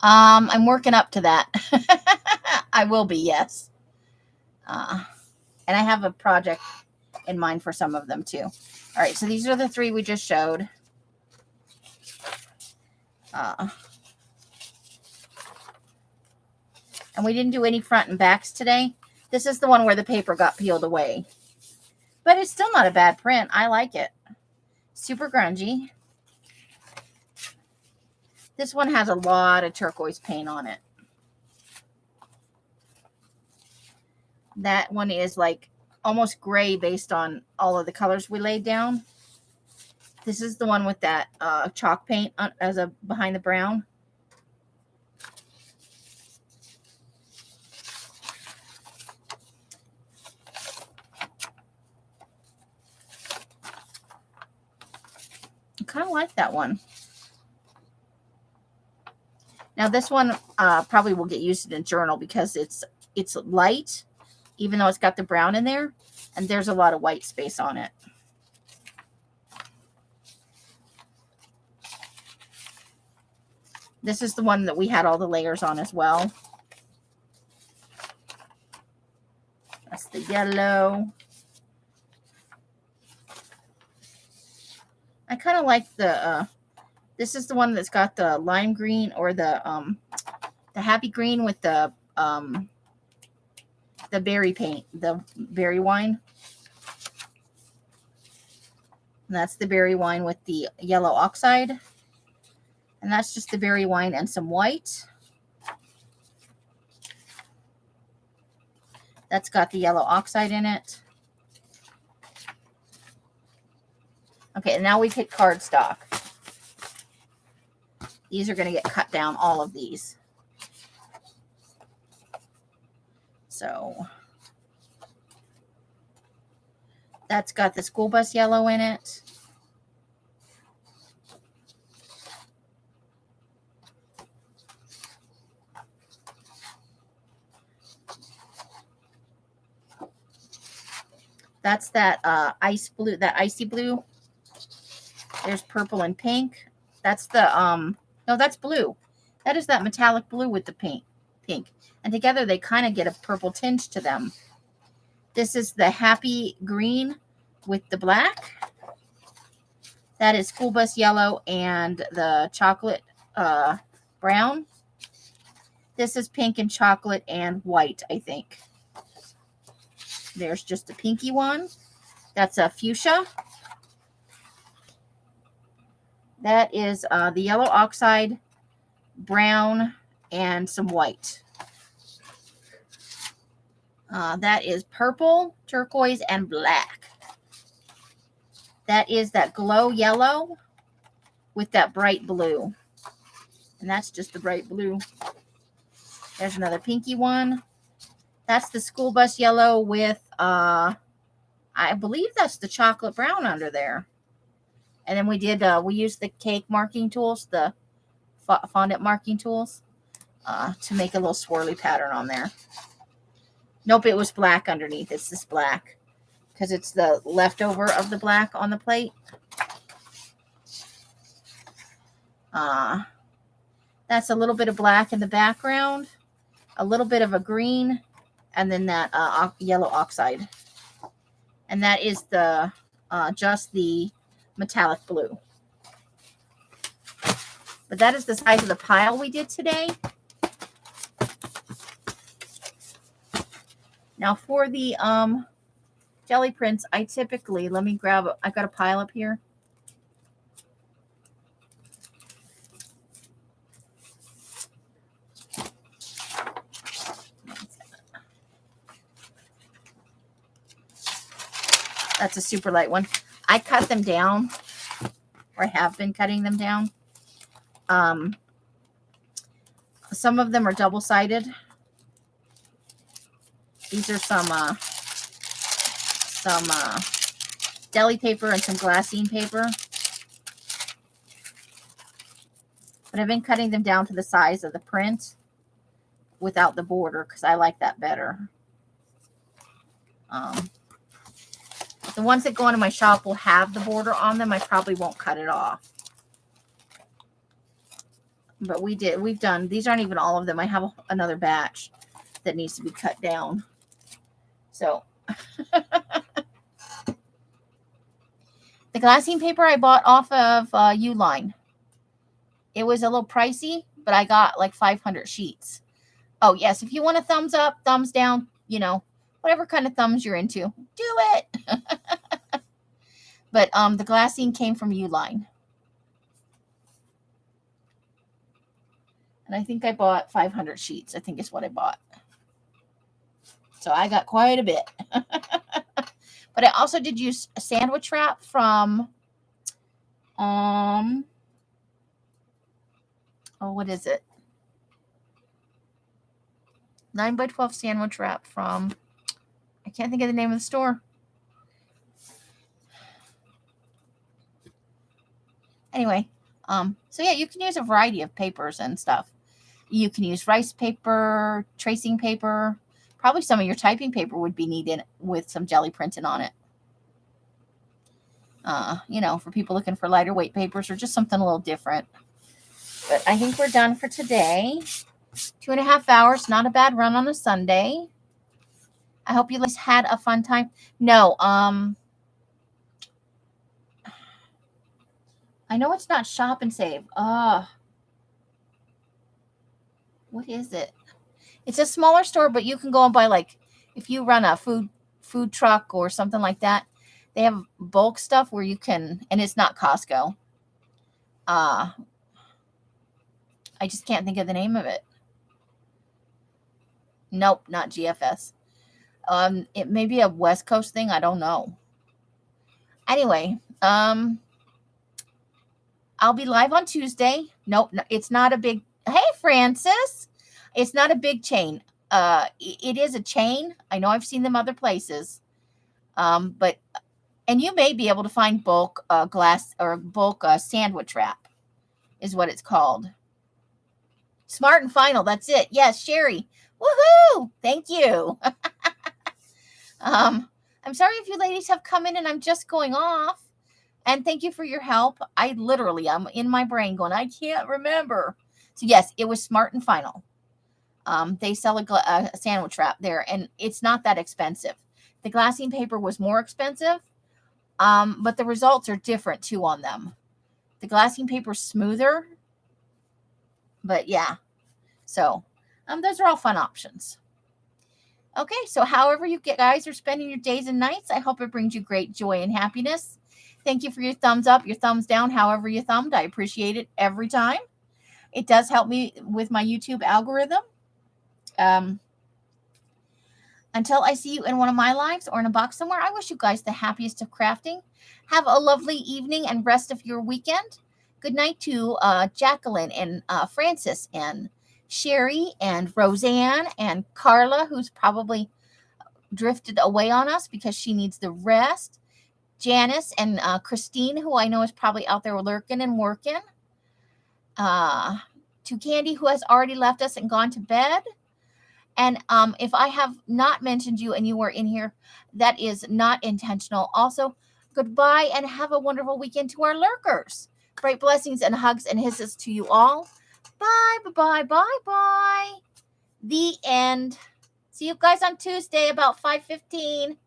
Speaker 1: I'm working up to that. I will be, yes. And I have a project in mind for some of them too. All right, so these are the three we just showed. And we didn't do any front and backs today. This is the one where the paper got peeled away. But it's still not a bad print. I like it. Super grungy. This one has a lot of turquoise paint on it. That one is like almost gray based on all of the colors we laid down. This is the one with that chalk paint as a behind the brown. I kind of like that one. Now this one probably will get used in a journal because it's light, even though it's got the brown in there, and there's a lot of white space on it. This is the one that we had all the layers on as well. That's the yellow. I kind of like the, this is the one that's got the lime green or the happy green with the berry paint, the berry wine. And that's the berry wine with the yellow oxide. And that's just the berry wine and some white. That's got the yellow oxide in it. Okay, and now we pick cardstock. These are going to get cut down, all of these. So that's got the school bus yellow in it. That's that ice blue, that icy blue. There's purple and pink. That's the no, that's blue. That is that metallic blue with the pink. And together they kind of get a purple tinge to them. This is the happy green with the black. That is school bus yellow and the chocolate brown. This is pink and chocolate and white, I think. There's just a pinky one. That's a fuchsia. That is the yellow oxide, brown, and some white. That is purple, turquoise, and black. That is that glow yellow with that bright blue. And that's just the bright blue. There's another pinky one. That's the school bus yellow with I believe that's the chocolate brown under there. And then we used the cake marking tools, the fondant marking tools, to make a little swirly pattern on there. Nope, it was black underneath. It's this black because it's the leftover of the black on the plate. That's a little bit of black in the background, a little bit of a green, and then that yellow oxide. And that is the just the metallic blue. But that is the size of the pile we did today. Now for the jelly prints, I typically, let me grab, I've got a pile up here. That's a super light one. I cut them down, or have been cutting them down. Some of them are double-sided. These are some deli paper and some glassine paper. But I've been cutting them down to the size of the print without the border because I like that better. The ones that go into my shop will have the border on them. I probably won't cut it off. But we've done, these aren't even all of them. I have another batch that needs to be cut down. So the glassine paper I bought off of Uline. It was a little pricey, but I got like 500 sheets. Oh, yes. If you want a thumbs up, thumbs down, you know, whatever kind of thumbs you're into, do it. But the glassine came from Uline. And I think I bought 500 sheets. I think is what I bought. So I got quite a bit. But I also did use a sandwich wrap from, oh, what is it? 9x12 sandwich wrap from, I can't think of the name of the store. Anyway, so yeah, you can use a variety of papers and stuff. You can use rice paper, tracing paper. Probably some of your typing paper would be needed with some jelly printing on it. You know, for people looking for lighter weight papers or just something a little different. But I think we're done for today. 2.5 hours, not a bad run on a Sunday. I hope you guys had a fun time. No, I know it's not Shop and Save. What is it? It's a smaller store, but you can go and buy, like, if you run a food truck or something like that, they have bulk stuff where you can, and it's not Costco. I just can't think of the name of it. Nope, not GFS. It may be a West Coast thing. I don't know. Anyway, I'll be live on Tuesday. Nope, no, it's not a big. Hey, Francis. It's not a big chain. It is a chain. I know I've seen them other places. But you may be able to find bulk glass or bulk sandwich wrap is what it's called. Smart and Final. That's it. Yes, Sherry. Woohoo! Thank you. I'm sorry if you ladies have come in and I'm just going off. And thank you for your help. I'm in my brain going, I can't remember. So yes, it was Smart and Final. They sell a sandwich wrap there, and it's not that expensive. The glassine paper was more expensive, but the results are different too on them. The glassine paper is smoother, but yeah. So those are all fun options. Okay, so however you guys are spending your days and nights, I hope it brings you great joy and happiness. Thank you for your thumbs up, your thumbs down, however you thumbed. I appreciate it every time. It does help me with my YouTube algorithm. Until I see you in one of my lives or in a box somewhere, I wish you guys the happiest of crafting. Have a lovely evening and rest of your weekend. Good night to Jacqueline and Francis and Sherry and Roseanne and Carla, who's probably drifted away on us because she needs the rest. Janice and Christine, who I know is probably out there lurking and working. To Candy, who has already left us and gone to bed. And if I have not mentioned you and you were in here, that is not intentional. Also, goodbye and have a wonderful weekend to our lurkers. Bright blessings and hugs and hisses to you all. Bye, bye, bye, bye. The end. See you guys on Tuesday about 5:15.